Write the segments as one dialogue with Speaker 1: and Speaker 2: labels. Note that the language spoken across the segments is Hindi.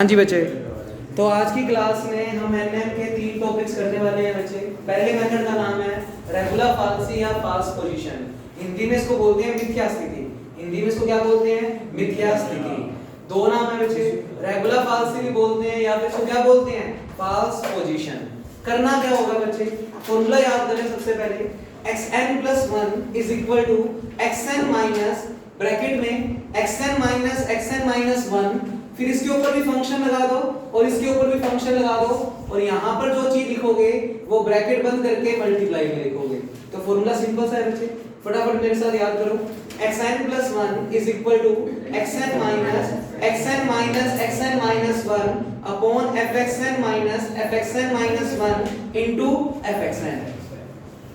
Speaker 1: हाँ जी बच्चे, तो आज की क्लास में हम एनएम के 3 टॉपिक्स करने वाले हैं बच्चे। पहले मेथड का नाम है रेगुलर फाल्सी या फाल्स पोजीशन। हिंदी में इसको बोलते हैं मिथ्या स्थिति। हिंदी में इसको क्या बोलते हैं? मिथ्या स्थिति। दो नाम है बच्चे, रेगुलर फाल्सी भी बोलते हैं या फिर इसको क्या बोलते हैं? False position. करना क्या होगा बच्चे? फॉर्मूला याद करें सबसे पहले, xn + 1 = xn माइनस ब्रैकेट में xn - 1, फिर इसके ऊपर भी फंक्शन लगा दो और इसके ऊपर भी फंक्शन लगा दो और यहाँ पर जो चीज लिखोगे वो ब्रैकेट बंद करके मल्टीप्लाई में लिखोगे। तो फॉर्मूला सिंपल सा है बच्चे, फटाफट मेरे साथ याद करो। xn + 1 = xn - 1 upon fxn - fxn - 1 into fxn।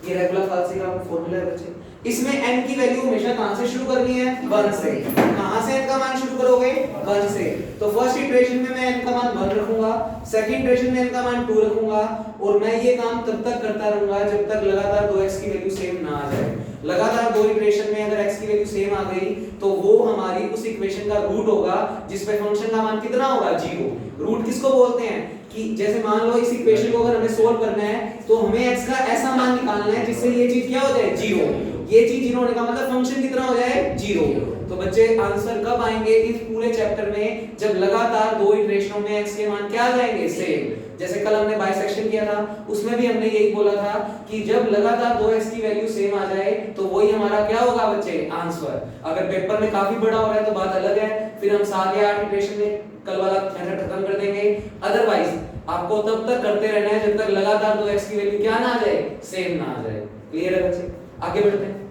Speaker 1: ये रेगुलर फाल्सी का फॉर्मूला है बच्चे। इसमें n की वैल्यू हमेशा कहां से शुरू करनी है? 1 से। कहां से n का मान शुरू करोगे? 1 से। तो फर्स्ट इटरेशन में मैं n का मान 1 रखूंगा, सेकंड इटरेशन में n का मान 2 रखूंगा और मैं ये काम तब तक करता रहूंगा जब तक लगातार 2x की वैल्यू सेम ना आ जाए। लगातार 2 इटरेशन में अगर x की वैल्यू सेम आ गई तो वो हमारी उस इक्वेशन का रूट होगा जिस पे फंक्शन का मान कितना होगा? 0। रूट किसको बोलते हैं? कि जैसे मान लो इस इक्वेशन को अगर हमें सोल्व करना है तो हमें x का ऐसा मान निकालना है जिससे ये चीज क्या हो जाए? 0। ये चीज 0 होने का मतलब फंक्शन कितना हो जाए? 0। तो बच्चे आंसर कब आएंगे इस पूरे चैप्टर में? जब लगातार 2 इटरेशनों में x के मान क्या आ जाएंगे? सेम। जैसे कल हमने बाइसेक्शन किया था उसमें भी हमने यही बोला था कि जब लगातार 2x की वैल्यू सेम आ जाए तो वही हमारा क्या होगा बच्चे? आंसर। अगर पेपर में काफी बड़ा हो रहा है तो बात अलग है, फिर हम 7 या 8 इटरेशन में कल वाला मेथड खत्म कर देंगे। अदरवाइज आपको तब तक करते रहना है जब तक लगातार 2x की वैल्यू क्या ना आ जाए? सेम ना आ जाए। क्लियर है बच्चे? आगे बढ़ते हैं।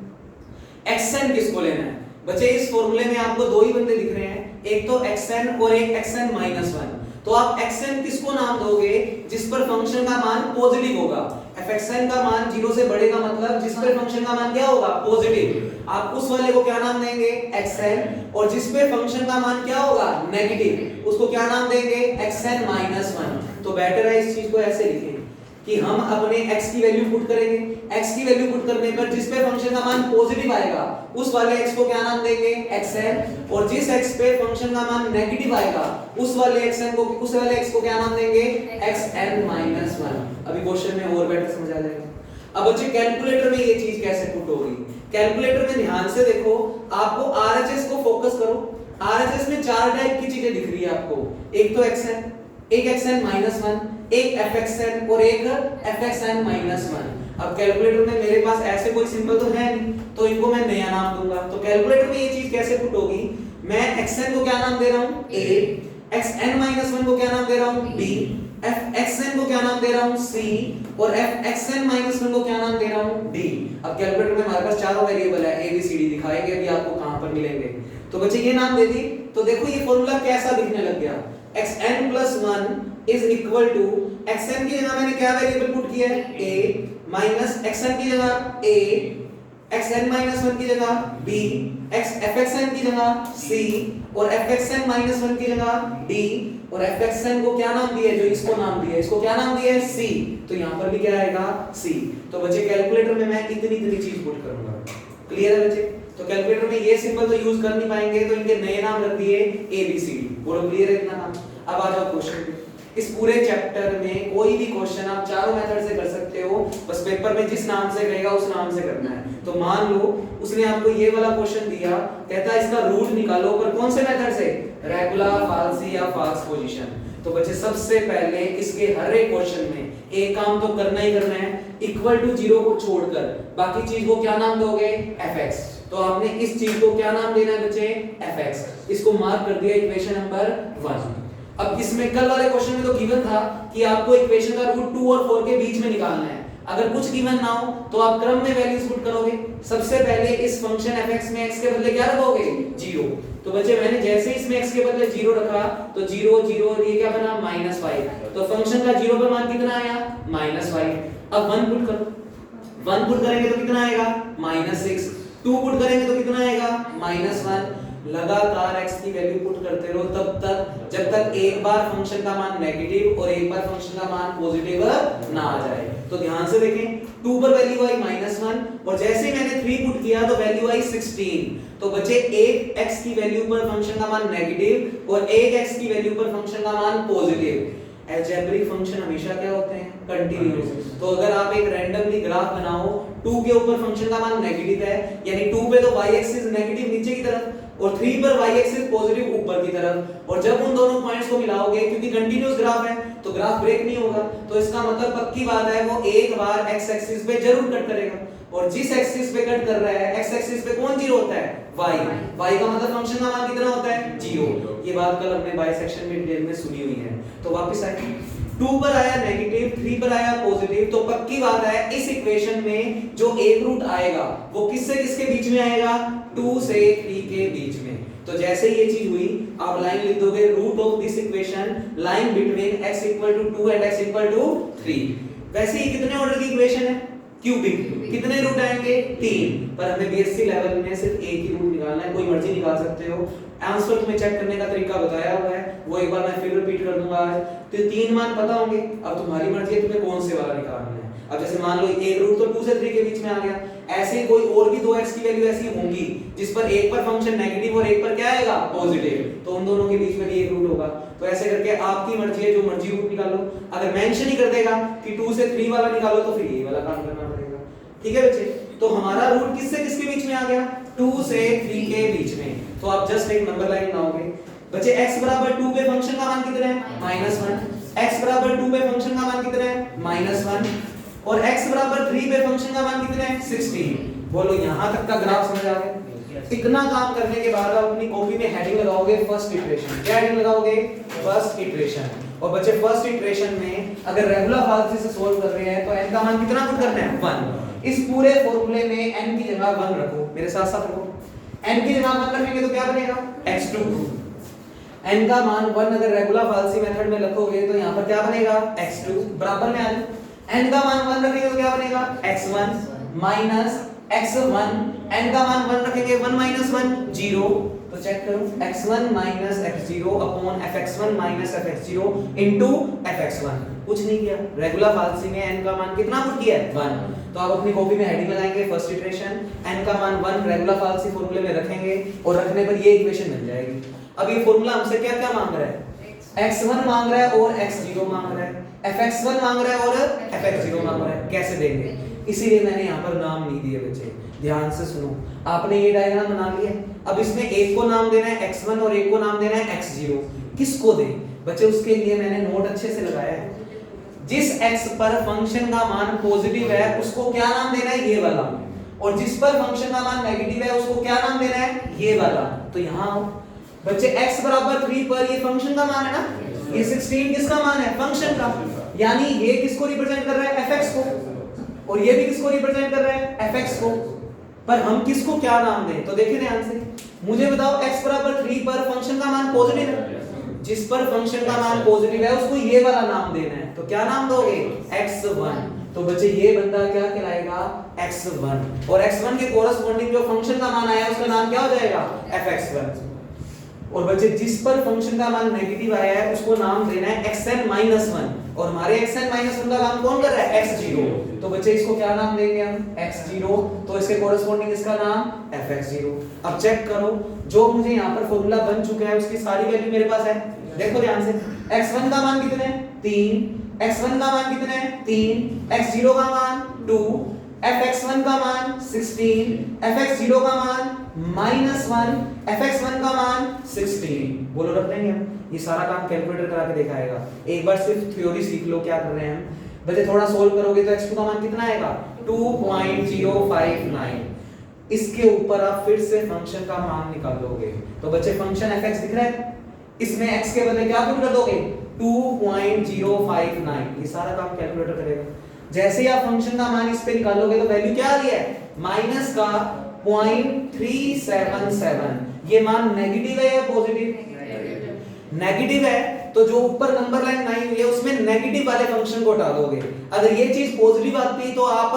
Speaker 1: xn किसको लेना है बच्चे? इस फॉर्मूले में आपको दो ही बंदे दिख रहे हैं, एक तो xn और एक xn - 1। तो आप xn किसको नाम दोगे? जिस पर फंक्शन का मान पॉजिटिव होगा। fxn का मान 0 से बढ़ेगा मतलब जिस पर फंक्शन का मान क्या होगा? पॉजिटिव। आप उस वाले को क्या नाम देंगे? xn। और जिस पे फंक्शन का मान क्या होगा? नेगेटिव, उसको क्या नाम देंगे? xn - 1। तो बेटर है इस चीज को ऐसे लिखें कि हम अपने x की वैल्यू पुट करेंगे। x की वैल्यू पुट करने पर जिस पे फंक्शन का मान पॉजिटिव आएगा उस वाले x को क्या नाम देंगे? xn। और जिस x पे फंक्शन का मान नेगेटिव आएगा उस वाले x को क्या नाम देंगे? xn - 1। अभी क्वेश्चन में और बेटर समझ आ जाएगा। अब बच्चे कैलकुलेटर में ये चीज कैसे पुट होगी? कैलकुलेटर में ध्यान से देखो, आपको RHS को फोकस करो। RHS में 4 टाइप की चीजें दिख रही है आपको, एक तो xn, एक xn - 1, एक fxn और एक fxn - 1। अब कैलकुलेटर में मेरे पास ऐसे कोई सिंबल तो है नहीं तो इनको मैं नया नाम दूंगा। तो कैलकुलेटर में ये चीज कैसे पुट होगी? मैं xn को क्या नाम दे रहा हूं? a, xn - 1 को क्या नाम दे रहा हूं? b, fxn को क्या नाम दे रहा हूं? c और fxn - 1 को क्या नाम दे रहा हूं? d। अब कैलकुलेटर में हमारे पास चारों वेरिएबल है, a b c d दिखाएंगे अभी आपको कहां पर मिलेंगे। तो बच्चे ये नाम दे दी तो देखो ये फॉर्मूला कैसा दिखने लग गया। xn + 1 = xn की जगह मैंने क्या वेरिएबल पुट किया है? a माइनस xn की जगह a, xn - 1 की जगह b, fxn की जगह c और fxn - 1 की जगह d और fxn को क्या नाम दिया है? जो इसको नाम दिया है, इसको क्या नाम दिया है? c। तो यहां पर भी क्या आएगा? c। तो बच्चे कैलकुलेटर में मैं इतनी चीज पुट करूंगा। क्लियर है बच्चे? तो कैलकुलेटर में ये सिंबल तो यूज कर नहीं पाएंगे तो इनके नए नाम रख दिए a b c d। बोलो क्लियर है इतना नाम? अब आ जाओ क्वेश्चन पे। इस पूरे चैप्टर में कोई भी क्वेश्चन आप चारों मेथड से कर सकते हो, बस पेपर में जिस नाम से कहेगा उस नाम से करना है। तो मान लो उसने आपको ये वाला क्वेश्चन दिया, कहता है इसका रूट निकालो, पर कौन से मेथड से? रेगुलर, फाल्सी या फाल्स पोजीशन। तो बच्चे सबसे पहले इसके हर एक क्वेश्चन में एक काम तो करना ही करना है, =0 को छोड़कर बाकी चीज को क्या नाम दोगे? fx। तो आपने इस चीज को क्या नाम देना है बच्चे? fx। इसको मार्क कर दिया इक्वेशन नंबर 1। अब इसमें कल वाले क्वेश्चन में तो गिवन था कि आपको इक्वेशन का रूट 2 और 4 के बीच में निकालना है। अगर कुछ गिवन ना हो तो आप क्रम में वैल्यूज पुट करोगे। सबसे पहले इस फंक्शन fx में x के बदले क्या रखोगे? 0। तो बच्चे मैंने जैसे इसमें x के बदले 0 रखा तो 0 0 और ये क्या बना? -5। तो फंक्शन का 0 पर मान कितना आया? -5। अब 1 पुट करो, 1 पुट करेंगे तो कितना आएगा? -6। 2 पुट करेंगे तो कितना आएगा? -1। लगातार x की वैल्यू पुट करते रहो तब तक जब तक एक बार फंक्शन का मान नेगेटिव और एक बार फंक्शन का मान पॉजिटिव ना आ जाए। तो ध्यान से देखें, 2 पर वैल्यू आई -1 और जैसे ही मैंने 3 पुट किया तो वैल्यू आई 16। तो बच्चे एक x की वैल्यू पर फंक्शन का मान नेगेटिव और एक x की वैल्यू पर फंक्शन का मान पॉजिटिव। अलजेब्रिक फंक्शन हमेशा क्या होते हैं? कंटीन्यूअस। तो अगर आप एक रैंडमली ग्राफ बनाओ, 2 के ऊपर फंक्शन का मान नेगेटिव है, यानी 2 पे तो y एक्सिस नेगेटिव नीचे की तरफ और 3 पर y एक्सिस पॉजिटिव ऊपर की तरफ, और जब उन दोनों पॉइंट्स को मिलाओगे, क्योंकि कंटीन्यूअस ग्राफ है तो ग्राफ ब्रेक नहीं होगा, तो इसका मतलब पक्की बात है वो एक बार x एक्सिस पे जरूर कट करेगा, और जिस एक्सिस पे कट कर रहा है x एक्सिस पे कौन जीरो होता है? y का मतलब फंक्शन का मान कितना होता है? 0। ये बात कल हमने बाइसेक्शन में डिटेल में सुनी हुई है। तो वापस आए, 2 पर आया नेगेटिव, 3 पर आया पॉजिटिव, तो पक्की बात है इस इक्वेशन में जो एक रूट आएगा वो किससे किसके बीच में आएगा? 2 से 3 के बीच में। तो जैसे ही ये चीज हुई, आप लाइन लिख दोगे root of this equation line between x = 2 and x = 3। वैसे ही कितने ऑर्डर की इक्वेशन है? क्यूबिक। कितने रूट आएंगे? 3। पर हमें बीएससी लेवल में सिर्फ एक ही रूट निकालना है, कोई मर्जी निकाल सकते हो। आंसर तुम्हें चेक करने का तरीका बताया हुआ है, वो एक बार मैं फिर रिपीट कर दूंगा आज। तो 3 मान पता होंगे, अब तुम्हारी मर्जी है तुम्हें कौन से वाला निकालना है। अब जैसे मान लो एक रूट तो 2 से 3 के बीच में आ गया, ऐसे कोई और भी 2x की वैल्यू ऐसी होंगी जिस पर एक पर फंक्शन नेगेटिव और एक पर क्या आएगा? पॉजिटिव, तो उन दोनों के बीच में भी एक रूट होगा। तो ऐसे करके आपकी मर्जी है, जो मर्जी रूट निकालो। अगर मेंशन ही कर देगा कि 2 से 3 वाला निकालो तो फिर ये वाला काम करना पड़ेगा। ठीक है बच्चे, तो हमारा रूट किससे किसके बीच में आ गया? 2 से 3 के बीच में। तो आप जस्ट एक नंबर लाइन बनाओगे बच्चे। x = 2 पे फंक्शन का मान कितना है? -1। x = 2 पे फंक्शन का मान कितना है? -1। और x = 3 पे फंक्शन का मान कितना है? 16। बोलो यहां तक का ग्राफ समझ आ गया? इतना काम करने के बाद आप अपनी कॉपी में हेडिंग लगाओगे फर्स्ट इटरेशन। क्या हेडिंग लगाओगे? First iteration. और बच्चे फर्स्ट इटरेशन में अगर रेगुलर फाल्सी से सोल्व कर रहे हैं तो n का मान कितना पुट करना है? 1। इस पूरे फॉर्मूले में n की जगह 1 रखो, मेरे साथ साथ रखो। n की जगह 1 रखेंगे तो क्या बनेगा? x2। n का मान 1 अगर रेगुलर फाल्सी मेथड में रखोगे तो यहां पर क्या बनेगा? x2 बराबर में आ जाए। n का मान 1 रखेंगे तो क्या बनेगा? x1 minus x1। n का मान 1 रखेंगे, 1 - 1 0। तो चेक करो, x1 minus x0 upon fx1 minus fx0 into fx1। कुछ नहीं किया, रेगुलर फाल्सी में n का मान कितना पुट किया है? 1। तो आप अपनी कॉपी में हेडिंग लगाएंगे फर्स्ट इटरेशन, n का मान 1 रेगुलर फाल्सी फॉर्मूले में रखेंगे और रखने पर ये इक्वेशन मिल जाएगी। अब ये फॉर्मूला हमसे क्या क्या मांग रहा है? x1 मांग रहा है और x0 मांग रहा है, fx1 मांग रहा है और fx0 मांग रहा है। कैसे देंगे? इसीलिए मैंने यहाँ पर नाम नहीं दिए बच्चे, ध्यान से सुनो। आपने ये डायग्राम बना लिया, अब इसमें एक को नाम देना है x1 और एक को नाम देना है x0। किसको दें बच्चे? उसके लिए मैंने नोट अच्छे से लगाया है। जिस x पर फंक्शन का मान पॉजिटिव है उसको क्या नाम देना है? ये वाला। और जिस पर फंक्शन का मान नेगेटिव है उसको क्या नाम देना है? ये वाला। तो यहाँ बच्चे x = 3 पर ये फंक्शन का मान है ना, ये 16 किसका मान है? फंक्शन का। यानी ये किसको रिप्रेजेंट कर रहा है? fx को। और ये भी किसको रिप्रेजेंट कर रहा है? fx को। पर हम किसको क्या नाम दें? तो देखिए ध्यान से, मुझे बताओ x = 3 पर फंक्शन का मान पॉजिटिव है, जिस पर फंक्शन का मान पॉजिटिव है उसको ये वाला नाम देना है। तो क्या नाम दोगे? x1। तो बच्चे ये बंदा क्या कहलाएगा? x1। और x1 के कोरस्पॉन्डिंग जो फंक्शन का मान आया है उसका नाम क्या हो जाएगा? fx1। और बच्चे जिस पर फंक्शन का मान नेगेटिव आया है उसको नाम देना है xn-1। और हमारे xn-1 का काम कौन कर रहा है? x0। तो बच्चे इसको क्या नाम देंगे हम? x0। तो इसके कोरस्पॉन्डिंग इसका नाम fx0। अब चेक करो, जो मुझे यहाँ पर फॉर्मूला बन चुका है उसकी सारी वैल्यू मेरे पास है। देखो ध्यान से, x1 का मान कितना है? 3। x1 का मान कितना है? 3। x0 का मान 2। fx1 का मान 16, fx0 का मान -1, fx1 का मान 16। बोलो रख देंगे हम। ये सारा काम कैलकुलेटर करा के दिखाएगा। एक बार सिर्फ थ्योरी सीख लो क्या कर रहे हैं हम। बच्चे थोड़ा सोल्व करोगे तो x2 का मान कितना आएगा? 2.059। इसके ऊपर आप फिर से फंक्शन का मान निकालोगे तो बच्चे फंक्शन fx दिख रहा है, इसमें x के बदले क्या पुट कर दोगे? 2.059। ये सारा काम कैलकुलेटर करेगा। जैसे ही आप फंक्शन का मान इस पे निकालोगे तो वैल्यू क्या आ रही है? माइनस का 0.377। ये मान नेगेटिव है या पॉजिटिव? नेगेटिव है। तो जो ऊपर नंबर लाइन बनाई हुई है उसमें नेगेटिव वाले फंक्शन को हटा दोगे। अगर ये चीज पॉजिटिव आती तो आप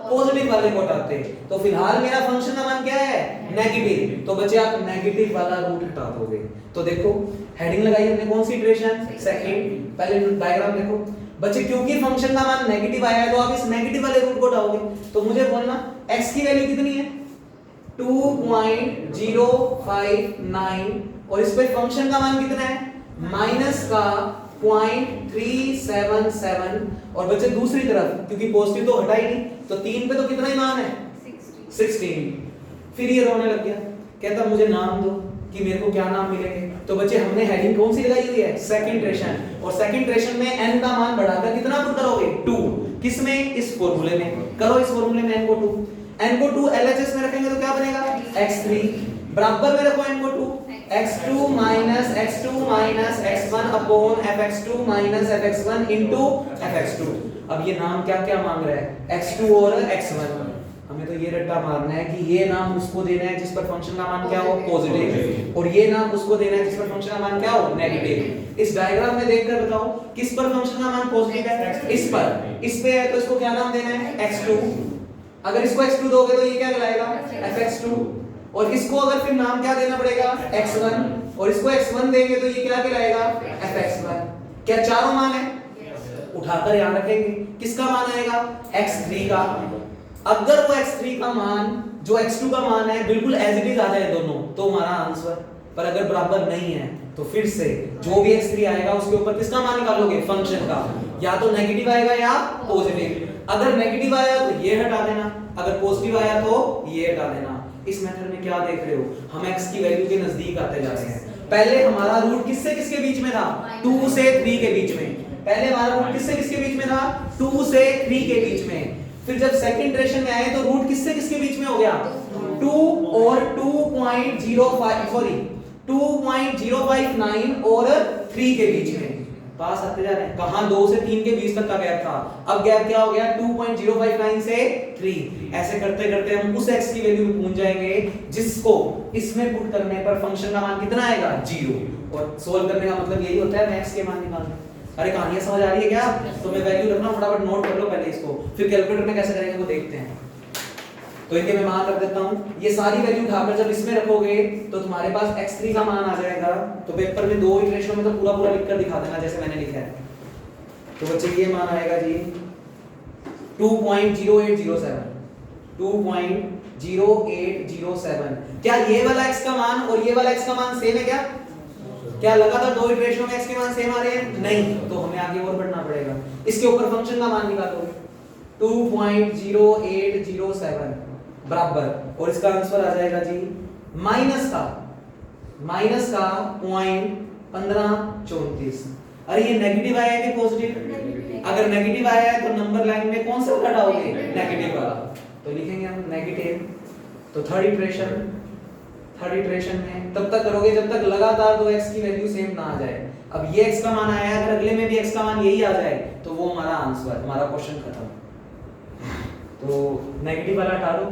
Speaker 1: पॉजिटिव वाले को हटाते। तो फिलहाल मेरा फंक्शन का मान क्या है, नेगेटिव, तो बच्चे आप नेगेटिव वाला रूट हटा दोगे। तो देखो हेडिंग लगाई हमने कौन सी इटरेशन, सेकंड। पहले डायग्राम देखो बच्चे, क्योंकि फंक्शन का मान नेगेटिव आया है तो आप इस नेगेटिव वाले रूट को हटाओगे। तो मुझे बोलना x की वैल्यू कितनी है 2.059 और इस पे फंक्शन का मान कितना है माइनस का 0.377 और बच्चे दूसरी तरफ क्योंकि पॉजिटिव तो हटा ही नहीं तो 3 पे तो कितना ही मान है 16। फिर ये रोने लग गया, कहता मुझे नाम दो कि मेरे को क्या नाम मिलेंगे। तो बच्चे हमने हेडिंग कौन सी लगाई हुई है, सेकंड रेशन, और सेकंड रेशन में n का मान बढ़ाकर कितना पुट करोगे 2। किसमें, इस फार्मूले में करो, इस फार्मूले में n को 2 LHS में रखेंगे तो क्या बनेगा x3 बराबर में रखो n को 2 x2 minus x1 upon fx2 minus fx1 into fx2। अब ये नाम क्या क्या मांग रहा है x2 और x1, हमें तो ये रट्टा मारना है कि ये नाम उसको देना है जिस पर फंक्शन का मान क्या हो पॉजिटिव और ये नाम उसको देना है जिस पर फंक्शन का मान क्या हो नेगेटिव। इस डायग्राम में देखकर बताओ किस पर फंक्शन का मान पॉजिटिव है, इस पर, इस पे है तो इसको क्या नाम देना है x2। अगर इसको x2 दोगे तो ये क्या कहलाएगा fx2 और इसको अगर फिर नाम क्या देना पड़ेगा x1 और इसको x1 देंगे तो ये क्या कहलाएगा fx1। क्या चारों मान है, उठाकर याद रखेंगे किसका मान आएगा x3 का। अगर वो x3 का मान जो x2 का मान है बिल्कुल एज इट इज आ जाए दोनों तो हमारा आंसर, पर अगर बराबर नहीं है तो फिर से जो भी x3 आएगा उसके ऊपर किसका मान निकालोगे फंक्शन का, या तो नेगेटिव आएगा या पॉजिटिव। अगर नेगेटिव आया तो ये हटा देना, अगर पॉजिटिव आया तो ये हटा देना। इस मेथड में क्या देख रहे हो, हम x की वैल्यू के नजदीक आते जा रहे हैं। पहले हमारा रूट किससे किसके बीच में था 2 से 3 के बीच में, पहले हमारा रूट किससे किसके बीच में था 2 से 3 के बीच में। फिर जब सेकंड इटरेशन में आए तो रूट किससे किसके बीच में हो गया 2 और 2.059 और 3 के बीच में। पास आते जा रहे हैं, कहां 2 से 3 के बीच तक का गैप था, अब गैप क्या हो गया 2.059 से 3। ऐसे करते करते हम उस x की वैल्यू में पहुंच जाएंगे जिसको इसमें पुट करने पर फंक्शन का मान कितना आएगा 0। और सोल्व करने का मतलब यही होता है मैं x के मान निकालना। अरे कहानियां समझ आ रही है क्या, तो मैं वैल्यू रखना फटाफट नोट कर लो पहले इसको, फिर कैलकुलेटर में कैसे करेंगे वो देखते हैं। तो इनके मैं मान रख देता हूं, ये सारी वैल्यू उठाकर जब इसमें रखोगे तो तुम्हारे पास x3 का मान आ जाएगा। तो पेपर में 2 इटरेशन में तो पूरा पूरा लिखकर दिखा देना जैसे मैंने लिखा है। तो बच्चे ये मान आएगा जी 2.0807। क्या ये वाला x का मान और ये वाला x का मान सेम है क्या लगातार 2 इटरेशनों में x के मान सेम आ रहे हैं, नहीं, तो हमें आगे और बढ़ना पड़ेगा। इसके ऊपर फंक्शन का मान निकालोगे 2.0807 बराबर, और इसका आंसर आ जाएगा जी माइनस का 0.1534। अरे ये नेगेटिव आया है कि पॉजिटिव, अगर नेगेटिव आया है तो नंबर लाइन में कौन सा हटाओगे नेगेटिव वाला, तो लिखेंगे हम नेगेटिव। तो थर्ड इटरेशन में तब तक करोगे जब तक लगातार 2x की वैल्यू सेम ना आ जाए। अब ये x का मान आया है, अगर अगले में भी x का मान यही आ जाए तो वो हमारा आंसर, हमारा क्वेश्चन खत्म। तो नेगेटिव वाला हटा दो,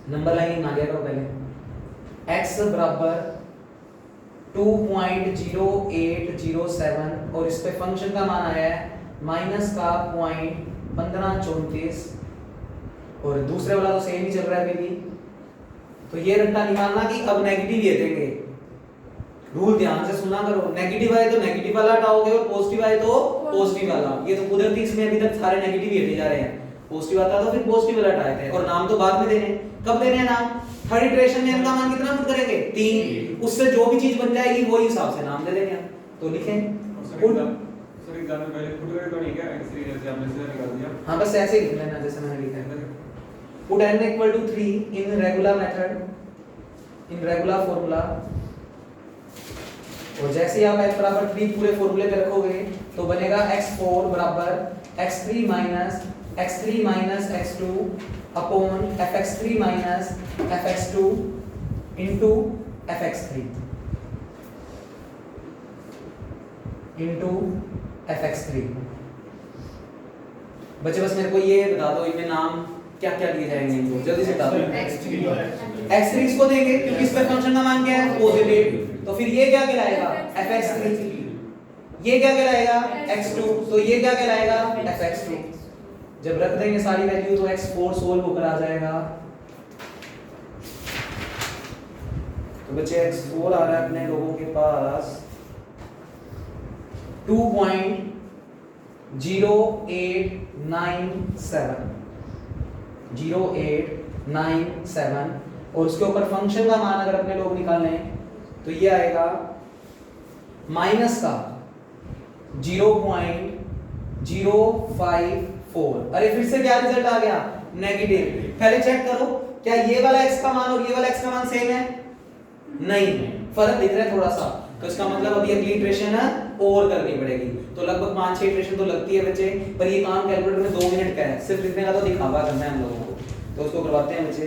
Speaker 1: नंबर लाइन ना लिया करो पहले। x बराबर 2.0807 और इस पे फंक्शन का मान आया है माइनस का 0.1534 और दूसरे वाला तो सेम ही चल रहा है अभी भी। तो ये रट्टा निकालना कि अब नेगेटिव ये देंगे, रूल ध्यान से सुना करो, नेगेटिव आए तो नेगेटिव वाला हटाओगे और पॉजिटिव आए तो पॉजिटिव वाला। ये तो कुदरती इसमें अभी तक सारे नेगेटिव ही हटे जा रहे हैं, पॉजिटिव आता तो फिर पॉजिटिव वाला हटाए थे। और नाम तो बाद में देने, कब देने हैं नाम, थर्ड इटरेशन में इनका मान कितना पुट करेंगे 3, उससे जो भी चीज बन जाएगी वही हिसाब से नाम दे देंगे। तो लिखें पुट,
Speaker 2: सर एग्जाम में पहले पुट करके तो नहीं क्या x3 जैसे आपने से निकाल दिया,
Speaker 1: हां बस ऐसे ही लिख लेना जैसे मैंने लिखा है। Put n equal to 3 in regular method, in regular formula, और जैसे ही आप n बराबर 3 पूरे फॉर्मूले पे रखोगे तो बनेगा x4 बराबर x3 minus x2 upon fx3 minus fx2 into fx3 बच्चे बस मेरे को ये बता दो इनमें नाम क्या क्या दिए जाएंगे, इनको जल्दी से बता दो। x3 इसको देंगे क्योंकि इस पे फंक्शन का मान क्या है पॉजिटिव, तो फिर ये क्या कहलाएगा fx3। ये क्या कहलाएगा x2, तो ये क्या कहलाएगा fx2। जब रख देंगे सारी वैल्यू तो x4 सोल्व होकर आ जाएगा। तो बच्चे x4 आ रहा है अपने लोगों के पास 2.0897 और उसके ऊपर फंक्शन का मान अगर अपने लोग निकालें तो ये आएगा माइनस का 0.054। अरे फिर से क्या रिजल्ट आ गया नेगेटिव। पहले चेक करो क्या ये वाला x का मान और ये वाला x का मान सेम है, नहीं फर्क दिख रहा है थोड़ा सा, तो इसका मतलब अभी अगली इटरेशन और करनी पड़ेगी। तो लगभग 5-6 इटरेशन तो लगती है बच्चे, पर ये काम कैलकुलेटर में 2 मिनट का है, सिर्फ लिखने का तो दिखावा करना है हम लोगों को, तो उसको करवाते हैं बच्चे।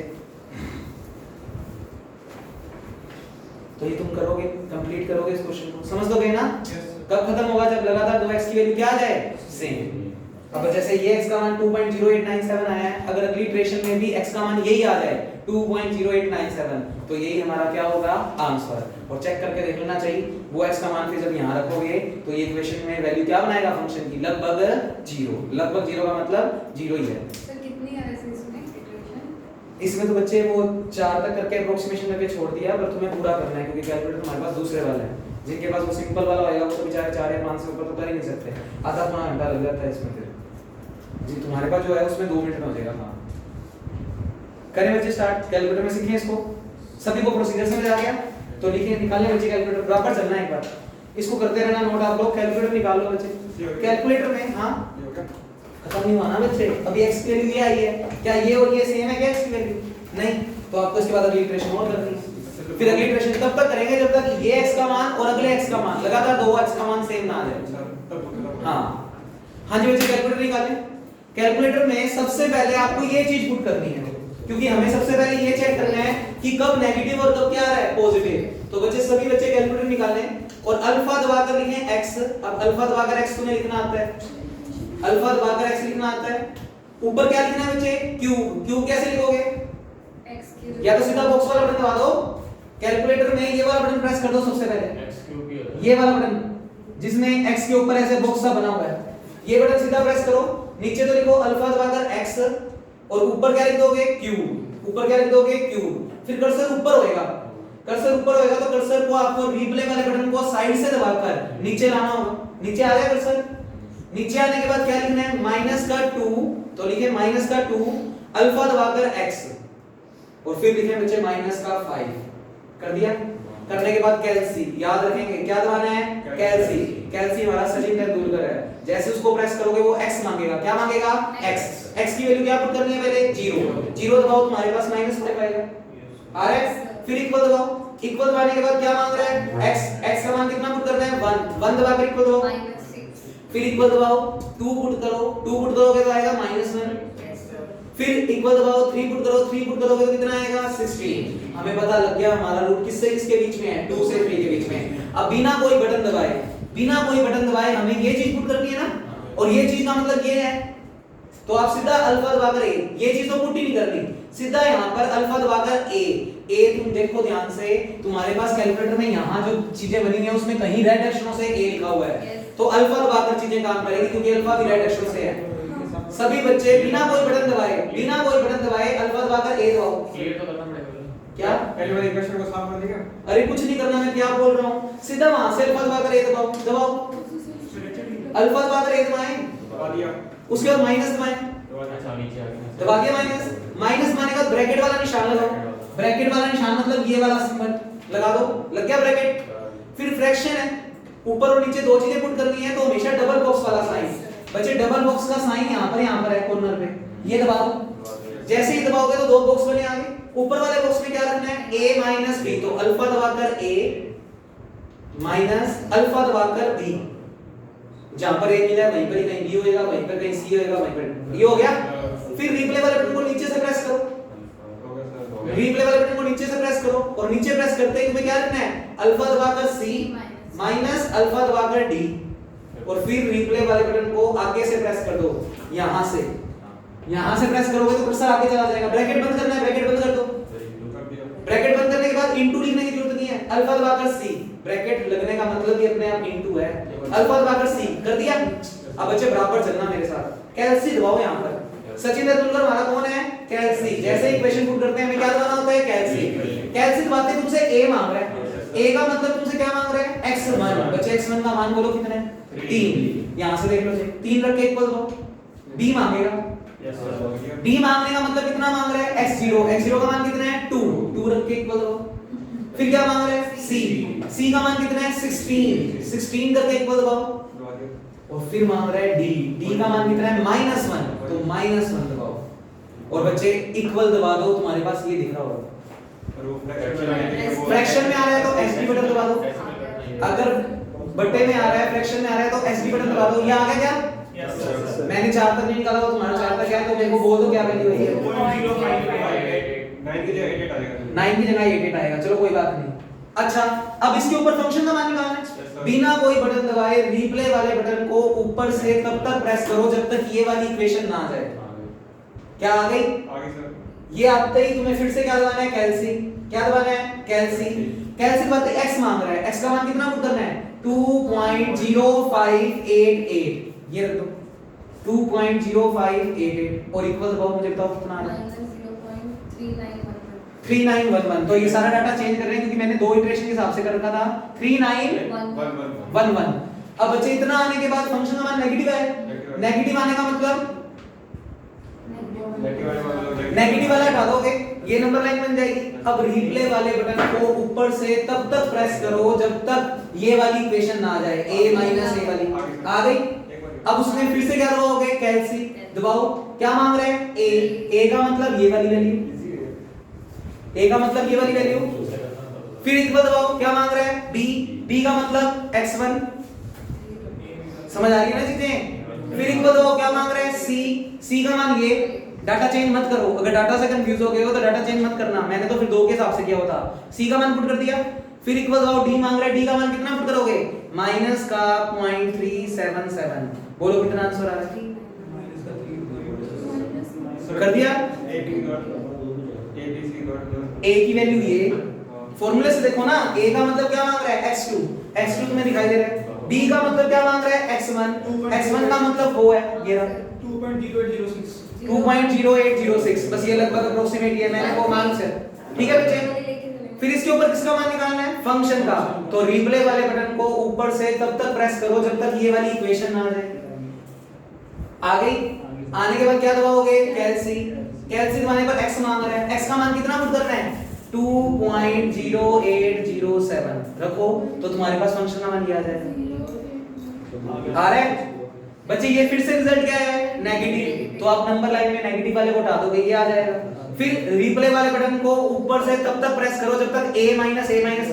Speaker 1: तो ये तुम करोगे, कंप्लीट करोगे इस क्वेश्चन को, समझ लोगे ना। कब खत्म होगा, जब लगातार 2x की वैल्यू क्या आ जाए सेम। अब जैसे ये x का मान 2.0897 आया है, अगर अगली इटरेशन में भी x का मान यही आ जाए 2.0897 तो यही हमारा क्या होगा आंसर। और चेक करके देख लेना चाहिए वो x का मान फिर जब यहाँ रखोगे तो ये इक्वेशन में वैल्यू क्या बनाएगा फंक्शन की, लगभग 0। लगभग 0 का मतलब 0 ही है।
Speaker 3: सर कितनी है वैसे इसमें इटरेशन?
Speaker 1: इसमें तो बच्चे वो 4 तक करके अप्रोक्सीमेशन करके छोड़ दिया, पर तुम्हें पूरा करना है क्योंकि कैलकुलेटर तुम्हारे पास दूसरे वाला है। जिनके पास वो सिंपल वाला होएगा वो तो बेचारे 4 या 5 से ऊपर तो कर ही नहीं सकते, आधा पौना घंटा लग जाता है इसमें। फिर जी तुम्हारे पास जो है उसमें 2 मिनट में हो जाएगा। हाँ करें बच्चे स्टार्ट, कैलकुलेटर में सीखें इसको, सभी को प्रोसीजर समझ आ गया तो लिखिए, निकालें बच्चे कैलकुलेटर, बराबर चलना है एक बार, इसको करते रहना नोट आप लोग। कैलकुलेटर निकाल लो बच्चे कैलकुलेटर में। हाँ खत्म नहीं हुआ ना बच्चे, अभी x की वैल्यू ये आई है, क्या ये और ये सेम है क्या x की वैल्यू, नहीं, तो आपको इसके बाद अगली इटरेशन और करनी है। फिर अगली इटरेशन तब तक करेंगे जब तक ये x का मान और अगले x का मान लगातार 2x का मान सेम ना आ जाए। हाँ हाँ जी बच्चे कैलकुलेटर निकालें। कैलकुलेटर में सबसे पहले आपको ये चीज पुट करनी है, क्योंकि हमें सबसे पहले ये चेक करना है कि कब नेगेटिव और कब क्या आ रहा है पॉजिटिव। तो बच्चे सभी बच्चे कैलकुलेटर निकालें और अल्फा दबाकर लिखें x। अब अल्फा दबाकर x तुम्हें लिखना आता है, अल्फा दबाकर x लिखना आता है। ऊपर क्या लिखना है बच्चे q। q कैसे लिखोगे,
Speaker 3: x की
Speaker 1: या तो सीधा बॉक्स वाला बटन दबा दो, कैलकुलेटर में ये वाला बटन प्रेस कर दो सबसे पहले, ये वाला बटन जिसमें x के ऊपर ऐसे बॉक्स सा बना हुआ है, ये बटन सीधा प्रेस करो। नीचे तो लिखो अल्फा दबाकर x और ऊपर क्या लिख दोगे q, ऊपर क्या लिख दोगे q। फिर कर्सर ऊपर होएगा, कर्सर ऊपर होएगा तो कर्सर को आपको रिप्ले वाले बटन को साइड से दबाकर नीचे लाना होगा। नीचे आ गया कर्सर, नीचे आने के बाद क्या लिखना है माइनस का 2, तो लिखे माइनस का 2 अल्फा दबाकर x और फिर लिखे बच्चे माइनस का 5। कर दिया, करने के बाद कैल्सी याद रखेंगे, क्या दबाना है कैल्सी। कैल्सी हमारा सचिन तेंदुलकर है, जैसे उसको प्रेस करोगे वो x मांगेगा, क्या मांगेगा x। x की वैल्यू क्या पुट करनी है पहले 0, 0 दबाओ तुम्हारे पास माइनस हो जाएगा आ रहा है। फिर इक्वल दबाओ, इक्वल दबाने के बाद क्या मांग रहा है x, x का मान कितना पुट करना है 1, 1 दबाकर इक्वल दबाओ। फिर इक्वल दबाओ 2 पुट करो, 2 पुट करोगे तो आएगा -1। फिर इक्वल दबाओ 3 पुट करो, 3 पुट करोगे तो कितना आएगा 16। हमें पता लग गया हमारा रूट किससे किसके बीच में है 2 से 3 के बीच में। अब बिना कोई बटन दबाए, बिना कोई बटन दबाए हमें ये चीज पुट करनी है ना, और ये चीज का मतलब ये है तो आप सीधा अल्फा दबाकर a, ये चीज तो पुट ही नहीं करनी, सीधा यहां पर अल्फा दबाकर a। तुम देखो ध्यान से, तुम्हारे पास कैलकुलेटर में यहां जो चीजें बनी हुई है उसमें कहीं रेड अक्षरों से a लिखा हुआ है, तो अल्फा दबाकर चीजें काम करेगी क्योंकि अल्फा भी रेड अक्षरों से है। सभी बच्चे बिना कोई बटन दबाए, बिना कोई बटन दबाए अल्फा दबाकर a दबाओ।
Speaker 2: क्लियर तो करना पड़ेगा
Speaker 1: क्या
Speaker 2: पहले वाले इक्वेशन को साफ कर देगा।
Speaker 1: अरे कुछ नहीं करना, मैं क्या बोल रहा हूं, सीधा वहां से अल्फा दबाकर a दबाओ, दबाओ अल्फा दबाकर a दबाएं,
Speaker 2: दबा दिया,
Speaker 1: उसके बाद माइनस दबाएं,
Speaker 2: अच्छा नीचे आ गया,
Speaker 1: दबा दिया माइनस। माइनस माने का ब्रैकेट वाला निशान लगाओ, ब्रैकेट वाला निशान मतलब ये वाला सिंबल लगा दो, लग गया ब्रैकेट। फिर फ्रैक्शन है, ऊपर और नीचे दो चीजें पुट करनी है तो हमेशा डबल बॉक्स वाला साइन। बच्चे डबल बॉक्स का साइन यहां पर है कॉर्नर पे, ये दबा दो। जैसे ही दबाओगे तो 2 बॉक्स बने आगे। ऊपर वाले बॉक्स में क्या रखना है a माइनस b, तो अल्फा दबाकर a माइनस अल्फा दबाकर b, जहां पर a मिला वहीं पर ही कहीं b होएगा, वहीं पर कहीं c होएगा, वहीं पर ये हो गया। फिर रिप्ले वाले बटन को नीचे से प्रेस करो, रिप्ले वाले बटन को नीचे से प्रेस करो और नीचे प्रेस करते ही तुम्हें क्या लिखना है अल्फा दबाकर c माइनस अल्फा दबाकर d, और फिर रिप्ले वाले बटन को आगे से प्रेस कर दो, यहां से प्रेस करोगे तो कर्सर आगे चला जाएगा। ब्रैकेट बंद करना है, ब्रैकेट बंद कर दो। ब्रैकेट बंद करने के बाद इनटू लिखने की जरूरत नहीं है, अल्फा दबाकर c ब्रैकेट लगने का मतलब ये अपने आप इनटू है, अल्फा दबाकर सी कर दिया। अब बच्चे बराबर चलना मेरे साथ, कैलसी दबाओ यहाँ पर। सचिन तेंदुलकर हमारा कौन है? कैलसी। जैसे इक्वेशन पुट करते हैं हमें क्या दबाना होता है? कैलसी। कैलसी दबाते तुमसे ए मांग रहा है, ए का मतलब तुमसे क्या मांग रहा है? x1। बच्चे x1 का मान बोलो कितना है? 3। यहां से देख लो जी, 3 रख के इक्वल दो, b मांगेगा। b मांगने का मतलब कितना मांग रहा है? x0। x0 का मान कितना है? 2। 2 रख के इक्वल दो। फिर क्या मांग रहा है? c। c का मान कितना है? 16। 16 करके इक्वल दबाओ। और फिर मांग रहा है d। d का मान कितना है? -1। तो -1 दबाओ और बच्चे इक्वल दबा दो। तुम्हारे पास ये दिख रहा होगा, फ्रैक्शन में आ रहा है तो एसडी बटन दबा दो, अगर बट्टे में आ रहा है फ्रैक्शन में आ रहा है तो एसडी बटन दबा दो। ये आ गया क्या? यस। मैंने 4 तक नहीं निकाला तो तुम्हारा 4 तक क्या है, तो मेरे को बोल दो क्या वैल्यू है।
Speaker 2: 9 की जगह 8 आएगा।
Speaker 1: 9 की जगह 8 आएगा, चलो कोई बात नहीं। अच्छा अब इसके ऊपर फंक्शन का मान निकालना है। बिना कोई बटन दबाए रिप्ले वाले बटन को ऊपर से तब तक प्रेस करो जब तक ये वाली इक्वेशन ना आ जाए। क्या आ गई?
Speaker 2: आगे सर
Speaker 1: ये आते ही तुम्हें फिर से क्या दबाना है? कैलसी। क्या दबाना है? कैलसी। कैलसी दबाते x मांग रहा है, x का मान कितना पुट करना है? 2.0588। ये रख दो 2.0588 और इक्वल दबाओ। मुझे बताओ कितना आ रहा है? -3911। तो ये सारा डाटा चेंज कर रहे हैं क्योंकि मैंने 2 इटरेशन के हिसाब से कर रखा था। 3911। अब बच्चे इतना आने के बाद फंक्शन का मान नेगेटिव है। नेगेटिव आने का मतलब नेगेटिव वाला हटा दोगे, ये नंबर लाइन बन जाएगी। अब रिप्ले वाले बटन को ऊपर से तब तक प्रेस करो जब तक ये वाली इक्वेशन ना आ जाए, a माइनस a वाली आ गई। अब उसमें फिर से क्या दबाओगे? कैलसी दबाओ। क्या मांग रहे हैं? a का मतलब ये वाली वैल्यू, a का मतलब ये वाली वैल्यू। फिर इक्वल दबाओ। क्या मांग रहे हैं? b का मतलब x1। समझ आ रही है ना चीजें? फिर इक्वल दबाओ। क्या मांग रहे हैं? c का मान ये। डाटा चेंज मत करो, अगर डाटा से कंफ्यूज हो गए हो तो डाटा चेंज मत करना, मैंने तो फिर 2 के हिसाब से किया होता। c का मान पुट कर दिया। फिर इक्वल दबाओ। d मांग रहा है, d का मान कितना पुट करोगे? माइनस का 0.377। बोलो कितना आंसर आ रहा है? कर दिया। a की वैल्यू ये फॉर्मूले से देखो ना, a का मतलब क्या मांग रहा है? x2। x2 तुम्हें दिखाई दे रहा है। d का मतलब क्या मांग रहा है? x1। x1 का मतलब वो है ये रहा 2.0806। बस ये लगभग अप्रोक्सीमेट ही है, मैंने वो मान से। ठीक है बच्चे? फिर इसके ऊपर किसका मान निकालना है? फंक्शन का। तो रिप्ले वाले बटन को ऊपर से तब तक प्रेस करो जब तक ये वाली इक्वेशन ना आ जाए। आ गई? आने के बाद क्या दबाओगे? कैलसी। कैलसी दबाने पर x मांग रहा है, x का मान कितना पुट करना है? 2.0807 रखो तो तुम्हारे पास फंक्शन का मान ये आ जाएगा। आ रहा है बच्चे? ये फिर से रिजल्ट क्या है? नेगेटिव। तो आप नंबर लाइन में नेगेटिव वाले को हटा दोगे, ये आ जाएगा। फिर रिप्ले वाले बटन को ऊपर से तब तक प्रेस करो जब तक a -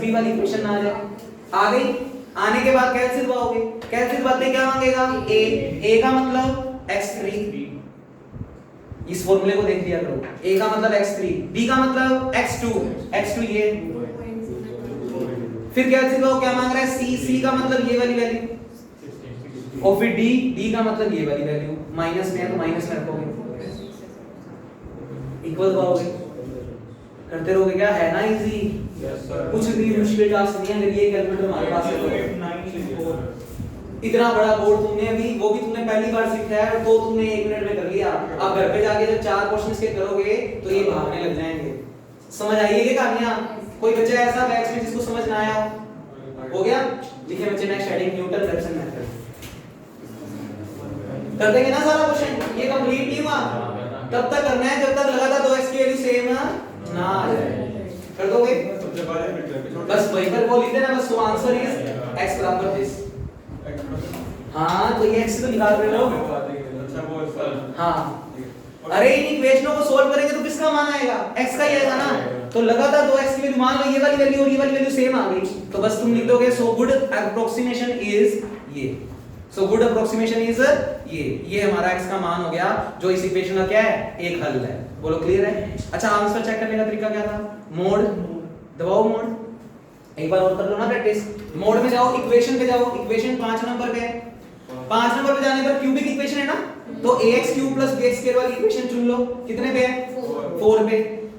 Speaker 1: b वाली इक्वेशन ना आ जाए। आ गई? आने के बाद कैलसी दबाओगे। कैलसी दबाते क्या मांगेगा? a का मतलब x3। इस फॉर्मूले को देख लिया करो। a का मतलब x3, b का मतलब x2 ये। फिर कैलसी दबाओ। क्या मांग रहा है? c का मतलब ये वाली वैल्यू और फिर d का मतलब ये वाली वैल्यू। माइनस में है तो माइनस में रखोगे, इक्वल दबाओगे, करते रहोगे। क्या है ना इजी? कुछ भी मुश्किल टास्क नहीं है अगर ये कैलकुलेटर हमारे पास है तो। इतना बड़ा बोर्ड तुमने अभी वो भी तुमने पहली बार सीखा है और तो तुमने 1 मिनट में कर लिया। अब घर पे जाके जब 4 क्वेश्चंस के करोगे तो ये भागने लग जाएंगे। समझ आई है ये कहानियां? कोई बच्चा ऐसा बैच में जिसको समझ ना आया हो गया? लिखे बच्चे नेक्स्ट हेडिंग न्यूटन रेफसन मेथड। कर देंगे ना सारा क्वेश्चन? ये कंप्लीट नहीं हुआ तब तक करना है जब तक लगातार 2x की वैल्यू सेम ना आ जाए। कर दोगे? बस वहीं पर वो लिख देना बस। सो आंसर इज x बराबर दिस। हां तो ये x तो निकाल रहे हो।
Speaker 2: अच्छा वो
Speaker 1: हां अरे इन इक्वेशनों को सोल्व करेंगे तो किसका मान आएगा? x का ही आएगा ना। तो लगातार 2x की वैल्यू मान लो ये वाली वैल्यू और ये वाली वैल्यू सेम आ गई तो बस तुम लिख दोगे सो गुड अप्रोक्सीमेशन इज ये। सो गुड अप्रोक्सीमेशन इज ये हमारा x का मान हो गया जो इस इक्वेशन का क्या है? एक हल है। बोलो क्लियर है? अच्छा आंसर चेक करने का तरीका क्या था? मोड दबाओ। मोड एक बार और कर लो ना प्रैक्टिस। मोड में जाओ, इक्वेशन पे जाओ। इक्वेशन 5 नंबर पे है। 5 नंबर पे जाने पर क्यूबिक इक्वेशन है ना, तो ax³ + bx² वाली इक्वेशन चुन लो। कितने पे है? 4 पे।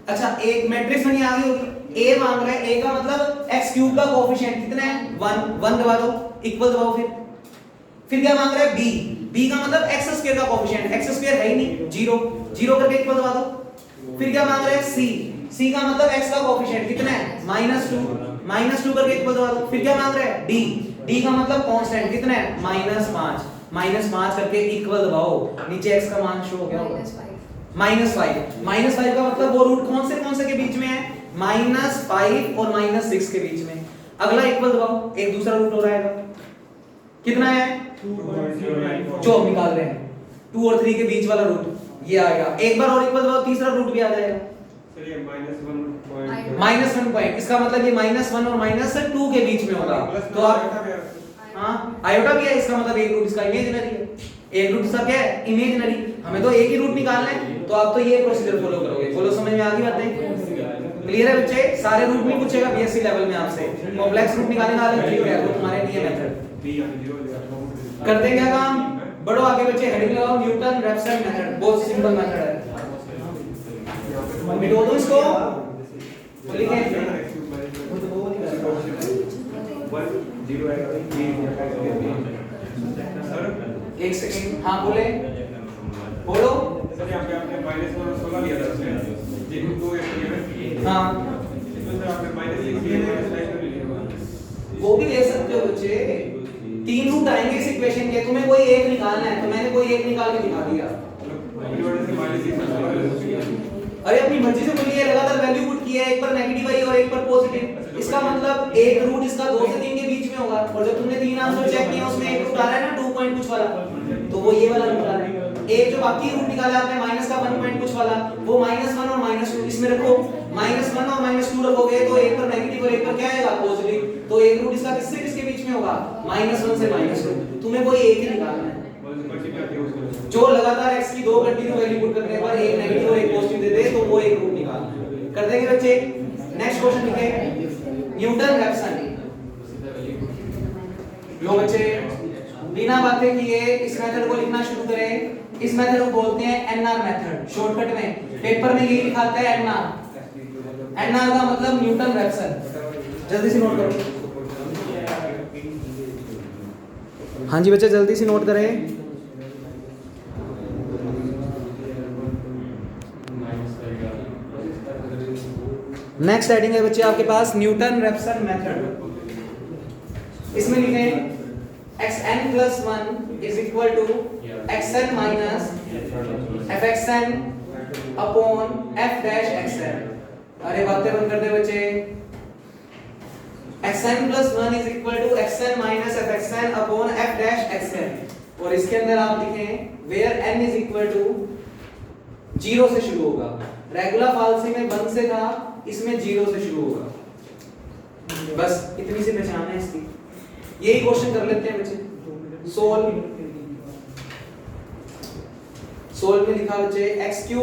Speaker 1: अच्छा एक मैट्रिक्स बनी आ गई होगी। a मांग रहा है, a का मतलब x क्यूब का कोएफिशिएंट कितना है 1 दबा दो, इक्वल दबाओ। फिर क्या मांग रहा है b का मतलब x स्क्वायर का कोएफिशिएंट, x स्क्वायर है ही नहीं, 0 करके इक्वल दबा दो। फिर क्या मांग रहा है c का मतलब x का कोएफिशिएंट कितना है -2 करके इक्वल दबा दो। फिर क्या मांग रहा है d का मतलब कांस्टेंट कितना है -5 करके इक्वल दबाओ, नीचे x का मान शो हो गया होगा -5 का मतलब वो रूट कौन से के बीच में है, -5 और -6 के बीच में। अगला इक्वल दबाओ, एक दूसरा रूट हो रहा है, कितना है
Speaker 2: 2.094
Speaker 1: जो हम निकाल रहे हैं 2 और 3 के बीच वाला रूट ये आएगा। एक बार और इक्वल दबाओ, तीसरा रूट भी आ जाएगा
Speaker 2: चलिए -1
Speaker 1: -1 पॉइंट, इसका मतलब ये -1 और -2 के बीच में होगा। तो आप हाँ आयोटा भी है, इसका मतलब एक रूट इसका इमेजिनरी है, एक रूट इसका क्या है इमेजिनरी। हमें तो एक ही रूट निकालना है, तो आप तो ये प्रोसीजर फॉलो करोगे। बोलो समझ में आ गई बातें? क्लियर है बच्चे? सारे रूट नहीं पूछेगा बीएससी लेवल में आपसे, कॉम्प्लेक्स रूट निकालने का अलग तरीका है, वो तुम्हारे लिए मेथड। करते हैं क्या काम, बढ़ो आगे बच्चे, हेडिंग लगाओ न्यूटन रेफसन मेथड, बहुत सिंपल मेथड है। मिटो दो इसको, लिखें एक सेकंड, हाँ बोले बोलो।
Speaker 2: सर यहाँ पे आपने -16 लिया था उसमें, जी 2 एक
Speaker 1: हाँ
Speaker 2: इसमें सर आपने -6 लिया था, स्लाइड में लिया होगा।
Speaker 1: वो भी ले सकते हो बच्चे, 3 रूट आएंगे इस इक्वेशन के, तुम्हें कोई एक निकालना है, तो मैंने कोई एक निकाल के दिखा दिया।
Speaker 2: ये वाले से -6
Speaker 1: अरे अपनी मर्जी से बोलिए, लगातार वैल्यू पुट किया है, एक पर नेगेटिव आई और एक पर पॉजिटिव, इसका मतलब एक रूट इसका 2 से 3 के बीच में होगा। और जब तुमने 3 आंसर चेक किया उसमें एक रूट आ रहा है ना 2 पॉइंट कुछ वाला, तो वो ये वाला रूट आ रहा है। एक जो बाकी रूट निकाला आपने माइनस का 1 पॉइंट कुछ वाला, वो -1 और -2 इसमें रखो, -1 और -2 रखोगे तो एक पर नेगेटिव और एक पर क्या आएगा पॉजिटिव, तो एक रूट इसका किसके बीच में होगा -1 से -2। तुम्हें कोई एक ही निकालना है, जो लगातार x की 2 कंटिन्यू वैल्यू पुट करने पर एक नेगेटिव और एक पॉजिटिव दे दे, तो वो एक रूट निकालना। कर देंगे बच्चे? नेक्स्ट क्वेश्चन लिखें न्यूटन रेफसन। लो बच्चे बिना बातें किए इस मेथड को लिखना शुरू करें। इस मेथड को बोलते हैं एनआर मेथड, शॉर्टकट में पेपर में यही लिखा है एनआर। एनआर का मतलब न्यूटन रेफसन। जल्दी से नोट करो। हाँ जी बच्चे जल्दी से नोट करें। नेक्स्ट हेडिंग है बच्चे आपके पास न्यूटन रेफसन मेथड। इसमें लिखें xn+1 is equal to xn minus fxn upon f dash xn। अरे बातें बंद कर दे बच्चे। xn+1 is equal to xn minus fxn upon f dash xn। और इसके अंदर आप लिखें where n is equal to 0 से शुरू होगा। रेगुलर फाल्सी में 1 से था, इसमें 0 से शुरू होगा। बस इतनी सी पहचान है इसकी। यही क्वेश्चन कर लेते हैं बच्चे। सोल्व में लिखा बच्चे x³ -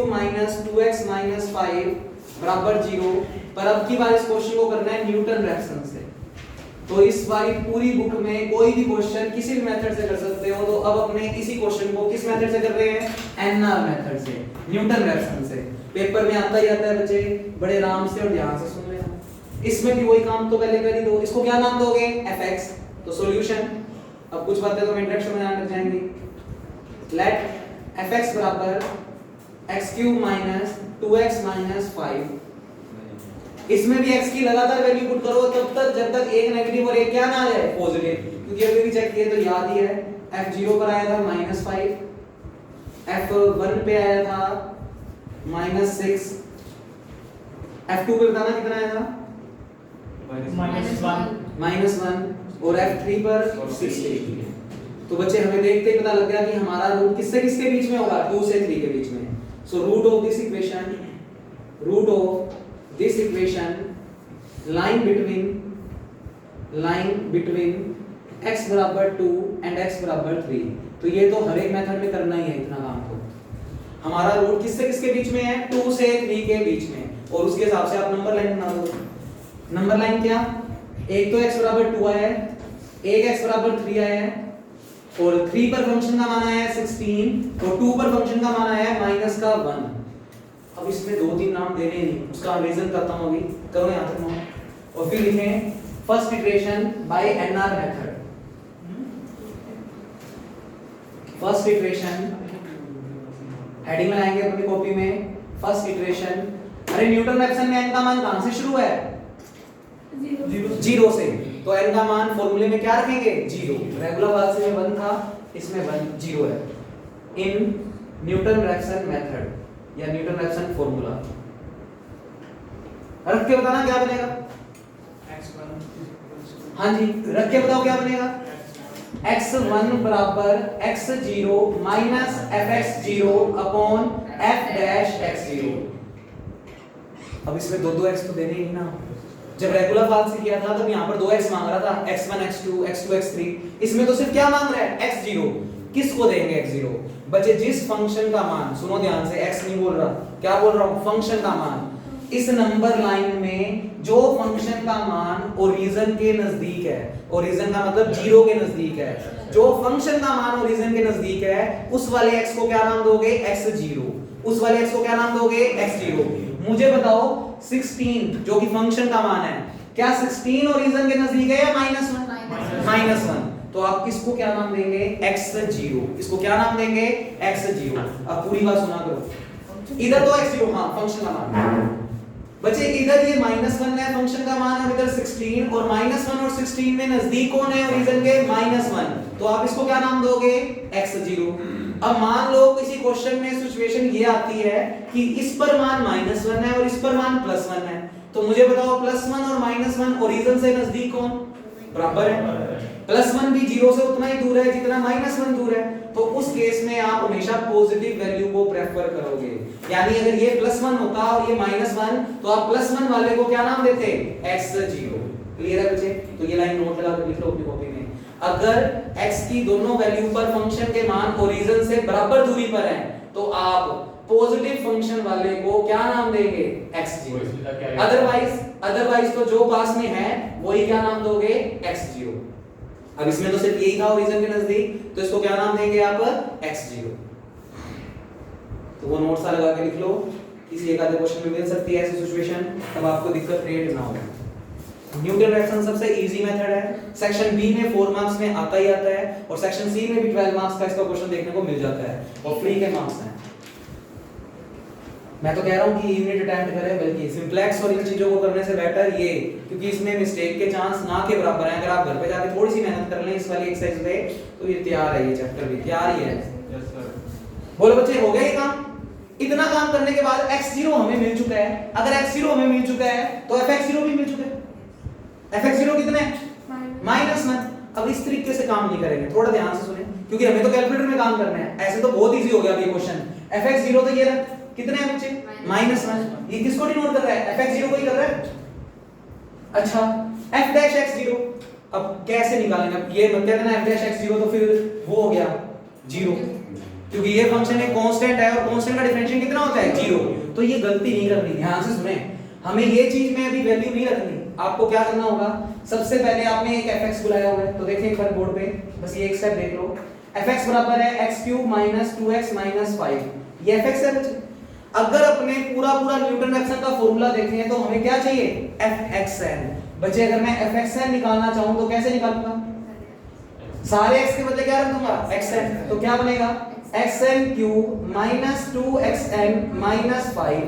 Speaker 1: 2x - 5 बराबर 0। पर अब की बार इस क्वेश्चन को करना है न्यूटन रेफसन से। तो इस बारी पूरी बुक में कोई भी क्वेश्चन किसी भी मेथड से कर सकते हो, तो अब अपने इसी क्वेश्चन को किस मेथड से कर रहे हैं, एनआर मेथड से, न्यूटन रेफसन से। पेपर में आता ही आता है बच्चे, बड़े आराम से और ध्यान से सुन लेना। इसमें भी वही काम तो पहले कर ही दो। इसको क्या नाम दोगे, fx। तो सॉल्यूशन, अब कुछ बातें तो इंट्रोडक्शन में ध्यान रख जाएंगे। लेट fx बराबर x³ - 2x - 5। इसमें भी x की लगातार वैल्यू पुट करो तब तक जब तक एक नेगेटिव और एक क्या ना आ जाए पॉजिटिव, क्योंकि अभी भी चेक किए तो याद ही है f0 पर आया था -5, f1 पे आया था -6, f2 पे बताना कितना आया था -1 और f3 पर 60। तो बच्चे हमें देखते ही पता लग गया कि हमारा रूट किससे किसके बीच में होगा, 2 से 3 के बीच में। So root of this equation line between x बराबर 2 एंड x बराबर 3। तो ये तो हर एक मेथड में करना ही है इतना काम। तो हमारा रूट किससे किसके बीच में है, 2 से 3 के बीच में, और उसके हिसाब से आप नंबर लाइन बना दो। नंबर लाइन क्या, एक तो x बराबर 2 आया है, एक x बराबर 3 आया है, और 3 पर फंक्शन का मान आया है 16, तो 2 पर फंक्शन का मान आया है -1। अब इसमें 2-3 नाम देने ही नहीं, उसका रीजन करता हूं अभी, करो यहां तक नोट, और फिर लिखें first iteration by NR method. First iteration heading लगाएंगे अपनी कॉपी में, फर्स्ट इटरेशन। अरे न्यूटन रैप्सन में n का मान कहां से शुरू है? 0 से, तो n का मान फॉर्मूले में क्या रखेंगे? 0। रेगुलर वाले में 1 था, इसमें 0 है। इन न्यूटन रैप्सन मेथड या न्यूटन रैप्सन फॉर्मूला रख के बताना क्या बनेगा। हाँ जी, रख के बताओ क्या बनेगा। x1 बराबर x0 minus fx0 upon f dash x0। अब इसमें दो x तो देने ही ना। जब रेगुलर फॉर्म से किया था तब यहाँ पर 2x मांग रहा था, x1 x2 x2 x3। इसमें तो सिर्फ क्या मांग रहा है? x0। किसको देंगे x0? बच्चे जिस फंक्शन का मान, सुनो ध्यान से, x नहीं बोल रहा, क्या बोल रहा हूँ? फंक्शन का मान। इस नंबर लाइन में जो फंक्शन का मान ओरिजिन के नजदीक है, ओरिजिन का मतलब 0 के नजदीक है, जो फंक्शन का मान ओरिजिन के नजदीक है उस वाले x को क्या नाम दोगे? x0। उस वाले x को क्या नाम दोगे? x0। मुझे बताओ 16 जो कि फंक्शन का मान है, क्या 16 ओरिजिन के नजदीक है या -1? -1। तो आप इसको क्या नाम देंगे? x0। इसको क्या नाम देंगे? x0। अब पूरी बात सुना करो। इधर तो x0 हां फंक्शन का मान, बच्चे इधर ये -1 है फंक्शन का मान, और इधर 16, और -1 और 16 में नजदीक कौन है ओरिजिन के? -1। तो आप इसको क्या नाम दोगे? x0। अब मान लो किसी क्वेश्चन में सिचुएशन ये आती है कि इस पर मान -1 है और इस पर मान +1 है, तो मुझे बताओ +1 और -1 ओरिजिन से नजदीक कौन? बराबर है। +1 भी 0 से उतना ही दूर है जितना -1 दूर है, तो उस केस में आप हमेशा पॉजिटिव वैल्यू को प्रेफर करोगे। यानी अगर ये +1 होता और ये -1 तो आप +1 वाले को क्या नाम देते? x0। क्लियर है बच्चे? तो ये लाइन नोट लगा कर लिख लो अपनी कॉपी में। अगर x की दोनों वैल्यू पर फंक्शन के मान ओरिजिन से बराबर दूरी पर हैं तो आप पॉजिटिव फंक्शन वाले को क्या नाम देंगे? x0। अदरवाइज तो जो पास में है वही क्या नाम दोगे? x0। अब इसमें तो सिर्फ यही था ओरिजिन के नजदीक, तो इसको क्या नाम देंगे आप? x0। तो वो नोट सा लगा के लिख लो, किसी एक आधे क्वेश्चन में मिल सकती है ऐसी सिचुएशन, तब आपको दिक्कत क्रिएट ना हो। न्यूटन रैप्सन सबसे इजी मेथड है, सेक्शन बी में 4 मार्क्स में आता ही आता है, और सेक्शन सी में भी 12 मार्क्स का इसका क्वेश्चन देखने को मिल जाता है, और फ्री के मार्क्स हैं। मैं तो कह रहा हूं कि यूनिट अटेम्प्ट करें, बल्कि सिंप्लेक्स और इन चीजों को करने से बेटर ये, क्योंकि इसमें मिस्टेक के चांस ना के बराबर हैं। अगर आप घर पे जाके थोड़ी सी मेहनत कर लें इस वाली एक्सरसाइज पे तो ये तैयार है, ये चैप्टर भी तैयार ही है।
Speaker 2: Yes sir.
Speaker 1: बोलो बच्चे, हो गया ये काम? इतना काम करने के बाद x0 हमें मिल चुका है। अगर x0 हमें मिल चुका है तो fx0 भी मिल चुका है। fx0 कितने? -1। अब इस तरीके से काम नहीं करेंगे, थोड़ा ध्यान से सुने, क्योंकि हमें तो कैलकुलेटर में काम करना है। ऐसे तो बहुत इजी हो गया ये क्वेश्चन। fx0 तो ये कितने हैं बच्चे? -1। ये किसको डिनोट कर रहा है? fx0 को ही कर रहा है। अच्छा, f डैश x0 अब कैसे निकालेंगे? अब ये मत कहना f डैश x0 तो फिर वो हो गया 0, क्योंकि ये फंक्शन एक कांस्टेंट है और कांस्टेंट का डिफरेंशियल कितना होता है? 0। तो ये गलती नहीं करनी, ध्यान से सुने। हमें ये चीज में अभी वैल्यू नहीं रखनी। आपको क्या करना होगा? सबसे पहले आपने एक fx बुलाया हुआ है, तो देखिए एक बार बोर्ड पे, बस ये एक स्टेप देख लो। fx बराबर है x³ - 2x - 5। ये fx है बच्चे। अगर अपने पूरा न्यूटन रैप्सन का फॉर्मूला देखें तो हमें क्या चाहिए? fxn। बच्चे अगर मैं fxn निकालना चाहूं तो कैसे निकालूंगा? सारे x के बदले क्या रख दूंगा? xn। तो क्या बनेगा? xn³ - 2xn - 5।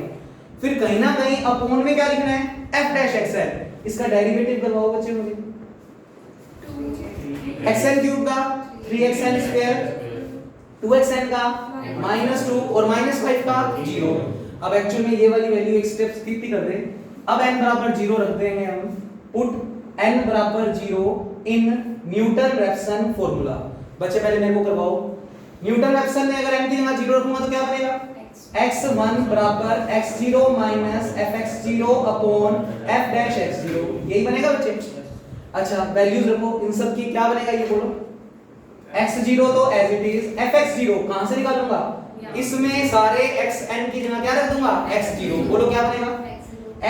Speaker 1: फिर कहीं ना कहीं अपॉन में क्या लिखना है? f dash xn। इसका डेरिवेटिव करवाओ बच्चे मुझे। xn³ का 3xn², 2xn का -2 और -5 का 0। अब एक्चुअल में ये वाली वैल्यू एक स्टेप स्किप ही कर दे। अब n बराबर 0 रख देंगे हम। पुट n बराबर 0 इन न्यूटन रैप्सन फॉर्मूला। बच्चे पहले मेरे को करवाओ। न्यूटन रैप्सन में अगर n की जगह 0 रखूंगा तो क्या बनेगा? x1 बराबर x0 - fx0 upon f dash x0। यही बनेगा बच्चे। अच्छा, वैल्यूज रखो इन सब की, क्या बनेगा ये बोलो? x0 तो एज इट इज, fx0 कहां से निकालूंगा? इसमें सारे xn की जगह क्या रख दूंगा? x0। बोलो क्या बनेगा?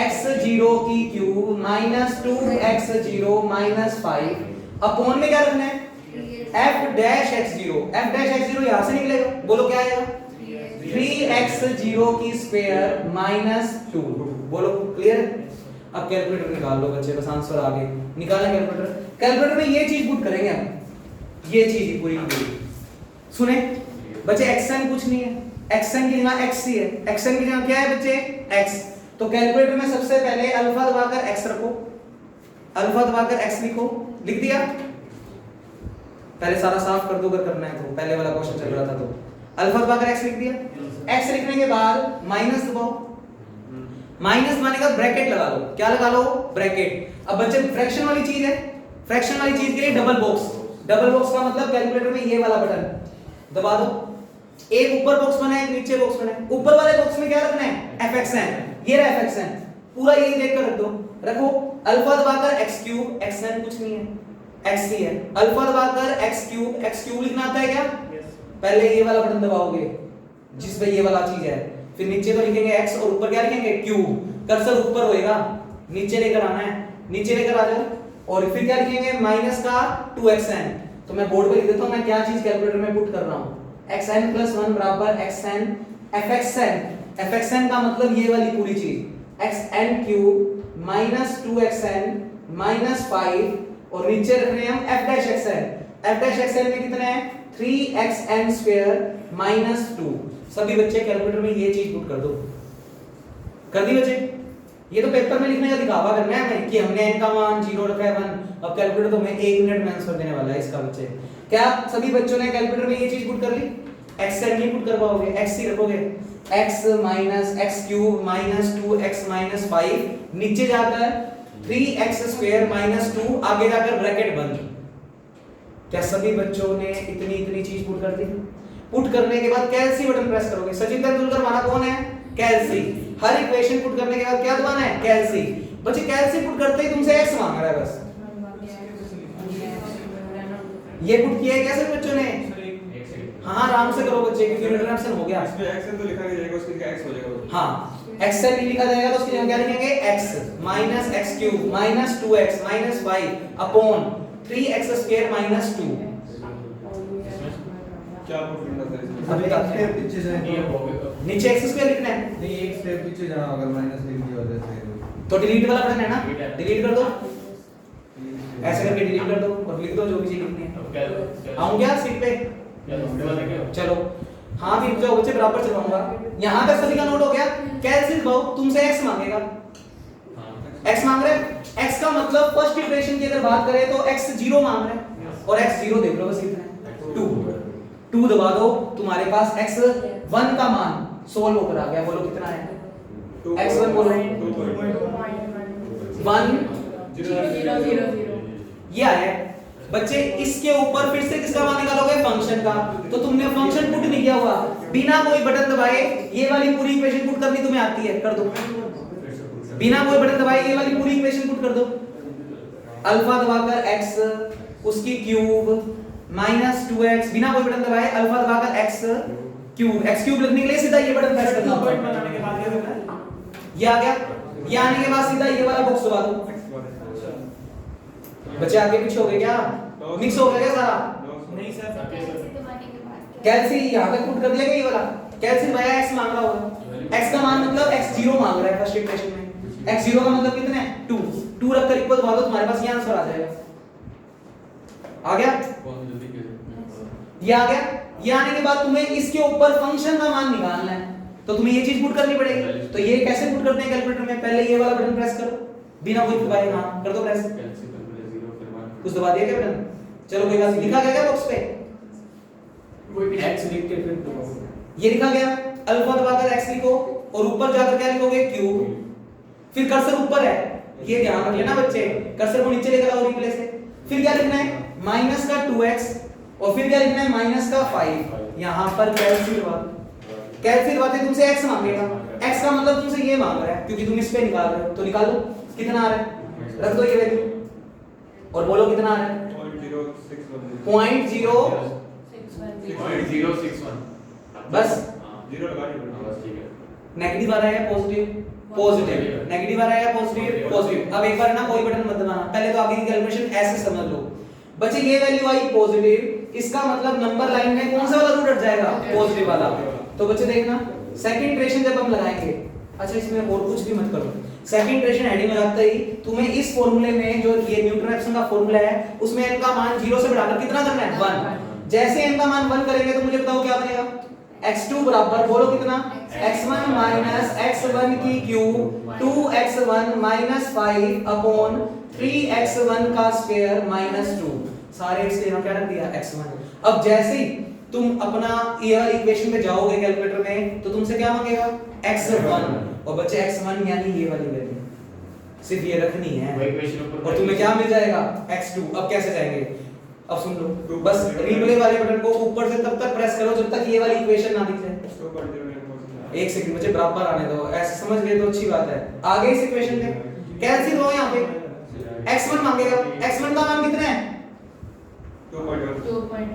Speaker 1: x0 की क्यूब -2x0 - 5 अपॉन में क्या रखना है? f dash x0। f dash x0 यहां से निकलेगा, बोलो क्या आएगा? 3x0 की स्क्वायर माइनस 2। बोलो क्लियर? अब कैलकुलेटर निकाल लो बच्चे, बस आंसर आ गए। निकालना कैलकुलेटर। कैलकुलेटर में ये चीज पुट करेंगे हम, ये चीज ही पूरी की पूरी। सुने बच्चे, xn कुछ नहीं है, xn की जगह x ही है। xn की जगह क्या है बच्चे? x। तो कैलकुलेटर में सबसे पहले अल्फा दबाकर x रखो, अल्फा दबाकर x लिखो। लिख दिया? पहले सारा साफ कर दो अगर करना है तो, पहले वाला क्वेश्चन चल रहा था तो। अल्फा दबाकर x लिख दिया। x लिखने के बाद माइनस दबाओ, माइनस माने का ब्रैकेट लगा लो। क्या लगा लो? ब्रैकेट। अब बच्चे फ्रैक्शन वाली चीज है, फ्रैक्शन वाली चीज के लिए डबल बॉक्स। डबल बॉक्स का मतलब कैलकुलेटर में ये वाला बटन दबा दो। एक ऊपर बॉक्स बना है, एक नीचे बॉक्स बना है। ऊपर वाले बॉक्स में क्या रखना है? fxn। ये रहा fxn, पूरा ये देख कर रख दो। रखो अल्फा दबाकर x क्यूब, xn कुछ नहीं है, x ही है। अल्फा दबाकर x क्यूब लिखना आता है क्या? पहले ये वाला बटन दबाओगे जिस पे ये वाला चीज है, फिर नीचे तो लिखेंगे x और ऊपर क्या लिखेंगे? क्यूब। कर्सर ऊपर होएगा, नीचे लेकर आना है, नीचे लेकर आ जाओ। और फिर क्या लिखेंगे? माइनस का 2xn। तो मैं बोर्ड पे लिख देता हूं मैं क्या चीज कैलकुलेटर में पुट कर रहा हूं। xn + 1 बराबर xn fxn। fxn का मतलब ये वाली पूरी चीज xn cube minus 2xn minus 5 और नीचे रखने हम f'(xn). f'(xn) में कितना है? 3xn square minus 2। सभी बच्चे कैलकुलेटर में ये चीज पुट कर दो। कर दी बच्चे? ये तो पेपर में लिखने का दिखावा करना है हमें कि हमने n का मान 0 रखा है 1। अब कैलकुलेटर तो मैं 1 मिनट में आंसर देने वाला है इसका बच्चे। क्या सभी बच्चों ने कैलकुलेटर में ये चीज पुट कर ली? xn नहीं पुट कर पाओगे, x ही रखोगे। x minus x cube minus 2x minus 5, नीचे जाकर 3x स्क्वायर माइनस 2, आगे जाकर ब्रैकेट बंद। क्या सभी बच्चों ने इतनी चीज पुट कर दी? पुट करने के बाद कैलसी बटन प्रेस करोगे। सचिन तेंदुलकर हमारा कौन है? कैलसी। हर इक्वेशन पुट करने के बाद क्या दबाना है? कैलसी। बच्चे कैलसी पुट करते ही तुमसे x मांग रहा है बस। ये पुट किया है कैसे बच्चों ने? हाँ आराम से करो बच्चे क्योंकि इंटरप्शन हो गया।
Speaker 2: इसमें xn तो लिखा नहीं जाएगा, उसकी जगह x हो जाएगा।
Speaker 1: हाँ xn नहीं लिखा जाएगा तो उसकी जगह क्या लिखेंगे? x minus x cube minus 2x minus 5 upon 3x square minus 2।
Speaker 2: क्या पुट करना था इसमें?
Speaker 1: अभी तक
Speaker 4: स्टेप पीछे जाए
Speaker 1: नीचे x स्क्वायर लिखना है
Speaker 4: नहीं, एक स्टेप पीछे जाना अगर माइनस लिख दिया होता है
Speaker 1: तो डिलीट वाला बटन है ना, डिलीट कर दो। ऐसे करके डिलीट कर दो और लिख दो जो भी चीज लिखनी है। आऊं क्या सीट पे? चलो हाँ भी जाओ बच्चे, बराबर चलाऊंगा। यहाँ तक सभी का नोट हो गया? कैलसी दबाओ, तुमसे x मांगेगा। x मांग रहे हैं, x का मतलब फर्स्ट इटरेशन की अगर बात करें तो x 0 मांग रहे हैं और x 0 देख लो बस कितना है? 2 दबा दो, तुम्हारे पास x1 का मान सोल्व होकर आ गया। बोलो कितना है? x1 बोलो 1 ये है बच्चे। इसके ऊपर फिर से किसका मान निकालोगे? फंक्शन का। तो तुमने फंक्शन पुट नहीं किया हुआ, बिना कोई बटन दबाए ये वाली पूरी इक्वेशन पुट करनी तुम्हें आती है? कर दो। बिना कोई बटन दबाए ये वाली पूरी इक्वेशन पुट कर दो। अल्फा दबाकर x उसकी क्यूब माइनस 2x, बिना कोई बटन दबाए अल्फा दबाकर x क्यूब लिखने के लिए सीधा ये बटन प्रेस करना होगा। ये आ गया। ये आने के बाद सीधा ये वाला बॉक्स दबा दो। बच्चे आगे पीछे हो गए क्या? मिक्स हो गया क्या सारा?
Speaker 2: नहीं सर।
Speaker 1: कैलसी यहां तक पुट कर दिया क्या? ये वाला कैलसी दबाया, x मांग रहा होगा। x का मान मतलब x0 मांग रहा है फर्स्ट इक्वेशन में। x0 का मतलब कितना है? 2 रखकर इक्वल दबा दो, तुम्हारे पास ये आंसर आ जाएगा। आ गया? ये आ गया। ये आने के बाद तुम्हें इसके ऊपर फंक्शन का मान निकालना है तो तुम्हें ये चीज पुट करनी पड़ेगी। तो ये कैसे पुट करते हैं कैलकुलेटर में? पहले ये वाला बटन प्रेस करो बिना कोई दबाए। हां कर दो प्रेस। कुछ दबा दिया क्या बटन? चलो कोई बात नहीं। लिखा गया क्या बॉक्स पे?
Speaker 4: x लिख के फिर
Speaker 1: ये लिखा गया। अल्फा दबाकर x लिखो और ऊपर जाकर क्या लिखोगे? क्यूब। फिर कर्सर ऊपर है, ये ध्यान रख लेना बच्चे, कर्सर को नीचे लेकर आओ रिप्लेस से। फिर क्या लिखना है? माइनस का 2x और फिर क्या लिखना है? माइनस का 5। यहां पर कैलसी दबाते तुमसे x मांगेगा। x का मतलब तुमसे ये मांग रहा है क्योंकि तुम इस पे निकाल रहे हो। तो निकाल दो कितना आ रहा है, रख दो ये वैल्यू और बोलो कितना आ रहा है? 0.061 बस।
Speaker 2: जीरो लगा दीजिए।
Speaker 1: नेगेटिव आ रहा है पॉजिटिव, नेगेटिव आ रहा है पॉजिटिव। अब एक बार ना कोई बटन मत दबाना, पहले तो आगे की कैलकुलेशन ऐसे समझ लो बच्चे। ये वैल्यू आई पॉजिटिव, इसका मतलब नंबर लाइन में कौन सा वाला रूट हट जाएगा? पॉजिटिव वाला। तो बच्चे देखना सेकंड इटरेशन जब हम लगाएंगे, अच्छा इसमें और कुछ भी मत करो, सेकंड इटरेशन हेडिंग लगाते ही तुम्हें इस फार्मूले में जो ये न्यूटन-रैप्सन का फार्मूला है उसमें n का मान 0 से बढ़ाकर कितना करना है 1। जैसे n का मान 1 करेंगे तो मुझे बताओ क्या बनेगा, x2 बराबर बोलो कितना, x1 माइनस x1 की cube 2x1 minus 5 upon 3x1 का स्क्वायर माइनस 2, सारे इससे यहाँ क्या रख दिया x1। अब जैसे ही तुम अपना ईयर इक्वेशन पे जाओगे कैलकुलेटर में तो तुमसे क्या मांगेगा x1, और बच्चे x1 यानी ये वाली वैल्यू सिर्फ ये रखनी है और तुम्हें क्या मिल जाएगा x2। अब कैसे जाएंगे, अब सुन लो, बस रिप्ले वाले बटन को ऊपर से तब तक प्रेस करो जब तक ये वाली इक्वेशन ना दिख जाए। एक सेकंड मुझे बराबर आने दो, ऐसे समझ गए तो अच्छी बात है। आगे इस इक्वेशन में कैंसिल हो, यहाँ पे x1 मांगेगा, x1 का मान कितना है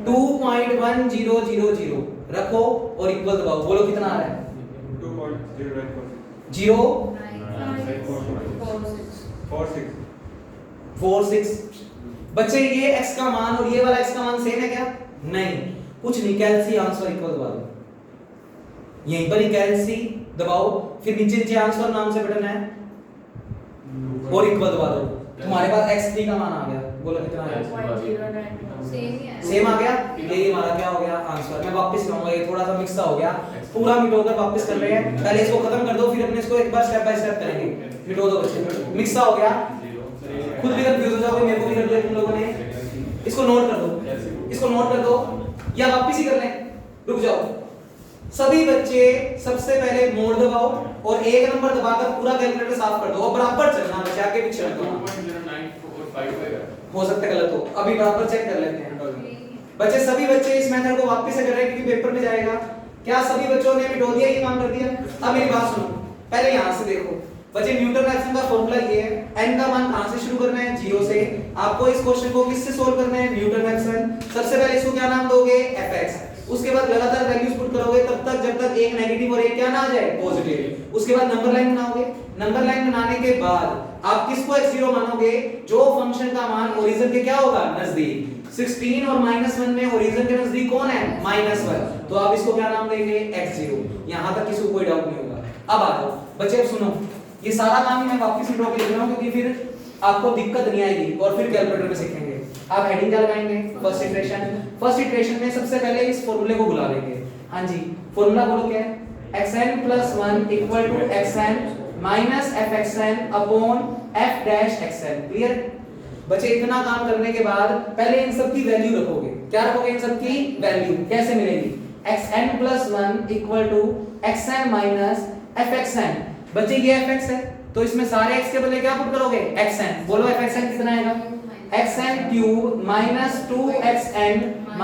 Speaker 1: 2.1000 रखो और इक्वल दबाओ, बोलो कितना आ रहा है 0.46। बच्चे ये x का मान और ये वाला x का मान सेम है क्या, नहीं, कुछ नहीं, कैलसी आंसर इक्वल दबा दो, यहीं पर ही कैलसी दबाओ, फिर नीचे नीचे आंसर नाम से बटन है और इक्वल दबा दो, तुम्हारे पास x3 का मान आ गया, बोलो कितना है, सेम आ गया। ये हमारा क्या हो गया आंसर। मैं वापस लाऊंगा, ये थोड़ा सा मिक्स हो गया, पूरा मिटोकर वापस कर रहे हैं, पहले इसको खत्म कर दो फिर अपने इसको एक बार स्टेप बाय स्टेप करेंगे। मिटो दो बच्चे, मिक्स हो गया, खुद भी कंफ्यूज हो जाओगे, मेरे को भी कर दिया तुम लोगों ने। इसको नोट कर दो, इसको नोट कर दो या वापस ही कर लें, रुक जाओ सभी बच्चे, सबसे पहले मोड दबाओ और 1 नंबर दबाकर पूरा कैलकुलेटर साफ कर दो और बराबर चलना, बच्चे आगे पीछे मत हो सकता है गलत हो, अभी बराबर चेक कर लेते हैं। बच्चे सभी बच्चे इस मेथड को वापस से कर रहे हैं क्योंकि पेपर में जाएगा। क्या सभी बच्चों ने मिटो दिया, ये काम कर दिया? अब मेरी बात सुनो, पहले यहां से देखो बच्चे, न्यूटन-रैप्सन का फार्मूला ये है, n का मान कहां से शुरू करना है 0 से। आपको इस क्वेश्चन को किससे सोल्व करना है, न्यूटन-रैप्सन। सबसे पहले इसको क्या नाम दोगे fx, उसके बाद लगातार वैल्यूज पुट करोगे तब तक जब तक एक नेगेटिव और एक क्या ना आ जाए पॉजिटिव। उसके बाद नंबर लाइन बनाओगे, नंबर लाइन बनाने के बाद आप किसको x0 मानोगे, जो फंक्शन का मान ओरिजिन के क्या होगा नजदीक। 16 और -1 में ओरिजिन के नजदीक कौन है -1, तो आप इसको क्या नाम देंगे x0। यहां तक किसी को कोई डाउट नहीं होगा। अब आ जाओ बच्चे, अब सुनो, ये सारा काम ही मैं वापस मिटो के लिख रहा हूं क्योंकि फिर आपको दिक्कत नहीं आएगी और फिर कैलकुलेटर में सीखेंगे। आप हेडिंग क्या लगाएंगे, फर्स्ट इटरेशन। फर्स्ट इटरेशन में सबसे पहले इस फार्मूले को बुला लेंगे। हां जी, फार्मूला बोलो क्या है, xn + 1 = xn - fxn upon f dash xn। Clear बच्चे? इतना काम करने के बाद पहले इन सब की वैल्यू रखोगे। क्या रखोगे? इन सब की वैल्यू कैसे मिलेगी, xn + 1 = xn - fxn। बच्चे ये fx है तो इसमें सारे x के बदले क्या पुट करोगे xn। बोलो fxn कितना आएगा, xn³ - 2xn -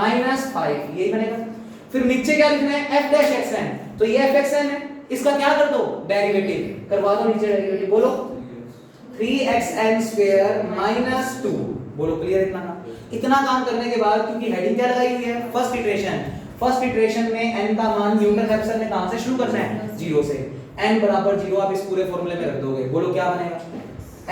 Speaker 1: 5, यही बनेगा। फिर नीचे क्या लिखना है f डैश xn, तो ये fxn है, इसका क्या कर दो डेरिवेटिव करवा दो, नीचे डेरिवेटिव बोलो 3xn² - 2। बोलो क्लियर? इतना काम करने के बाद क्योंकि हेडिंग क्या लगाई हुई है फर्स्ट इटरेशन, फर्स्ट इटरेशन में n का मान न्यूटन-रैप्सन ने कहां से शुरू करना है 0 से। n बराबर 0 आप इस पूरे फार्मूले में रख दोगे। बोलो क्या बनेगा,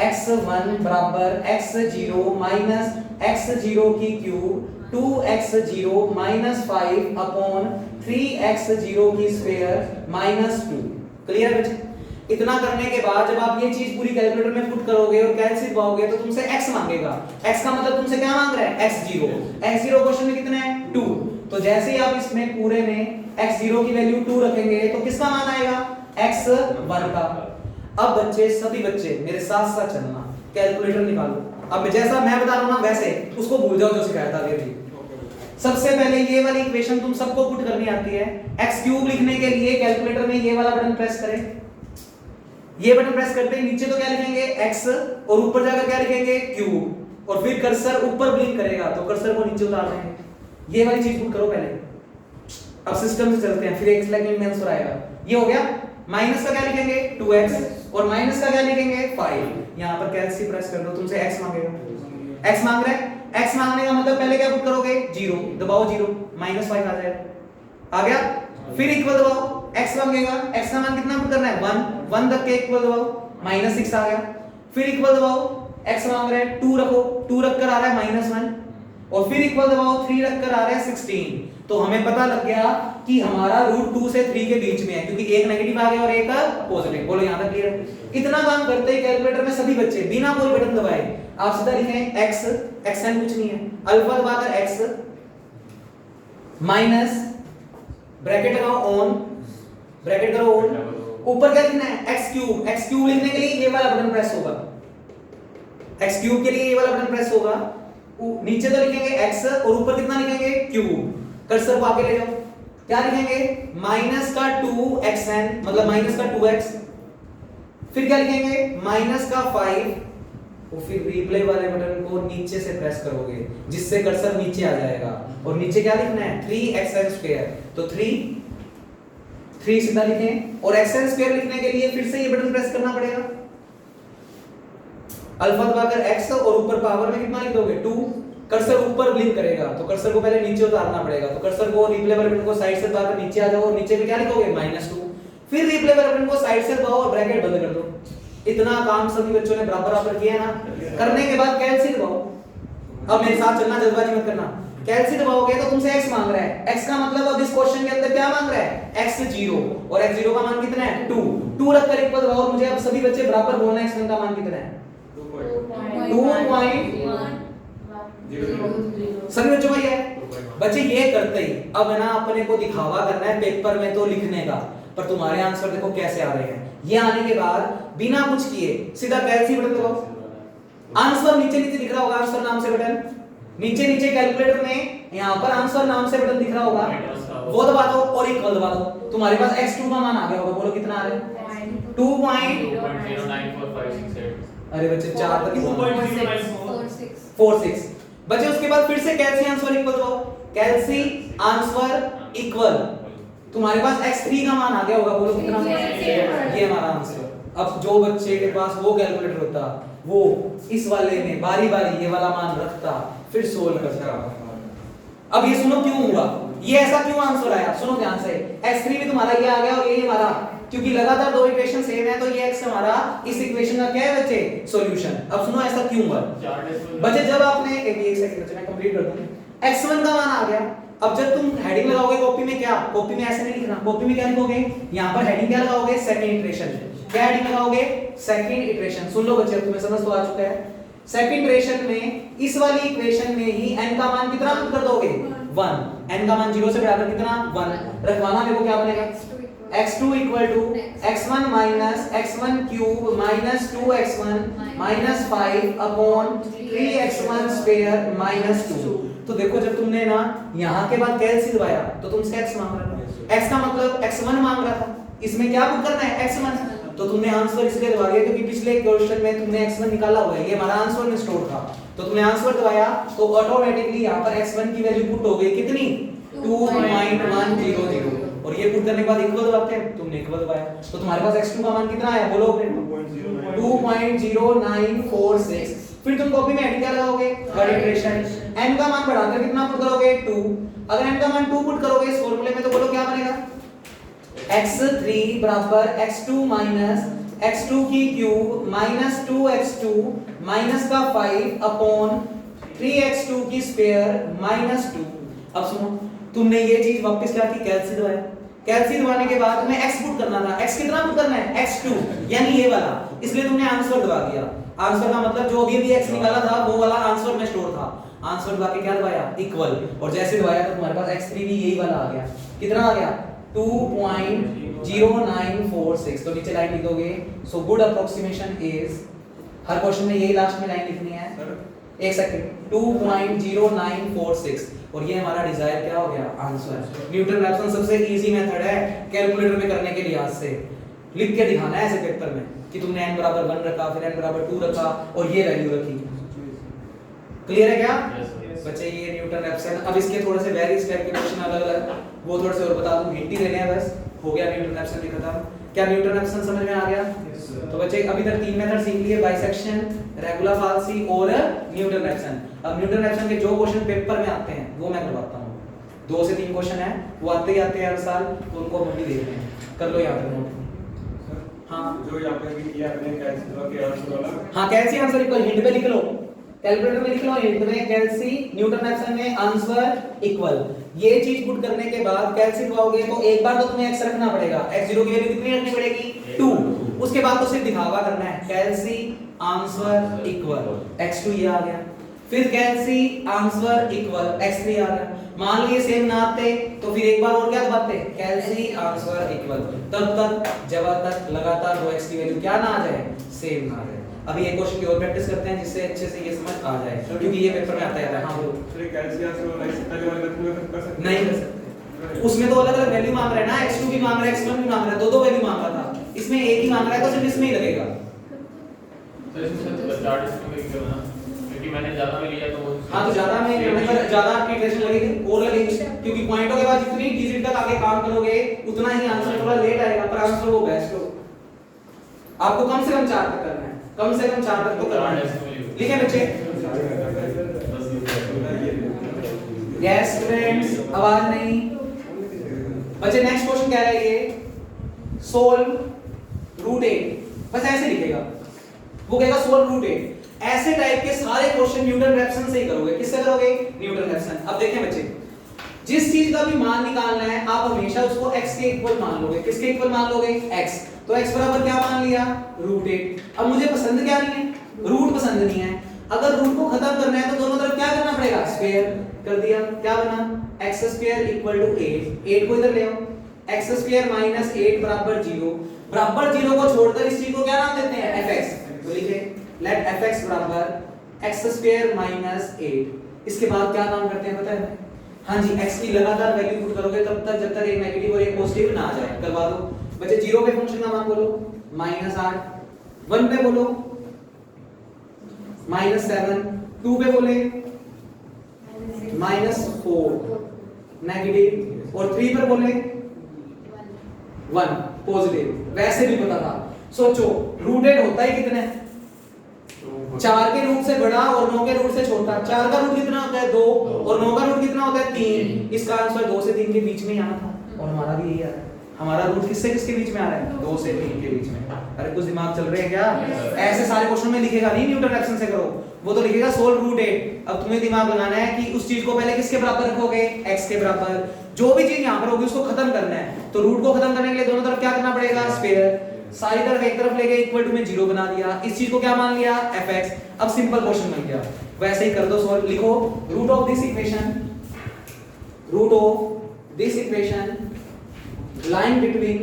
Speaker 1: x1 बराबर x0 माइनस x0 की क्यूब 2x0 - 5 अपॉन 3x0 की स्क्वायर माइनस 2। क्लियर बच्चे? इतना करने के बाद जब आप ये चीज पूरी कैलकुलेटर में पुट करोगे और कैलकुलेट पाओगे तो तुमसे x मांगेगा। x का मतलब तुमसे क्या मांग रहा है x0। x0 क्वेश्चन में कितना है 2, तो जैसे ही आप इसमें पूरे में x0 की वैल्यू 2 रखेंगे तो किसका मान आएगा x1 का। अब बच्चे सभी बच्चे मेरे साथ साथ चलना, कैलकुलेटर निकालो। अब जैसा मैं बता रहा हूं ना वैसे उसको भूल जाओ जो सिखाया था अभी। सबसे पहले ये वाली इक्वेशन तुम सबको पुट करनी आती है। x³ लिखने के लिए कैलकुलेटर में ये वाला बटन प्रेस करें, ये बटन प्रेस करते ही नीचे तो क्या लिखेंगे x और ऊपर जाकर क्या लिखेंगे क्यूब, और फिर कर्सर ऊपर ब्लिंक करेगा तो कर्सर को नीचे उतार देंगे। ये वाली चीज पुट करो पहले। अब सिस्टम से चलते हैं, फिर एक स्लैगिंग में आंसर आएगा। ये हो गया, माइनस का क्या लिखेंगे 2x और माइनस का क्या लिखेंगे 5। यहां पर कैलसी प्रेस कर दो, तुमसे x मांगेगा, x मांग रहा है। x मांगने का मतलब पहले क्या पुट करोगे 0, दबाओ 0 -5 आ जाएगा, आ गया। फिर इक्वल दबाओ, x मांगेगा, x का मान कितना पुट करना है 1 तक के इक्वल दबाओ, -6 आ गया। फिर इक्वल दबाओ, x मांग रहा है 2 रखो, 2 रखकर आ रहा है -1 और फिर इक्वल दबाओ 3 रखकर आ रहा है 16। तो हमें पता लग गया कि हमारा रूट 2 से 3 के बीच में है, क्योंकि एक नेगेटिव आ गया और एक पॉजिटिव। बोलो यहां तक क्लियर है? इतना काम करते ही कैलकुलेटर में सभी बच्चे बिना कोई बटन दबाए आप सीधा लिखें x, xn कुछ नहीं है, अल्फा दबाकर x माइनस ब्रैकेट लगाओ ऑन, ब्रैकेट करो ऑन, ऊपर क्या लिखना है x क्यूब लिखने के लिए ये वाला बटन प्रेस होगा, x क्यूब के लिए ये वाला बटन प्रेस होगा, नीचे तो लिखेंगे x और ऊपर कितना लिखेंगे क्यूब। कर्सर को आगे ले जाओ, क्या लिखेंगे माइनस का 2xn मतलब माइनस का 2x, फिर क्या लिखेंगे माइनस का 5 और फिर रिप्ले वाले बटन को नीचे से प्रेस करोगे जिससे कर्सर नीचे आ जाएगा और नीचे क्या लिखना है 3xn²। तो 3 सीधा लिखें और xn² लिखने के लिए फिर से ये बटन प्रेस करना पड़ेगा, अल्फा दबाकर x और ऊपर पावर में कितना लिख दोगे 2, कर्सर ऊपर ब्लिंक करेगा तो कर्सर को पहले नीचे उतारना पड़ेगा, तो कर्सर को रिप्ले वाले बटन को साइड से दबाकर नीचे आ जाओ और नीचे पे क्या लिखोगे -2, फिर रिप्ले वाले बटन को साइड से दबाओ और ब्रैकेट बंद कर दो। इतना काम सभी बच्चों ने बराबर किया है ना। करने के बाद कैलसी दबाओ, अब मेरे साथ चलना, जल्दबाजी मत करना। कैलसी दबाओगे तो तुमसे x मांग रहा है, x का मतलब अब इस क्वेश्चन के अंदर क्या मांग रहा है x0 और x0 का मान कितना है 2 रखकर इक्वल दबाओ और मुझे अब सभी बच्चे बराबर बोलना है x1 का मान कितना है 2.1 सभी बच्चों का ये है। बच्चे ये करते ही अब है ना अपने को दिखावा करना है पेपर में तो लिखने का, पर तुम्हारे आंसर देखो कैसे आ रहे हैं। ये आने के बाद बिना कुछ किए सीधा कैलसी बटन दबाओ, आंसर नीचे दिख रहा होगा, आंसर नाम से बटन नीचे कैलकुलेटर में यहाँ पर आंसर नाम से बटन दिख रहा होगा, वो दबा दो और इक्वल दबा दो। तुम्हारे पास x2 का मान आ गया होगा, बोलो कितना आ रहा है 2.09456। अरे बच्चे 4 तक 2.046 बच्चे। उसके बाद फिर से कैलसी आंसर इक्वल दबाओ, कैलसी आंसर इक्वल, तुम्हारे पास x3 का मान आ गया होगा, बोलो कितना, ये हमारा आंसर। अब जो बच्चे के पास वो कैलकुलेटर होता वो इस वाले में बारी बारी ये वाला मान रखता फिर सोल्व करता। अब ये सुनो क्यों हुआ, ये ऐसा क्यों आंसर आया, सुनो ध्यान से। x3 भी तुम्हारा ये आ गया और ये हमारा, क्योंकि लगातार दो इक्वेशन सेम है तो ये x हमारा इस इक्वेशन का क्या है बच्चे सॉल्यूशन। अब सुनो ऐसा क्यों हुआ बच्चे, जब आपने एक सेकंड बच्चे मैं कंप्लीट कर दूं, x1 का मान आ गया। अब जब तुम हेडिंग लगाओगे कॉपी में, क्या कॉपी में ऐसे नहीं लिखना, कॉपी में क्या लिखोगे, यहाँ पर हेडिंग क्या लगाओगे सेकंड इटरेशन। क्या हेडिंग लगाओगे सेकंड इटरेशन। सुन लो बच्चे तुम्हें समझ तो आ चुका है। सेकंड इटरेशन में इस वाली इक्वेशन में ही n का मान कितना पुट कर दोगे 1, n का मान 0 से बढ़ाकर कितना 1 रखवाना, मेरे को क्या बनेगा x2 equal to x1 minus x1 cube minus 2x1 minus 5 upon 3x1 square minus 2। तो देखो जब तुमने ना यहाँ के बाद कैलसी दबाया तो तुमसे x मांग रहा था, x का मतलब x1 मांग रहा था, इसमें क्या पुट करना है x1, तो तुमने आंसर इसलिए दबा दिया क्योंकि पिछले क्वेश्चन में तुमने x1 निकाला हुआ है, ये हमारा आंसर में स्टोर था, तो तुमने आंसर दबाया तो ऑटोमेटिकली यहाँ पर x1 की वैल्यू पुट हो गई कितनी 2.100 और ये पुट करने के बाद इक्वल दबाते हैं, तुमने इक्वल दबाया तो तुम्हारे पास x2 का मान कितना आया बोलो 2.0946। फिर तुम कॉपी में हेडिंग क्या लगाओगे थर्ड इटरेशन, n का मान बढ़ाकर कितना पुट करोगे 2, अगर n का मान 2 पुट करोगे इस फार्मूले में तो बोलो क्या बनेगा x3 बराबर x2 माइनस x2 की क्यूब माइनस 2x2 माइनस का 5 अपॉन 3x2 की स्क्वायर माइनस 2। अब सुनो तुमने ये चीज वापस क्या की कैलसी दबाया, कैलसी दबाने के बाद तुम्हें x पुट करना था, x कितना पुट करना है x2 यानी ये वाला, इसलिए तुमने आंसर दबा दिया। आंसर का मतलब जो अभी x निकाला था वो वाला आंसर में स्टोर था, आंसर दबा के क्या दबाया इक्वल, और जैसे दबाया तो तुम्हारे पास x3 भी यही वाला आ गया, कितना आ गया 2.0946। तो नीचे लाइन लिख दोगे so good approximation is, her question में यही लास्ट में लाइन लिखनी है, एक सेकंड 2.0946 और ये हमारा डिजायर क्या हो गया आंसर। न्यूटन रैप्सन सबसे इजी मेथड है कैलकुलेटर में करने के लिहाज से, लिख के दिखाना है ऐसे पेपर में कि तुमने n बराबर 1 रखा फिर n बराबर 2 रखा और ये वैल्यू रखी। क्लियर है क्या बच्चे ये न्यूटन रैप्सन। अब इसके थोड़े से वेरियस टाइप के क्वेश्चन अलग अलग वो थोड़े से और बता दूं, हिंट ही देने हैं बस, हो गया न्यूटन रैप्सन भी खत्म। क्या न्यूटन रैप्सन समझ में आ गया? तो बच्चे अभी तक 3 मेथड सीख लिए, बाइसेक्शन, रेगुलर फाल्सी और न्यूटन रैप्सन। अब न्यूटन रैप्सन के जो क्वेश्चन पेपर में आते हैं वो मैं करवाता हूं, 2 से 3 क्वेश्चन है वो आते ही आते हैं हर साल, तो उनको हम भी देखते हैं, कर लो यहां पर नोट। हां
Speaker 2: जो यहाँ पे भी किया आपने कैलसी दबा के आंसर वाला,
Speaker 1: हां कैलसी आंसर इक्वल, हिंट पे लिख लो, कैलकुलेटर में लिख लो हिंट में कैलसी न्यूटन रैप्सन में आंसर इक्वल। ये चीज पुट करने के बाद कैलसी पाओगे तो एक बार तो तुम्हें x रखना पड़ेगा, x0 की वैल्यू कितनी रखनी पड़ेगी 2। उसके बाद तो सिर्फ दिखावा करना है, कैलसी आंसर इक्वल x2 ये आ गया, फिर कैलसी आंसर इक्वल x3 आ गया। मान लिए सेम ना आते तो फिर एक बार और क्या दबाते, कैलसी आंसर इक्वल, तब तक जब तक लगातार 2x की वैल्यू क्या ना आ जाए, सेम ना आ जाए। अभी एक क्वेश्चन की और प्रैक्टिस करते हैं जिससे अच्छे से ये समझ आ जाए, क्योंकि ये पेपर में आता है। हां बोलो।
Speaker 2: सर कैल्शियम से वाला इससे पहले वाले में कर सकते
Speaker 1: नहीं कर सकते, उसमें तो अलग अलग वैल्यू मांग रहा है ना, x2 भी मांग रहा है, x1 भी मांग रहा है, दो वैल्यू मांग रहा था, इसमें एक ही मांग रहा है तो सिर्फ इसमें ही लगेगा।
Speaker 5: तो इसमें चार्ट इसमें भी करना, क्योंकि मैंने ज्यादा में लिया तो
Speaker 1: हां तो ज्यादा में करने पर ज्यादा आपकी इटरेशन लगेगी और लगेगी, क्योंकि पॉइंटों के बाद जितनी डिजिट तक आगे काम करोगे उतना ही आंसर थोड़ा लेट आएगा, पर आंसर वो बेस्ट हो। आपको कम से कम 4 तक करना है, कम से कम 4 तक तो करना है। लिखें बच्चे, यस स्टूडेंट्स, आवाज नहीं बच्चे। नेक्स्ट क्वेश्चन कह रहा है ये सोल्व √8, बस ऐसे लिखेगा, वो कहेगा सोल्व √8। ऐसे टाइप के सारे क्वेश्चन न्यूटन रैप्सन से ही करोगे। किससे करोगे, न्यूटन रैप्सन। अब देखें बच्चे, जिस चीज का भी मान निकालना है आप हमेशा उसको x के इक्वल मान लोगे। किसके इक्वल मान लोगे, x। तो x बराबर क्या मान लिया, √8। अब मुझे पसंद क्या नहीं है, रूट पसंद नहीं है। अगर रूट को खत्म करना है तो दोनों तरफ क्या करना पड़ेगा, स्क्वायर कर दिया। क्या बना, x² = 8। 8 को इधर ले आओ, x² - 8 = 0। बराबर 0 को छोड़कर इस चीज को क्या नाम देते हैं, fx। तो लिखे लेट fx = x² - 8। इसके बाद क्या काम करते हैं पता है, हाँ जी, x की लगातार वैल्यू पुट करोगे तब तक जब तक एक नेगेटिव और एक पॉजिटिव ना आ जाए। करवा दो बच्चे। 0 पे फंक्शन का मान बोलो -8, 1 पे बोलो -7, 2 पे बोले -4 नेगेटिव, और 3 पर बोले 1 पॉजिटिव। वैसे भी पता था, सोचो √8 होता है कितने, 4 के रूट से बड़ा और 9 के रूट से छोटा। 4 का रूट कितना होता है, 2, और 9 का रूट कितना होता है, 3। इसका आंसर 2 से 3 के बीच में ही आना था, और हमारा भी यही आ रहा है। हमारा रूट किससे किसके बीच में आ रहा है, 2 से 3 के बीच में। अरे कुछ दिमाग चल रहे हैं क्या? ऐसे सारे क्वेश्चन में लिखेगा नहीं न्यूटन रैप्सन से करो, वो तो लिखेगा सोल्व √8। अब तुम्हें दिमाग लगाना है कि उस चीज को पहले किसके बराबर रखोगे, x के बराबर। जो भी चीज यहां पर होगी उसको खत्म करना है, तो रूट को खत्म करने के लिए दोनों तरफ क्या करना पड़ेगा, स्क्वायर। सारी तरफ एक तरफ लेके इक्वल टू में 0 बना दिया, इस चीज को क्या मान लिया, fx। अब सिंपल क्वेश्चन बन गया, वैसे ही कर दो सॉल्व। लिखो root of this equation line between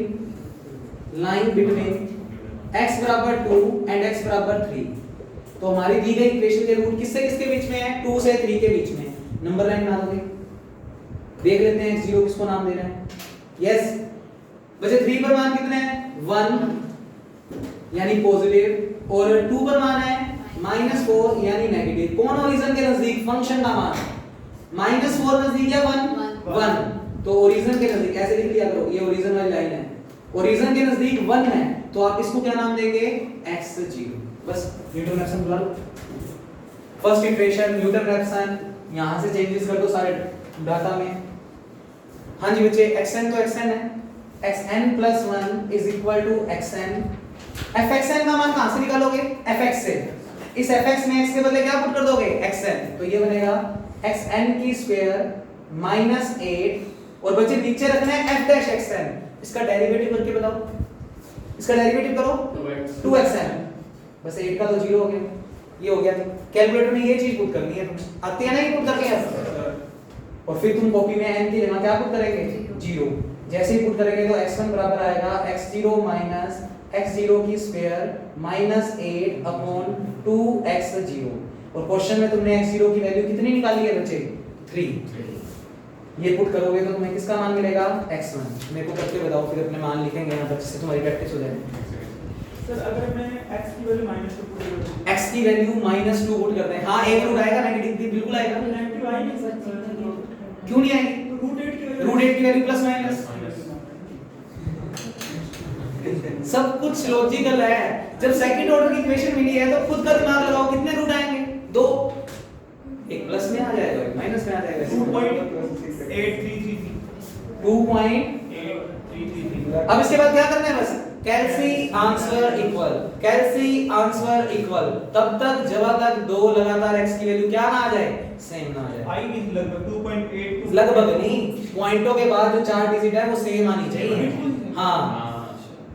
Speaker 1: x = 2 and x = 3। तो हमारी दी गई इक्वेशन के रूट किससे किसके बीच में है, 2 से 3 के बीच में। नंबर लाइन बना दोगे, देख लेते हैं x0 किसको नाम दे रहे हैं। यस बच्चे, 3 पर मान कितने हैं, 1 यानी पॉजिटिव, और 2 पर मान है -4 यानी नेगेटिव। कौन ओरिजिन के नजदीक, फंक्शन का मान -4 नजदीक या 1, तो ओरिजिन के नजदीक ऐसे लिख लिया करो, ये ओरिजिन वाली लाइन है, ओरिजिन के नजदीक 1 है, तो आप इसको क्या नाम देंगे, x0। बस न्यूटन रैप्सन बुला लो। फर्स्ट इक्वेशन न्यूटन रैप्सन, यहां से चेंजेस कर दो सारे डाटा में। हां जी बच्चे, xn तो xn है, xn + 1 = xn। fxn का मान कहां से निकालोगे, fx से। इस fx में x के बदले क्या पुट कर दोगे, xn। तो ये बनेगा xn² - 8, और बच्चे नीचे रखना है f'(xn). इसका डेरिवेटिव करके बताओ, इसका डेरिवेटिव करो 2xn। बस 8 का तो 0 हो गया, ये हो गया। कैलकुलेटर में ये चीज पुट करनी है, आती है ना ये पुट करके, और फिर तुम कॉपी में n की जगह क्या पुट करेंगे, 0। जैसे ही पुट करेंगे तो x1 बराबर आएगा x0 - x0² - 8/2x0। और क्वेश्चन में तुमने x0 की वैल्यू कितनी निकाली है बच्चे, 3। ये पुट करोगे तो तुम्हें किसका मान मिलेगा, x1। मेरे को करके बताओ, फिर अपने मान लिखेंगे यहां पर, जिससे तुम्हारी प्रैक्टिस हो जाए।
Speaker 6: सर अगर मैं x की वैल्यू -2 पुट करूं,
Speaker 1: x की वैल्यू -2 पुट करते हैं, हां एक रूट आएगा, नेगेटिव भी बिल्कुल आएगा।
Speaker 6: नेगेटिव आई नहीं सकता,
Speaker 1: क्यों नहीं आएगी,
Speaker 6: √8 की वैल्यू
Speaker 1: √8 सब कुछ लॉजिकल है। जब सेकंड ऑर्डर की इक्वेशन मिली है तो खुद का दिमाग लगाओ, कितने रूट आएंगे, 2। एक प्लस में आ जाएगा, एक माइनस में आ जाएगा।
Speaker 6: 2.8333
Speaker 1: 2.833। अब इसके बाद क्या करना है, बस कैलसी आंसर इक्वल, कैलसी आंसर इक्वल तब तक जब तक दो लगातार x की वैल्यू क्या ना आ जाए, सेम ना आ जाए।
Speaker 6: आई मीन लगभग 2.8
Speaker 1: लगभग नहीं, पॉइंटों के बाद जो चार डिजिट है वो सेम आनी चाहिए। हाँ,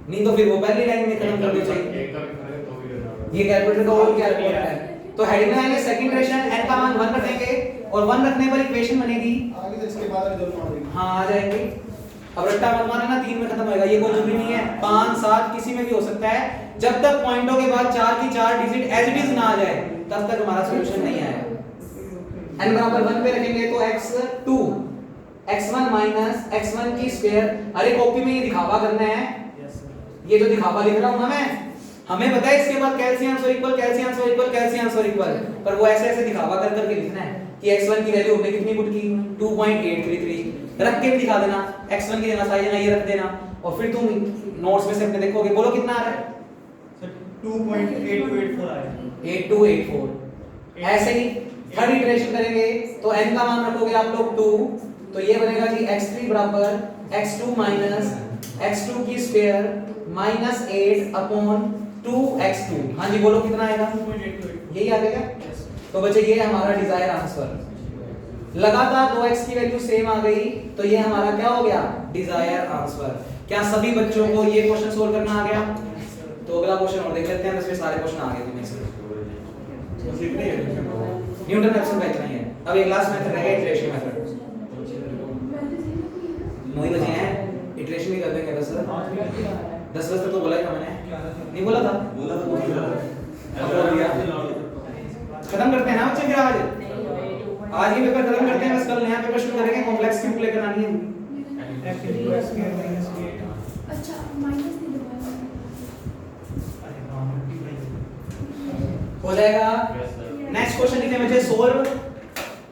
Speaker 1: नहीं तो फिर वो पहली लाइन में खत्म कर दो चाहिए।
Speaker 5: एक का भी करें तो भी करना
Speaker 1: ये कैलकुलेटर का होल कैलकुलेटर है। तो हेडिंग में आएंगे सेकंड इटरेशन n का मान 1 रखेंगे और 1 रखने पर इक्वेशन बनेगी।
Speaker 4: आगे तो इसके बाद रिजल्ट मारेंगे।
Speaker 1: हाँ आ जाएंगे। अब रट्टा मत मारना ना, 3 में खत्म होएगा, ये कोई जरूरी नहीं है, 5 7 किसी में भी हो सकता है। जब तक पॉइंटों के बाद 4 की 4 डिजिट एज इट इज ना आ जाए तब तक हमारा सॉल्यूशन नहीं आएगा। n बराबर 1 पे रखेंगे तो x2 x1 माइनस x1 की स्क्वायर। अरे कॉपी में ये दिखावा करना है, ये जो दिखावा लिख रहा हूं ना मैं, हमें पता है इसके बाद कैल्सी आंसर इक्वल, कैल्सी आंसर इक्वल, कैल्सी आंसर इक्वल, पर वो ऐसे ऐसे दिखावा कर करके लिखना है कि x1 की वैल्यू हमने कितनी पुट की 2.833 रख के भी दिखा देना, x1 की जगह साइज ना ये रख देना और फिर तुम नोट्स में से अपने देखोगे, बोलो कितना आ रहा है,
Speaker 6: सर 2.8284 आया
Speaker 1: 8284। ऐसे ही थर्ड इटरेशन करेंगे तो n का मान रखोगे आप लोग 2, तो ये बनेगा जी x3 बराबर x2 माइनस x2 की स्क्वायर माइनस 8 अपॉन 2x2। हाँ जी बोलो कितना आएगा,
Speaker 6: 2.828
Speaker 1: यही आ जाएगा। तो बच्चे ये हमारा डिजायर आंसर, लगातार 2x की वैल्यू सेम आ गई तो ये हमारा क्या हो गया, डिजायर आंसर। क्या सभी बच्चों को ये क्वेश्चन सोल्व करना आ गया? तो अगला क्वेश्चन और देख लेते हैं, इसमें सारे क्वेश्चन आ गए थे इसमें।
Speaker 2: बस इतनी है
Speaker 1: न्यूटन रेफसन का इतना ही है। अब एक लास्ट मेथड रहेगा इटरेशन मेथड। 9 बजे हैं, इटरेशन भी कर देंगे बस। 10 बजे तक तो बोला ही था मैंने, नहीं बोला था?
Speaker 2: बोला तो कुछ
Speaker 1: अब बोल दिया। खत्म करते हैं ना बच्चे फिर आज ये पेपर खत्म करते हैं, बस कल नया पेपर शुरू करेंगे, कॉम्प्लेक्स क्यूब लेकर आनी है।
Speaker 6: x into x square minus 8
Speaker 3: अच्छा माइनस नहीं दबाना
Speaker 6: अरे हां मल्टीप्लाई
Speaker 1: हो जाएगा।
Speaker 5: Yes, sir.
Speaker 1: नेक्स्ट क्वेश्चन लिखते हैं बच्चे, सोल्व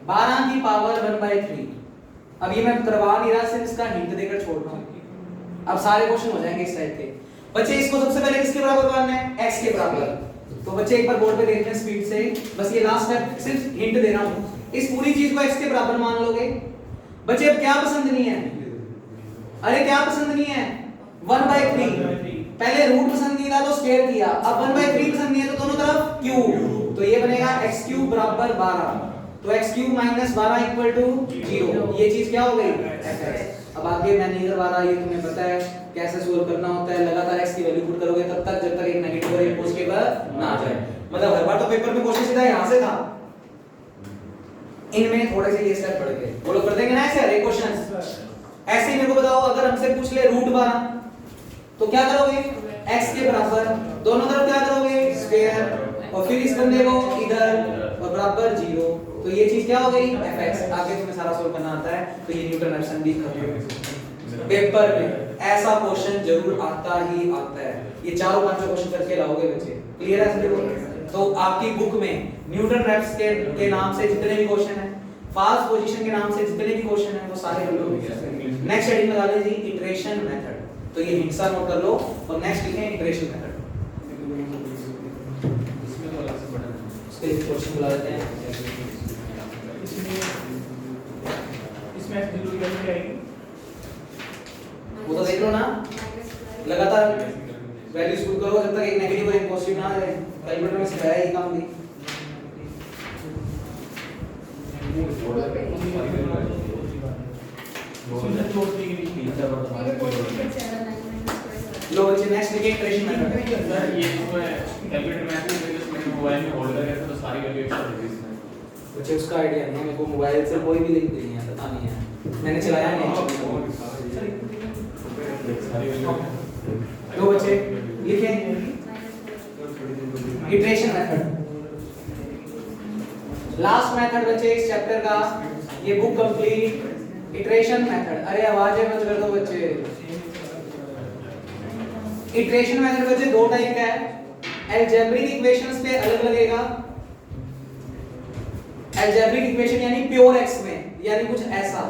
Speaker 1: 12 की पावर 1/3। अब ये मैं करवा नहीं रहा, सिर्फ इसका हिंट देकर छोड़ रहा हूं। अब सारे क्वेश्चन हो जाएंगे इस टाइप के। बच्चे इसको सबसे पहले किसके बराबर करना है, x के बराबर। तो बच्चे एक बार बोर्ड पे देखते हैं स्पीड से, बस ये लास्ट स्टेप सिर्फ हिंट दे रहा हूं। इस पूरी चीज को x के बराबर मान लोगे। बच्चे अब क्या पसंद नहीं है, अरे क्या पसंद नहीं है, 1/3। पहले रूट पसंद नहीं था तो स्क्वायर किया, अब 1/3 पसंद नहीं है तो दोनों तरफ क्यूब। तो ये बनेगा x³ बराबर 12, तो x³ माइनस 12 इक्वल टू 0। ये चीज क्या हो गई, fx। अब आगे मैं नहीं करवा रहा, ये तुम्हें पता है कैसे सोल्व करना होता है। लगातार x की वैल्यू पुट करोगे तब तक जब तक एक नेगेटिव और एक पॉजिटिव ना आ जाए। मतलब हर बार तो पेपर में क्वेश्चन सीधा यहां से था, इनमें थोड़े से ये स्टेप पड़ गए। वो लोग कर देंगे ना ऐसे हर एक क्वेश्चन। ऐसे ही मेरे को बताओ, अगर हमसे पूछ ले √12 तो क्या करोगे, x के बराबर, दोनों तरफ क्या करोगे, स्क्वायर, और फिर इस बंदे को इधर और बराबर 0। तो ये चीज क्या हो गई, fx। आगे तुम्हें सारा सोल्व करना आता है तो ये न्यूटन रेफसन भी खत्म। पेपर में ऐसा क्वेश्चन जरूर आता ही आता है, ये चारों पांचों क्वेश्चन करके लाओगे बच्चे। क्लियर है सभी को? तो आपकी बुक में न्यूटन रेफ्स के नाम से जितने भी क्वेश्चन हैं, फास्ट पोजीशन के नाम से जितने भी क्वेश्चन हैं, वो सारे कर लो। नेक्स्ट हेडिंग लगा लीजिए इटरेशन मेथड। तो ये हिंसा नोट कर लो और नेक्स्ट लिखें इटरेशन मेथड।
Speaker 5: इसमें तो अलग से पढ़ना है।
Speaker 1: उसके लिए क्वेश्चन बुला लेते हैं।
Speaker 6: इसमें x की वैल्यू क्या आएगी,
Speaker 1: वो तो देख लो ना, लगातार वैल्यूज पुट करो जब तक एक नेगेटिव और एक पॉजिटिव ना आ जाए। कैलकुलेटर में सिखाया ये काम भी। लो बच्चे नेक्स्ट लिखिए इटरेशन मेथड।
Speaker 5: सर ये जो है कैलकुलेटर में आती है, मैंने मोबाइल में होल्ड करके तो सारी वैल्यू एक साथ दे दी इसमें।
Speaker 1: बच्चे उसका आइडिया नहीं है, मेरे को मोबाइल से कोई भी लिंक नहीं है, पता नहीं है, मैंने चलाया नहीं।
Speaker 5: सारी वैल्यू
Speaker 1: लो बच्चे लिखें इटरेशन मेथड। लास्ट मेथड बच्चे इस चैप्टर का, ये बुक कंप्लीट इटरेशन मेथड। अरे आवाजें बंद कर दो बच्चे। इटरेशन मेथड बच्चे दो टाइप का है। अलजेब्रिक इक्वेशंस पे अलग लगेगा, अलजेब्रिक इक्वेशन यानी प्योर एक्स में, यानी कुछ ऐसा।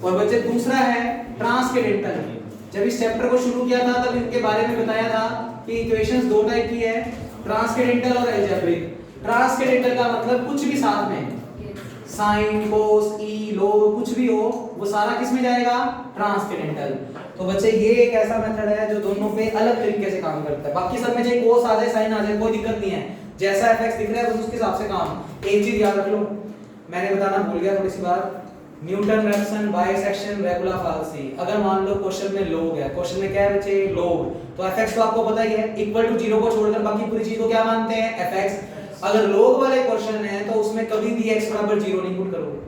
Speaker 1: और बच्चे दूसरा है ट्रांसकेडेंटल। जब इस चैप्टर को शुरू किया था तब इनके बारे में बताया था कि इक्वेशंस दो टाइप की है, ट्रांसकेडेंटल और अलजेब्रिक। ट्रांसकेडेंटल का मतलब कुछ भी साथ में, साइन कोस ई लो कुछ भी हो वो सारा किस में जाएगा, ट्रांसकेंडेंटल। तो बच्चे ये एक ऐसा मेथड है जो दोनों पे अलग तरीके से काम करता है। बाकी सब में चाहे कोस आ जाए साइन आ जाए कोई दिक्कत नहीं है, जैसा एफएक्स दिख रहा है बस उसके हिसाब से काम। एक चीज याद रख लो, मैंने बताना भूल गया थोड़ी सी बात, न्यूटन रैप्सन बाइसेक्शन रेगुलर फाल्सी। अगर मान लो क्वेश्चन में लोग है, क्वेश्चन में क्या है बच्चे, लोग, तो एफएक्स तो आपको पता ही है, इक्वल टू 0 को छोड़कर बाकी पूरी चीज को क्या मानते हैं, एफएक्स। अगर लोग वाले क्वेश्चन है तो उसमें कभी भी x बराबर 0 नहीं पुट करोगे।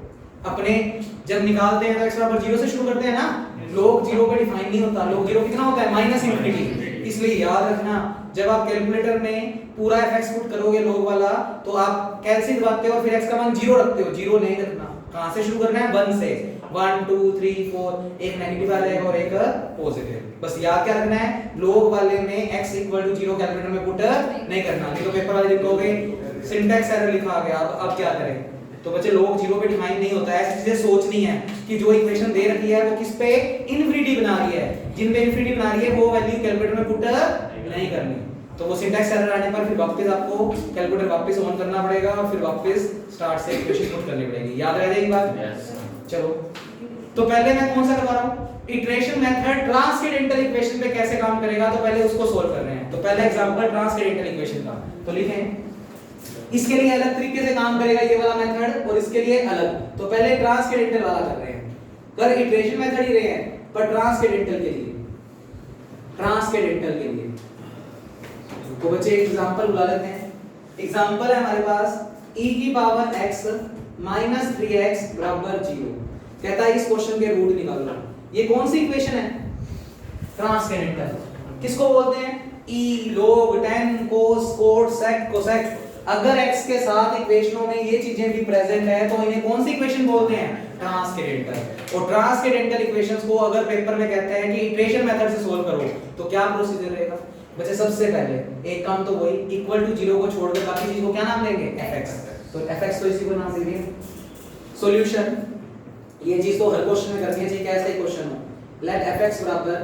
Speaker 1: अपने जब निकालते हैं तो x बराबर 0 से शुरू करते हैं ना, लोग 0 पे डिफाइन नहीं होता, लोग 0 कितना होता है, माइनस इंफिनिटी। इसलिए याद रखना जब आप कैलकुलेटर में पूरा fx पुट करोगे लोग वाला तो आप कैलसी दबाते हो और फिर x का मान 0 रखते हो, 0 नहीं रखना। कहां से शुरू करना है, 1 से, 1 2 3 4, एक नेगेटिव आ जाएगा और एक पॉजिटिव। बस याद क्या रखना है, लोग वाले में x 0 कैलकुलेटर में पुट नहीं करना, नहीं तो पेपर वाले लिखोगे सिंटैक्स एरर लिखा आ गया। अब क्या करें, तो बच्चे लोग 0 पे डिफाइन नहीं होता है। ऐसी चीजें सोचनी है कि जो इक्वेशन दे रखी है वो किस पे इनफिनिटी बना रही है, जिन पे इनफिनिटी बना रही है वो वैल्यू कैलकुलेटर में पुट नहीं करनी। तो वो सिंटैक्स एरर आने पर फिर वापस आपको कैलकुलेटर वापस ऑन करना पड़ेगा और फिर वापस स्टार्ट से इक्वेशन पुट करनी पड़ेगी। याद रह जाएगी बात? चलो तो पहले मैं कौन सा करवा रहा हूं, इटरेशन मेथड ट्रांसकेंडेंटल इक्वेशन पे कैसे काम करेगा, तो पहले उसको सोल्व कर रहे हैं। तो पहला एग्जांपल ट्रांसकेंडेंटल इक्वेशन का, तो लिखें इसके लिए अलग तरीके से काम करेगा ये वाला मेथड और इसके लिए अलग। तो पहले ट्रांसकेंडेंटल वाला कर रहे हैं, कर इटरेशन मेथड ही रहे हैं पर ट्रांसकेंडेंटल के लिए, ट्रांसकेंडेंटल के लिए। तो बच्चे एक एग्जांपल बुला लेते हैं। एग्जांपल है हमारे पास e की पावर x माइनस 3x बराबर 0। कहता है इस क्वेश्चन के रूट निकाल लो। ये कौन सी इक्वेशन है, ट्रांसकेंडेंटल। किसको बोलते हैं, e log tan cos cot sec cosec। अगर x के साथ इक्वेशनों में ये चीजें भी प्रेजेंट है तो इन्हें कौन सी इक्वेशन बोलते हैं, ट्रांसकेंडेंटल। और ट्रांसकेंडेंटल इक्वेशंस को अगर पेपर में कहते हैं कि इटरेशन मेथड से सोल्व करो तो क्या प्रोसीजर रहेगा बच्चे, सबसे पहले एक काम तो वही, इक्वल टू 0 को छोड़कर बाकी चीज को क्या नाम देंगे, fx। तो fx तो इसी को नाम देंगे। सॉल्यूशन, ये चीज तो हर क्वेश्चन में करनी चाहिए, कैसे क्वेश्चन हो, लेट fx बराबर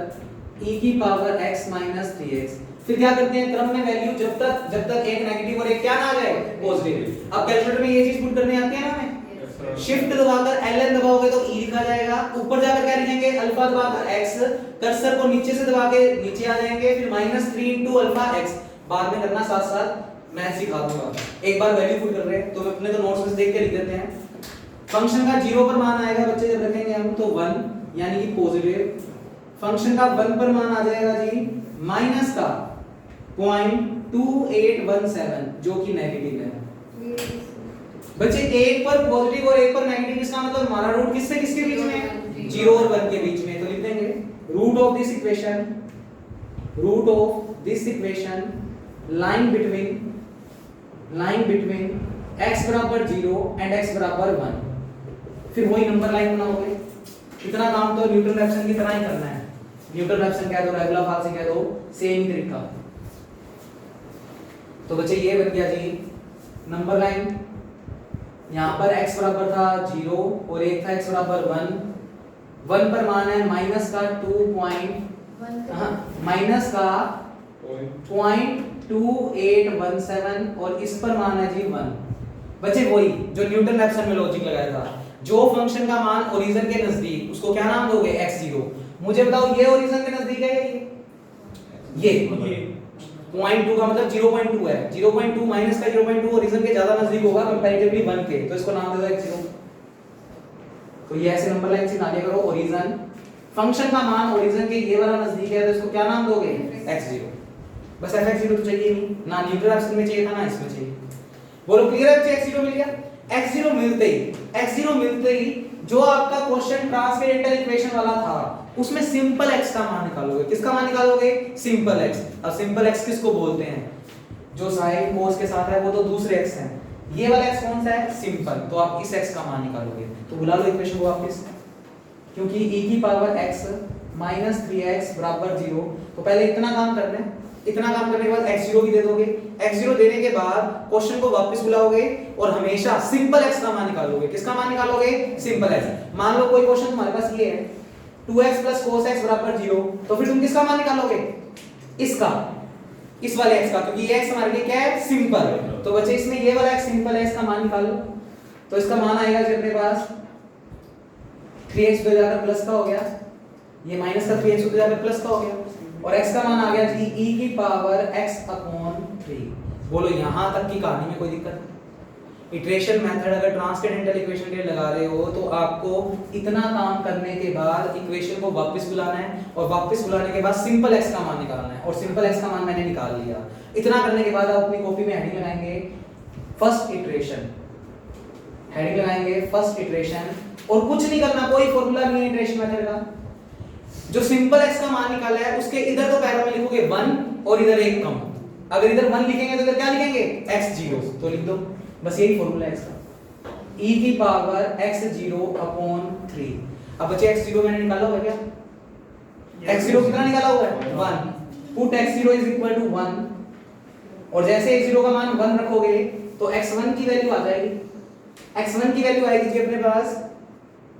Speaker 1: e की पावर x माइनस 3x। फिर क्या करते हैं, क्रम में वैल्यू जब तक एक नेगेटिव और एक क्या ना आ जाए, पॉजिटिव। अब कैलकुलेटर में ये चीज पुट करने आती है ना हमें, शिफ्ट दबाकर ln दबाओगे तो e लिखा जाएगा, ऊपर जाकर क्या लिखेंगे, अल्फा दबाकर x, कर्सर को नीचे से दबा के नीचे आ जाएंगे, फिर -3 * अल्फा x। बाद में करना साथ साथ मैं सिखा दूंगा। एक बार वैल्यू पुट कर रहे हैं तो अपने तो नोट्स में देख के लिख देते हैं। फंक्शन का 0 पर मान आएगा बच्चे जब रखेंगे हम तो 1 यानी कि पॉजिटिव। फंक्शन का 1 पर मान आ जाएगा जी माइनस का 0.2817 जो कि नेगेटिव है। बच्चे एक पर पॉजिटिव और एक पर नेगेटिव, इसका मतलब हमारा रूट किससे किसके बीच में है, 0 और 1 के बीच में। तो लिख देंगे root of this equation line between x बराबर 0 एंड x बराबर 1। फिर वही नंबर लाइन बनाओगे। इतना काम तो न्यूटन रैप्सन की तरह ही करना है। न्यूटन रैप्सन कह दो, रेगुलर फाल्सी कह दो, सेम ही तरीका। तो बच्चे ये बन गया जी नंबर लाइन। यहाँ पर x बराबर था 0 और एक था x बराबर 1 पर मान है माइनस का 0.2817 और इस पर मान है जी 1। बच्चे वही जो न्यूटन रैप्सन में लॉजिक लगाया था, जो फंक्शन का मान ओरिजिन के नजदीक उसको क्या नाम दोगे, x0। मुझे बताओ ये ओरिजिन के नजदीक है ये 0.2 का मतलब 0.2 है, 0.2 माइनस का 0.2 ओरिजिन के ज्यादा नजदीक होगा कंपैरेटिवली 1 के, तो इसको नाम दे दो x0। तो ये ऐसे नंबर लाइन से ना लिया करो, ओरिजिन फंक्शन का मान ओरिजिन के ये वाला नजदीक है तो इसको क्या नाम दोगे, x0। बस fx0 तो चाहिए नहीं, ना न्यूटन रैप्सन में चाहिए था ना इसमें चाहिए। बोलो क्लियर है, x0 मिल गया। x0 मिलते ही जो आपका क्वेश्चन ट्रांसकेंडेंटल इक्वेशन वाला था उसमें सिंपल x का मान निकालोगे। किसका मान निकालोगे, सिंपल x। अब सिंपल x किसको बोलते हैं, जो साइन कोस के साथ है वो तो दूसरे x हैं। ये वाला x कौन सा है, सिंपल। तो आप इस x का मान निकालोगे। तो बुला लो इक्वेशन को वापस, क्योंकि e की पावर x माइनस 3x बराबर 0। तो पहले इतना काम करना है, इतना काम करने के बाद x0 भी दे दोगे। x0 देने के बाद क्वेश्चन को वापस बुलाओगे और हमेशा सिंपल x का मान निकालोगे। किसका मान निकालोगे, सिंपल x। मान लो कोई क्वेश्चन तुम्हारे पास ये है 2x + cos x बराबर 0, तो फिर तुम किसका मान निकालोगे, इसका, इस वाले x का, क्योंकि ये x हमारे लिए क्या है, सिंपल। तो बच्चे इसमें ये वाला x सिंपल है, इसका मान निकाल लो। तो इसका मान आएगा जी अपने पास 3x पे जाकर प्लस का हो गया, ये माइनस का 3x पे जाकर प्लस का हो गया, और x का मान आ गया जी e की पावर x अपॉन 3। बोलो यहाँ तक की कहानी में कोई दिक्कत? इटरेशन मेथड अगर ट्रांसकेंडेंटल इक्वेशन के लिए लगा रहे हो तो आपको इतना काम करने के बाद इक्वेशन को वापस बुलाना है, और वापस बुलाने के बाद सिंपल x का मान निकालना है, और सिंपल x का मान मैंने निकाल लिया। इतना करने के बाद आप अपनी कॉपी में हेडिंग लगाएंगे फर्स्ट इटरेशन, हेडिंग लगाएंगे फर्स्ट इटरेशन, और कुछ नहीं करना, कोई फॉर्मूला नहीं है इटरेशन मेथड का। जो सिंपल x का मान निकाला है उसके इधर तो पैरा में लिखोगे 1 और इधर एक कम। अगर इधर 1 लिखेंगे तो इधर क्या लिखेंगे x0, तो लिख दो, बस यही फॉर्मूला है इसका, e की पावर x0 अपॉन 3। अब बच्चे x0 मैंने निकाला हुआ है क्या? x0 कितना निकाला हुआ है? 1। Put x0 is equal to 1, और जैसे x0 का मान 1 रखोगे तो x1 की वैल्यू आ जाएगी। x1 की वैल्यू आएगी जी अपने पास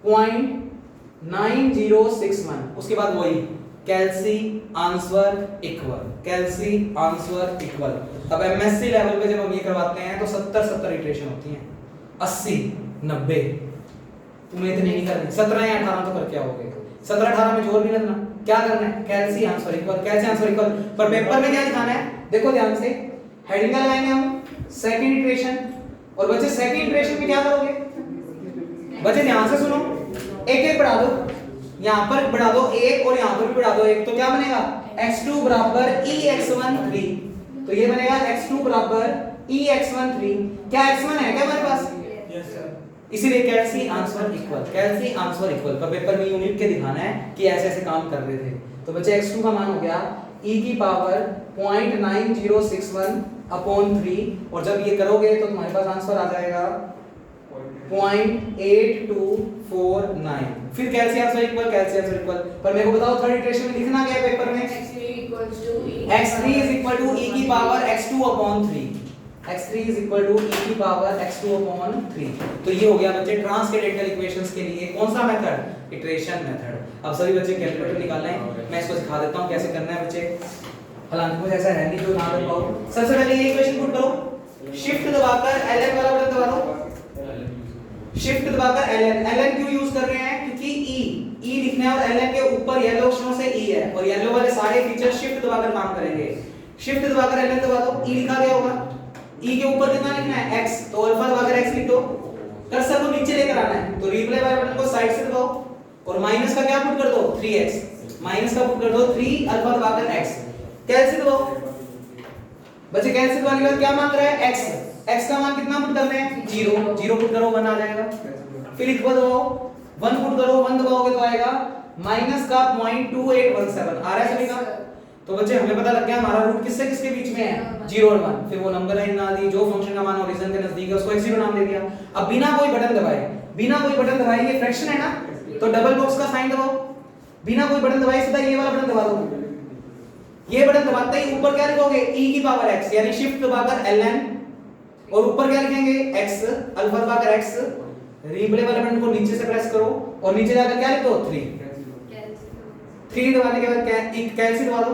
Speaker 1: 0.9061, उसके बाद वही कैल्सी आंसर इक्वल, कैल्सी आंसर इक्वल। अब एमएससी लेवल पे जब हम ये करवाते हैं तो 70 इटरेशन होती हैं, 80 90। तुम्हें इतनी नहीं करनी, 17 या 18 तो करके आओगे। 17 18 में जोर नहीं लगना, क्या करना है? कैल्सी आंसर इक्वल, कैल्सी आंसर इक्वल। पर पेपर में क्या दिखाना है? देखो ध्यान से, हेडिंग लगाएंगे हम सेकंड इटरेशन, और बच्चे सेकंड इटरेशन में क्या करोगे? बच्चे ध्यान से सुनो, एक एक बढ़ा दो, यहाँ पर बढ़ा दो एक और यहाँ पर भी बढ़ा दो एक, तो क्या बनेगा? x2 बराबर ex13, तो ये बनेगा x2 बराबर ex13। क्या x1 है क्या हमारे पास?
Speaker 6: Yes sir.
Speaker 1: इसीलिए कैल्सी आंसर इक्वल, कैल्सी आंसर इक्वल। पर पेपर में यूनिट के दिखाना है कि ऐसे ऐसे काम कर रहे थे। तो बच्चे x2 का मान हो गया e की पावर 0.9061 अपॉन 3, और जब ये करोगे तो तुम्हारे पास आंसर आ जाएगा 0.8249। फिर कैल्सी आंसर इक्वल, कैल्सी आंसर इक्वल। पर मेरे को बताओ थर्ड इटरेशन में लिखना क्या है पेपर में?
Speaker 3: x3
Speaker 1: is equal to e की power x2 upon 3, x3 is equal to e की पावर x2 अपॉन 3। तो ये हो गया बच्चे ट्रांसकेंडेंटल इक्वेशंस के लिए कौन सा मेथड? Iteration method. अब सभी बच्चे कैलकुलेटर निकालना है, मैं इसको सिखा देता हूं कैसे करना है बच्चे। हालांकि कुछ ऐसा है नहीं जो ना कर पाओ। सबसे पहले ये इक्वेशन पुट करो, शिफ्ट दबाकर ln वाला बटन दबा दो, शिफ्ट दबाकर ln क्यों यूज कर रहे हैं? क्योंकि e लिखना है और ln के ऊपर येलो अक्षरों से e है, और येलो वाले सारे फीचर शिफ्ट दबाकर काम करेंगे। शिफ्ट दबाकर ln दबा दो, e लिखा गया होगा, e के ऊपर कितना लिखना है? x, तो अल्फा दबाकर x लिख दो, कर्सर को नीचे लेकर आना है, तो रिप्लाई वाले बटन को साइड से दबाओ, और माइनस का क्या पुट कर दो? 3x, माइनस का पुट कर दो 3 अल्फा दबाकर x, कैलसी दबाओ। बच्चे कैलसी दबाने के बाद क्या मांग रहा है? x, x का मान कितना पुट करना है? 0 पुट करो 1 आ जाएगा। फिर इक्वल दबाओ, 1 पुट करो, 1 दबाओगे तो आएगा माइनस का 0.2817 आ रहा है सभी का। तो बच्चे हमें पता लग गया हमारा रूट किससे किसके बीच में है? 0 और 1। फिर वो नंबर लाइन ना दी, जो फंक्शन का मान ओरिजिन के नजदीक है उसको x0 नाम दे दिया। अब बिना कोई बटन दबाए ये फ्रैक्शन है ना, तो डबल बॉक्स का साइन दबाओ, बिना कोई बटन दबाए सीधा ये वाला बटन दबा दो। ये बटन दबाते ही ऊपर क्या लिखोगे? e की पावर x, यानी शिफ्ट दबाकर ln, और ऊपर क्या लिखेंगे? x अल्फा दबाकर x, रिप्ले वाले बटन को नीचे से प्रेस करो और नीचे जाकर क्या लिख दो? 3 दबाने के बाद कैल्सी दबा दो,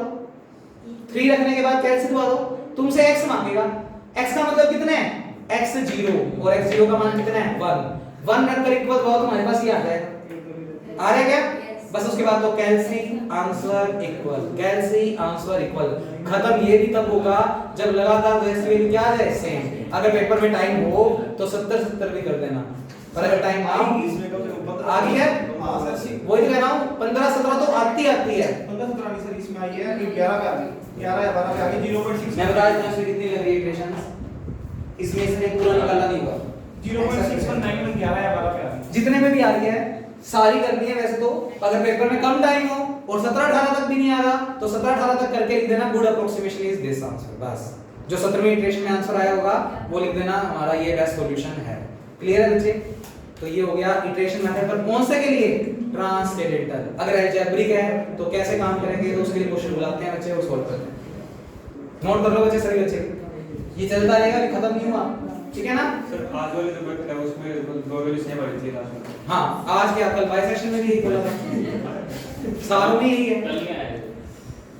Speaker 1: 3 रखने के बाद कैल्सी दबा दो। तुमसे x मांगेगा, x का मतलब कितना है? x0, और x0 का मान कितना है? 1 रखकर इक्वल दबाओ, तुम्हारे पास ये आ जाएगा। आ रहा है क्या? बस उसके बाद तो कैल्सी आंसर इक्वल, कैल्सी आंसर इक्वल। खत्म ये भी तब होगा जब लगातार दो एक्स की वैल्यू क्या आ जाए? सेम। अगर पेपर में टाइम हो तो 70 भी कर देना, पर अगर टाइम आ गई है, वही तो कह रहा हूं 15 17 तो आती है।
Speaker 4: 15 17 नहीं सर, इसमें आई है 11 पे आ गई, 11 या 12 पे आ गई, 0.6।
Speaker 1: मैं बता देता हूं इसमें कितनी लग रही है इक्वेशंस, इसमें इसने पूरा निकाला नहीं हुआ।
Speaker 6: 0.6191 11 या 12 पे आ गई।
Speaker 1: जितने में भी आ रही है सारी करनी है वैसे तो। अगर पेपर में कम टाइम हो और 17 18 तक भी नहीं आ रहा तो 17 18 तक करके लिख देना good approximation is this answer. बस जो 17वीं इटरेशन में आंसर आया होगा वो लिख देना हमारा ये बेस्ट सॉल्यूशन है। क्लियर है बच्चे? तो ये हो गया इटरेशन मेथड पर कौन से के लिए? ट्रांसकेंडेंटल। अगर अलजेब्रिक है तो कैसे काम करेंगे, तो उसके लिए क्वेश्चन बुलाते हैं बच्चे, वो सॉल्व करते हैं। नोट कर लो बच्चे सभी बच्चे, ये चलता रहेगा, अभी खत्म नहीं हुआ, ठीक है ना?
Speaker 2: सर आज वाले जो बैठ है उसमें दो वैल्यू सेम आ रही थी लास्ट में।
Speaker 1: हाँ आज क्या, कल बाय सेशन में भी यही बोला था, सारों में यही है।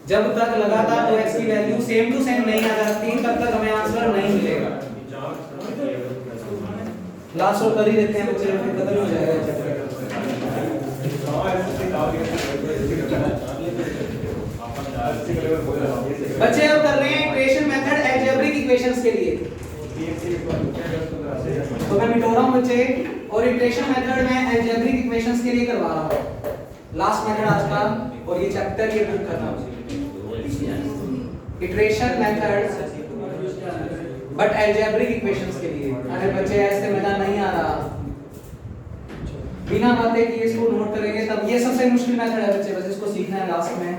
Speaker 1: जब तक लगातार दो एक्स की वैल्यू सेम टू सेम नहीं आ जाती तब तक हमें आंसर नहीं मिलेगा। लास्ट और कर ही देते हैं बच्चे, फिर खत्म हो जाएगा चैप्टर। बच्चे अब कर रहे हैं इक्वेशन मेथड अलजेब्रिक इक्वेशंस के लिए। तो मैं मिटो रहा हूं बच्चे और इटरेशन मेथड में अलजेब्रिक इक्वेशंस के लिए करवा रहा हूं। लास्ट मेथड आज का और ये चैप्टर ये बुक करना iteration method but algebraic equations के लिए। अरे बच्चे ऐसे मजा नहीं आ रहा, बिना बातें किए इसको नोट करेंगे तब। ये सबसे मुश्किल मेथड है बच्चे, बस इसको सीखना है लास्ट में।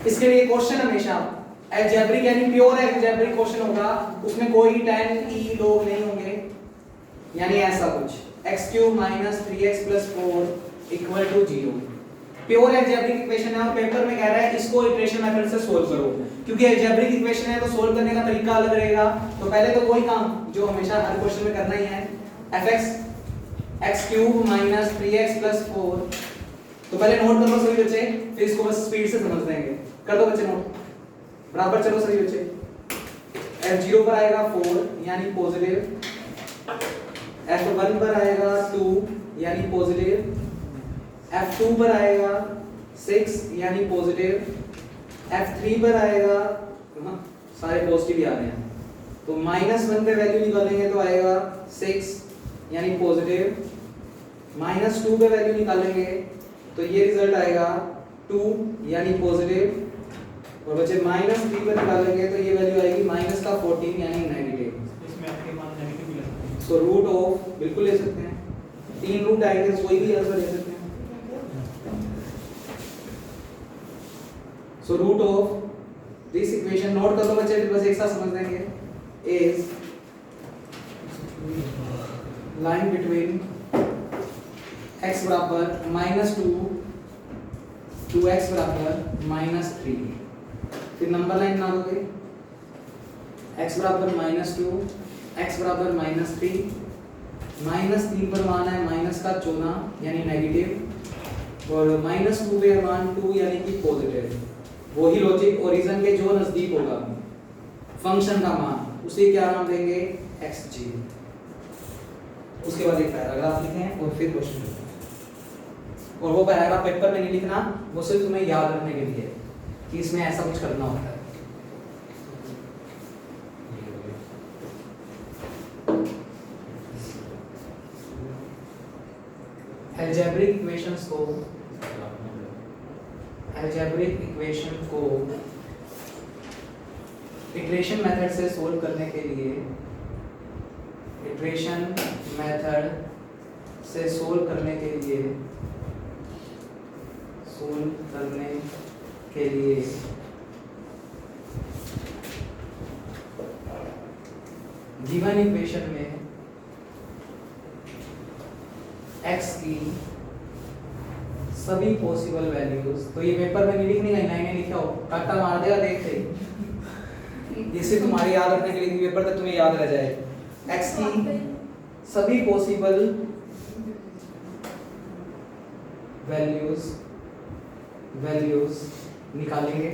Speaker 1: इसके लिए क्वेश्चन हमेशा अलजेब्रिक यानी प्योर अलजेब्रिक क्वेश्चन होगा, उसमें कोई tan e लोग नहीं होंगे, यानी ऐसा कुछ x³ - 3x + 4 = 0। Pure algebraic equation है और पेपर में कह रहा है इसको इटरेशन मेथड से सोल्व करो, क्योंकि अलजेब्रिक इक्वेशन है तो सोल्व करने का तरीका अलग रहेगा। तो पहले तो कोई काम जो हमेशा हर क्वेश्चन में करना ही है, fx x³ - 3x + 4। तो पहले नोट कर लो सभी बच्चे, फिर इसको बस स्पीड से समझ लेंगे। कर दो बच्चे नोट, बराबर चलो सभी बच्चे। f0 पर आएगा 4 यानी पॉजिटिव, f1 पर आएगा 2 यानी पॉजिटिव, f2 पर आएगा 6 यानी पॉजिटिव, f3 पर आएगा सारे पॉजिटिव ही आ रहे हैं, तो -1 पे वैल्यू निकालेंगे तो आएगा 6 यानी पॉजिटिव, -2 पे वैल्यू निकालेंगे तो ये रिजल्ट आएगा 2 यानी पॉजिटिव, और बच्चे -3 पे निकालेंगे तो ये वैल्यू आएगी -14 यानी नेगेटिव।
Speaker 6: इसमें आपके मान नेगेटिव भी लगता है।
Speaker 1: सो रूट ऑफ बिल्कुल ले सकते हैं, 3 रूट आएंगे कोई भी आंसर ले सकते हैं। So root of this equation note कर लो बच्चे, बस एक साथ समझ लेंगे, इज लाइन बिटवीन x बराबर -2 to x बराबर -3। फिर नंबर लाइन बना दोगे, x बराबर -2 x बराबर -3, -3 पर मान है -14 यानी नेगेटिव, और -2 पे मान 2 यानी कि पॉजिटिव। वही लॉजिक ओरिजिन के जो नजदीक होगा फंक्शन का मान उसे क्या नाम देंगे, xg। उसके बाद एक पैराग्राफ लिखें और फिर क्वेश्चन लिखें, और वो पैराग्राफ पेपर में नहीं लिखना, वो सिर्फ तुम्हें याद रखने के लिए कि इसमें ऐसा कुछ करना होता है। अलजेब्रिक इक्वेशन को इटरेशन मेथड से सोल्व करने के लिए गिवन इक्वेशन में x की सभी पॉसिबल वैल्यूज, तो ये पेपर में नहीं लिखनी है, लाइनें लिखा हो, काटा मार देगा देखते ही, जिससे तुम्हारे याद रखने के लिए पेपर तक तुम्हें याद रह जाए। x की सभी पॉसिबल वैल्यूज निकालेंगे,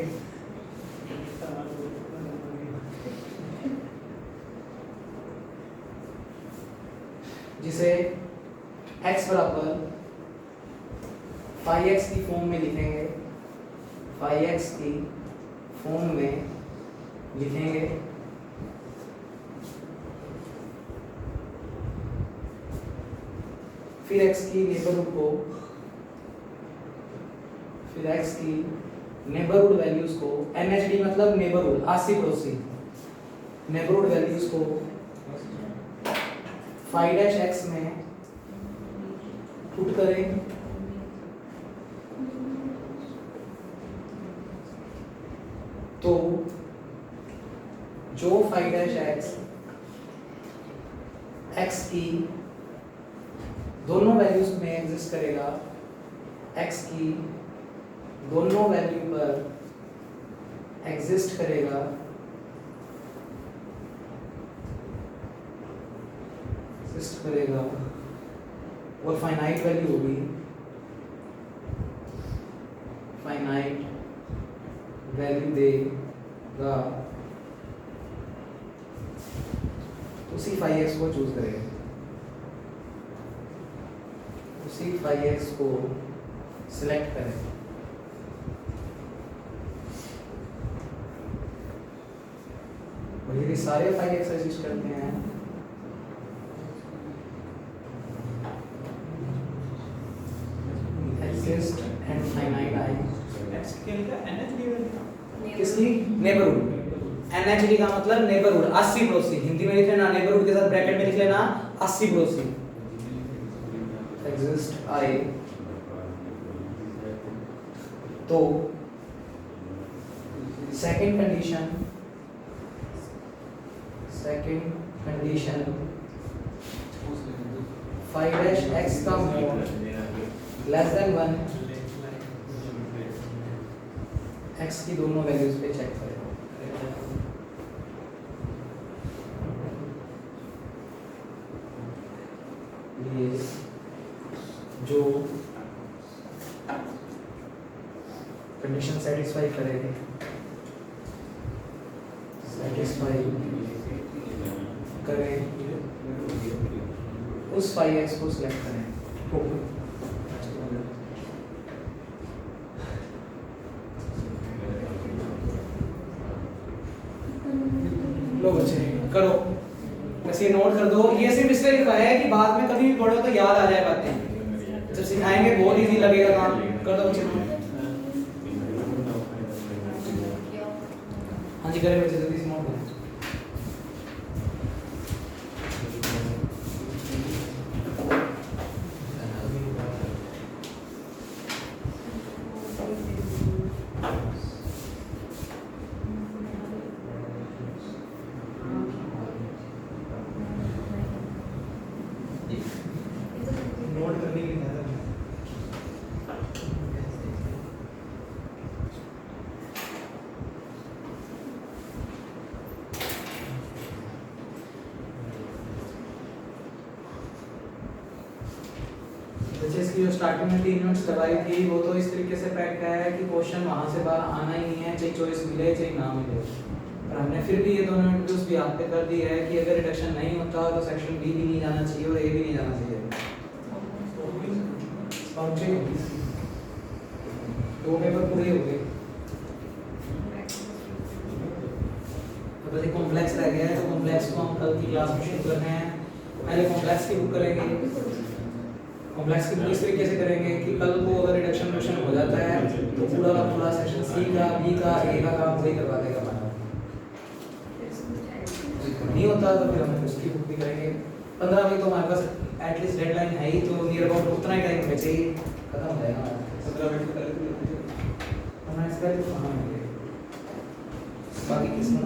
Speaker 1: जिसे x बराबर 5x की फॉर्म में लिखेंगे, 5x की फॉर्म में लिखेंगे, फिर x की नेबरहुड वैल्यूज को NHD मतलब नेबरहुड, आसी पड़ोसी, नेबरहुड वैल्यूज को 5-x में पुट करें, तो जो 5-x x की दोनों वैल्यूज में एग्जिस्ट करेगा, x की दोनों वैल्यू पर एग्जिस्ट करेगा, और फाइनाइट वैल्यू होगी, फाइनाइट वैल्यू देगा, उसी 5x को चूज करेंगे, उसी 5x को सिलेक्ट करें। और ये सारे 5 एक्सरसाइज करते हैं। Exist and finite I
Speaker 6: x के लिए एनएच डी वैल्यू
Speaker 1: किसकी नेबरहुड। एनएचडी का मतलब नेबरहुड 80 पड़ोसी, हिंदी में लिख लेना नेबरहुड के साथ ब्रैकेट में लिख लेना 80 पड़ोसी। एग्जिस्ट आई तो सेकंड कंडीशन 5-x का मोड लेस देन 1 x की दोनों वैल्यूज पे चेक करें। ये जो कंडीशन सेटिस्फाई करेगी उस 5x को सिलेक्ट करें। लो बच्चे करो, बस ये नोट कर दो। ये सिर्फ इसलिए लिखा है कि बाद में कभी भी पढ़ो तो याद आ जाए बातें, जब सिखाएंगे बहुत इजी लगेगा काम। कर दो बच्चे। हाँ जी करें बच्चे, जल्दी से नोट करें।
Speaker 4: नोट करने की है
Speaker 1: जैसे इसकी जो स्टार्टिंग में 3 यूनिट्स करवाई थी वो तो इस तरीके से पैक है कि क्वेश्चन वहां से बाहर आना ही नहीं है, चाहे चॉइस मिले चाहे ना मिले। और हमने फिर भी ये दोनों इंट्रोड्यूस भी आप पे कर दी है कि अगर रिडक्शन नहीं होता तो सेक्शन बी भी नहीं जाना चाहिए और ए भी नहीं जाना चाहिए। दो पेपर पूरे हो गए, तो बस एक कॉम्प्लेक्स रह गया है। तो कॉम्प्लेक्स को हम कल की क्लास में शुरू करने हैं। पहले कॉम्प्लेक्स की बुक करेंगे। कॉम्प्लेक्स की बुक इस तरीके से करेंगे कि कल को अगर रिडक्शन हो जाता है तो पूरा का पूरा सेक्शन सी का बी का ए का काम वही करवा देगा हमारा। नहीं होता तो फिर हम उसकी बुक भी करेंगे। 15 बजे तो हमारे पास एटलीस्ट डेडलाइन है ही, तो नियर अबाउट उतना ही टाइम बचे ही खत्म हो जाएगा।
Speaker 2: 15 मिनट पहले
Speaker 1: हमारा इसका तो कहां है बाकी किस्मत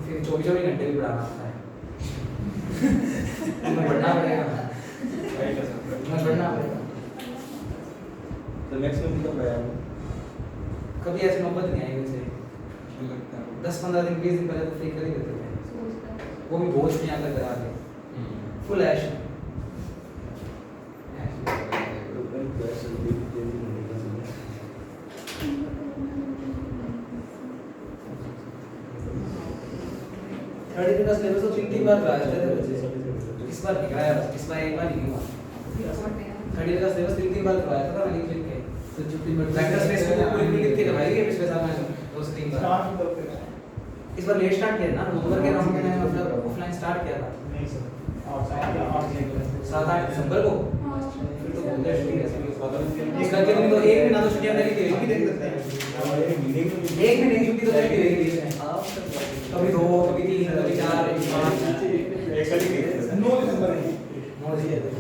Speaker 1: फिर 24 घंटे भी पढ़ाना होता है। पढ़ना पड़ेगा, पढ़ना पड़ेगा।
Speaker 2: तो मैक्सिमम कब आया
Speaker 1: कभी ऐसी नौबत नहीं आई वैसे। 10-15 दिन 20 दिन पहले तो फ्री कर ही देते थे, वो भी भोज में आकर करा के फुल ऐश। थर्ड ईयर का सिलेबस तो 3 बार कराया था बच्चे, इस बार नहीं कराया, इस बार एक बार नहीं हुआ। थर्ड ईयर का सिलेबस 3 बार करवाया था मैंने लिख के। तो जो भी वेक्टर स्पेस को पूरी पूरी लिख के करवाई है पिछले साल में 2-3 बार।
Speaker 4: स्टार्ट कब पे
Speaker 1: इस बार लेट स्टार्ट किया ना, नवंबर के राउंड में मतलब ऑफलाइन स्टार्ट किया था।
Speaker 4: नहीं सर और
Speaker 1: 7-8 दिसंबर को। फिर तो बहुत छुट्टी है इस करके तुम तो एक महीना तो छुट्टियां मेरी दे भी देख सकते हैं। एक महीने की छुट्टी तो मेरी दे दी है, कभी 2 कभी 3 कभी 4 कभी 5
Speaker 2: एक कल ही
Speaker 4: 9 दिसंबर है।
Speaker 1: 9 दिए थे।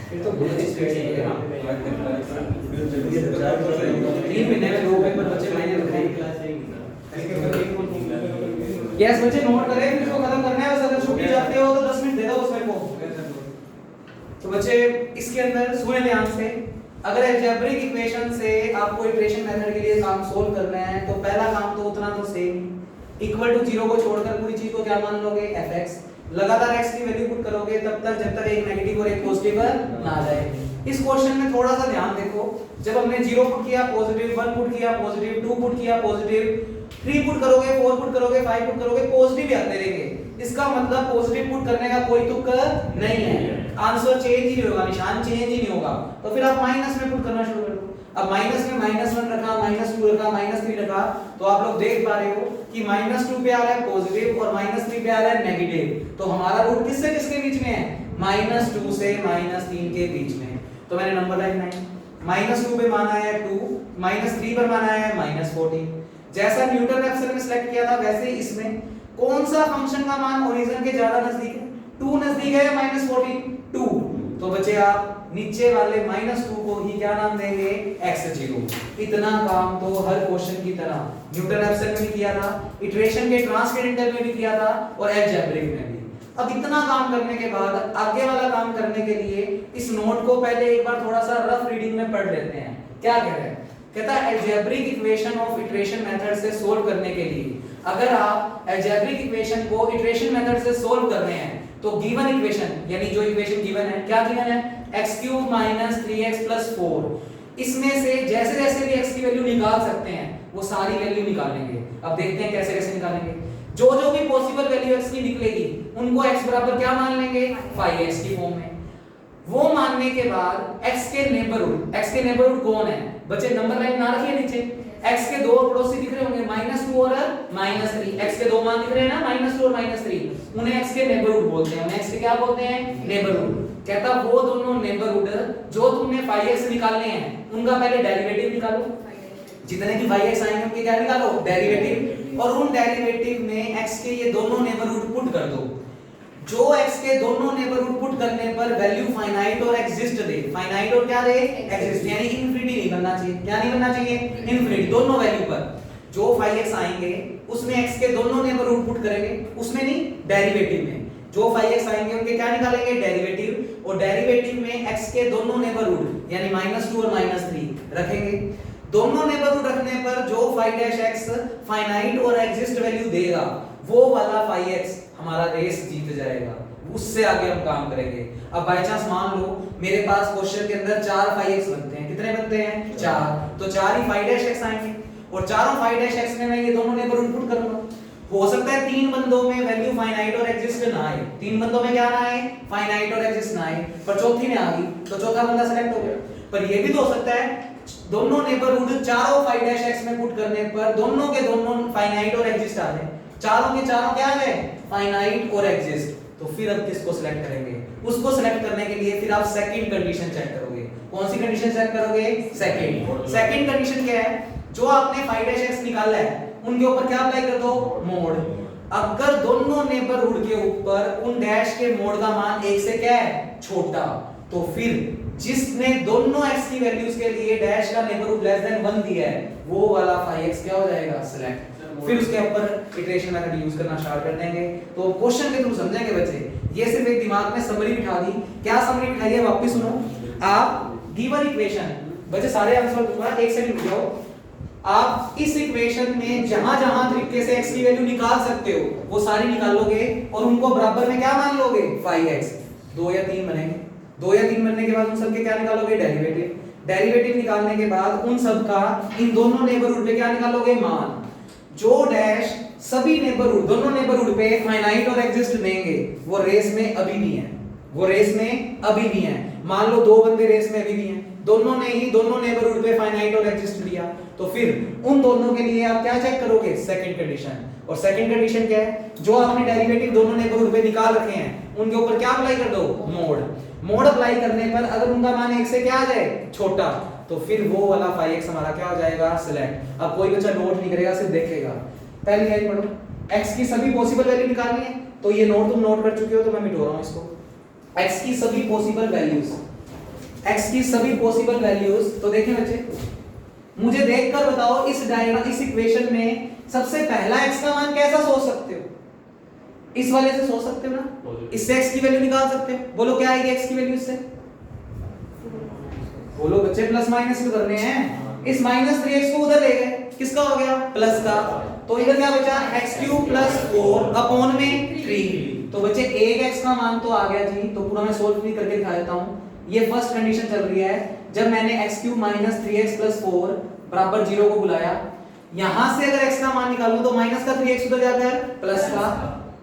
Speaker 1: फिर तो बहुत स्ट्रेस है ना। 3 महीने में 2 पेपर बच्चे महीने में यस बच्चे नोट करें, फिर इसको खत्म करना है। बस अगर छुट्टी जाते हो तो 10 मिनट दे दो उसमें को। तो बच्चे इसके अंदर सुने ध्यान से, अगर अलजेब्रिक इक्वेशन से आपको इटरेशन मेथड के लिए काम सोल्व करना है तो पहला काम तो उतना तो सेम, इक्वल टू 0 को छोड़कर पूरी चीज को क्या मान लोगे fx। लगातार x की वैल्यू पुट करोगे तब तक जब तक एक नेगेटिव और एक पॉजिटिव ना आ जाए। इस क्वेश्चन में थोड़ा सा ध्यान देखो, जब हमने 0 पुट किया पॉजिटिव, 1 पुट किया पॉजिटिव, 2 पुट किया पॉजिटिव, 3 पुट करोगे, 4 पुट करोगे, 5 पुट करोगे, पॉजिटिव ही आते रहेंगे। इसका मतलब पॉजिटिव पुट करने का कोई तुक नहीं है। आंसर चेंज ही नहीं होगा, निशान चेंज ही नहीं होगा, तो फिर आप माइनस में पुट करना शुरू कर दो। अब माइनस में -1 रखा, -2 रखा, -3 रखा, तो आप लोग देख पा रहे हो कि -2 पे आ रहा है पॉजिटिव और -3 पे आ रहा है नेगेटिव, तो हमारा रूट किससे किसके बीच में है? -2 से -3 के बीच में। तो मैंने नंबर लाइन बनाई, -2 पे मान आया है 2, -3 पर मान आया है -14। जैसा न्यूटन रेफसन में सिलेक्ट किया था वैसे इसमें कौन सा फंक्शन का मान ओरिजिन के ज्यादा नजदीक है? 2 नजदीक है या -14? 2। तो बच्चे आप नीचे वाले -2 को ही क्या नाम देंगे? x0। इतना काम तो हर क्वेश्चन की तरह न्यूटन रेफसन में भी किया था, इटरेशन के ट्रांसकेंडेंटल में भी किया था और अलजेब्रिक में भी। अब इतना काम करने के बाद आगे वाला काम करने के लिए इस नोट को पहले एक बार थोड़ा सा रफ रीडिंग में पढ़ लेते हैं। क्या कह रहे हैं? कहता है algebraic equation of iteration method से सोल्व करने के लिए अगर आप अलजेब्रिक इक्वेशन को इटरेशन मेथड से सोल्व कर रहे हैं तो गिवन इक्वेशन यानी जो इक्वेशन गिवन है, क्या गिवन है? x³ - 3x + 4, इसमें से जैसे जैसे भी x की वैल्यू निकाल सकते हैं वो सारी वैल्यू निकालेंगे। अब देखते हैं कैसे कैसे निकालेंगे। जो जो भी पॉसिबल वैल्यू x की निकलेगी उनको x बराबर क्या मान लेंगे? 5x की फॉर्म में। वो मानने के बाद x के नेबरहुड कौन है? बच्चे नंबर लाइन ना रखिए नीचे, x के दो पड़ोसी दिख रहे होंगे -2 और -3, x के दो मान दिख रहे हैं ना -2 और -3, उन्हें x के नेबरहुड बोलते हैं। उन्हें x के क्या बोलते हैं? नेबरहुड। कहता वो दोनों नेबरहुड जो तुमने 5x निकालने हैं उनका पहले डेरिवेटिव निकालो, जितने भी 5x आएंगे उनके क्या निकालो? डेरिवेटिव, और उन डेरिवेटिव में x के ये दोनों नेबरहुड पुट कर दो। जो x के दोनों नेबरहुड पुट करने पर वैल्यू फाइनाइट और एग्जिस्ट दे, फाइनाइट और क्या दे? एग्जिस्ट, यानी इनफिनिटी नहीं बनना चाहिए। क्या नहीं बनना चाहिए? इनफिनिटी। दोनों वैल्यू पर जो 5x आएंगे उसमें x के दोनों नेबरहुड पुट करेंगे, उसमें नहीं, डेरिवेटिव में जो 5x आएंगे उनके क्या निकालेंगे? डेरिवेटिव, और डेरिवेटिव में x के दोनों नेबरहुड यानी -2 और -3 रखेंगे। दोनों नेबरहुड रखने पर जो 5-x फाइनाइट और एग्जिस्ट वैल्यू देगा वो वाला 5x हमारा रेस जीत जाएगा, उससे आगे हम काम करेंगे। अब बाय चांस मान लो मेरे पास क्वेश्चन के अंदर 4 5x बनते हैं, कितने बनते हैं? 4, तो 4 ही 5-x आएंगे और चारों 5-x में मैं ये दोनों नेबरहुड पुट करूंगा। हो सकता है 3 बंदों में वैल्यू फाइनाइट और एग्जिस्ट ना आए, 3 बंदों में क्या ना आए? फाइनाइट और एग्जिस्ट ना आए, पर चौथी में आ गई तो चौथा बंदा सेलेक्ट हो गया। पर ये भी तो हो सकता है दोनों नेबरहुड चारों 5-x में पुट करने पर दोनों के दोनों फाइनाइट और एग्जिस्ट आ जाए, चारों के चारों क्या आ जाए? फाइनाइट और एग्जिस्ट। तो फिर अब किसको सिलेक्ट करेंगे? उसको सिलेक्ट करने के लिए फिर आप सेकंड कंडीशन चेक करोगे। कौन सी कंडीशन चेक करोगे? सेकंड कंडीशन क्या है? जो आपने 5-x निकाला है उनके ऊपर क्या अप्लाई कर दो? मोड। अगर दोनों नेबरहुड के ऊपर उन डैश के मोड का मान 1 से क्या है? छोटा, तो फिर जिसने दोनों x की वैल्यूज के लिए डैश का नेबरहुड लेस देन 1 दिया है वो वाला 5x क्या हो जाएगा? सिलेक्ट। फिर उसके ऊपर इटरेशन मेथड यूज करना स्टार्ट कर देंगे। तो क्वेश्चन के थ्रू समझेंगे बच्चे, ये सिर्फ एक दिमाग में समरी बिठा दी। क्या समरी बिठाई है वापस सुनो। आप गिवन इक्वेशन, बच्चे सारे आंसर दूंगा, एक सेकंड रुक जाओ। आप इस इक्वेशन में जहां-जहां तरीके से x की वैल्यू निकाल सकते हो वो सारी निकालोगे और उनको बराबर में क्या मान लोगे? 5x। 2 या 3 बनेंगे, 2 या 3 बनने के बाद उन सब के क्या निकालोगे? डेरिवेटिव। डेरिवेटिव निकालने के बाद उन सब का इन दोनों नेबरहुड पे क्या निकालोगे? मान। जो डैश सभी नेबरहुड दोनों नेबरहुड पे फाइनाइट और एग्जिस्ट देंगे वो रेस में अभी भी हैं, वो रेस में अभी भी हैं। मान लो 2 बंदे रेस में अभी भी हैं, दोनों ने ही दोनों नेबरहुड पे फाइनाइट और एग्जिस्ट दिया, तो फिर उन दोनों के लिए आप क्या चेक करोगे? Second condition. और सेकंड कंडीशन क्या है? जो आपने डेरिवेटिव दोनों नेबरहुड पे निकाल रखे हैं उनके ऊपर क्या अप्लाई कर दो? मोड। मोड अप्लाई करने पर अगर उनका मान 1 से क्या आ जाए? छोटा, तो फिर वो वाला 5x हमारा क्या हो जाएगा? सिलेक्ट। अब कोई बच्चा नोट नहीं करेगा, सिर्फ देखेगा। पहली लाइन पढ़ो, x की सभी पॉसिबल वैल्यू निकालनी है, तो ये नोट तुम नोट कर चुके हो तो मैं मिटा रहा हूं इसको। x की सभी पॉसिबल वैल्यूज, x की सभी पॉसिबल वैल्यूज, तो देखें बच्चे मुझे देखकर बताओ इस डायग्राम इस इक्वेशन में सबसे पहला x का मान कैसा सोच सकते हो? इस वाले से सोच सकते हो ना? इससे x की वैल्यू निकाल सकते हो। बोलो क्या आएगी x की वैल्यू इससे? बोलो बच्चे प्लस माइनस क्यों करने हैं? इस -3x को उधर ले गए, किसका हो गया? प्लस का। तो इधर क्या बचा? x³ + 4 अपॉन में 3। तो बच्चे 1x का मान तो आ गया जी, तो पूरा मैं सोल्व भी करके दिखा देता हूं। ये फर्स्ट कंडीशन चल रही है, जब मैंने x³ - 3x + 4 बराबर 0 को बुलाया, यहां से अगर x का मान निकालूं तो माइनस का 3x उधर जाकर प्लस का,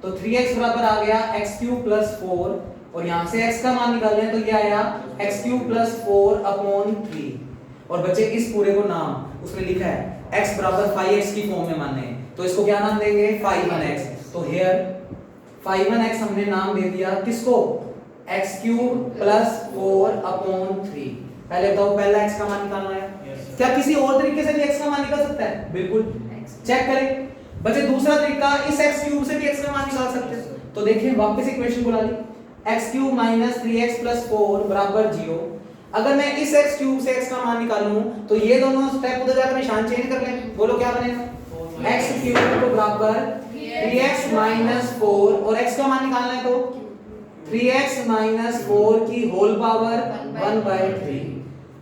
Speaker 1: तो 3x बराबर आ गया x³ + 4 और यहाँ से x का मान निकाल लें तो ये आया x³ + 4/3। और बच्चे इस पूरे को नाम उसने लिखा है x बराबर 5x की फॉर्म में मानने हैं, तो इसको क्या नाम देंगे 5(1x). तो हियर 5(1x) हमने नाम दे दिया किसको, x³ + 4/3। पहले बताओ पहला x का मान निकालना है, क्या किसी और तरीके से भी x का मान निकाल सकता है? बिल्कुल, चेक करें बच्चे। दूसरा तरीका इस x³ से भी x का मान निकाल सकते हैं। तो देखिए वापस इक्वेशन बुला ली, x³ - 3x + 4 = 0। अगर मैं इस x³ से x का मान निकालूं तो ये दोनों स्टेप उधर जाकर निशान चेंज कर लें, बोलो क्या बनेगा, x³ बराबर 3x - 4 और x का मान निकालना है तो 3x - 4 की होल पावर 1/3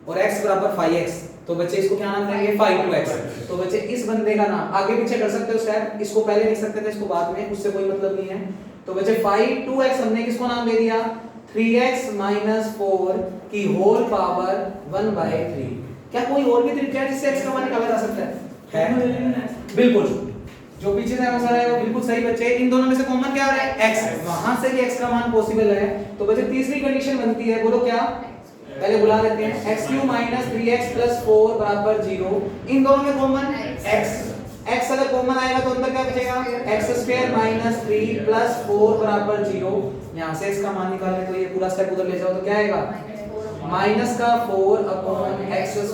Speaker 1: और x बराबर 5x। तो बच्चे इसको क्या नाम देंगे 5(2x). तो बच्चे इस बंदे का नाम आगे पीछे कर सकते हो स्टेप, इसको पहले लिख सकते थे इसको बाद में, उससे कोई मतलब नहीं है। तो बच्चे 5(2x) हमने किसको नाम दे दिया 3x - 4 की होल पावर 1/3। क्या कोई और भी तरीका है जिससे x का मान निकाला जा सकता है? बिल्कुल, जो पीछे से आंसर है वो बिल्कुल सही बच्चे। इन दोनों में से कॉमन क्या आ रहा है x, वहां से भी x का मान पॉसिबल है। तो बच्चे तीसरी कंडीशन बनती है, बोलो क्या, पहले बुला लेते हैं x³ - 3x + 4 = 0। इन दोनों में कॉमन x अगर कॉमन आएगा तो अंदर क्या बचेगा x² - 3 + 4 = 0। यहां से x का मान निकालने तो ये पूरा स्टेप उधर ले जाओ तो क्या आएगा -4/x² -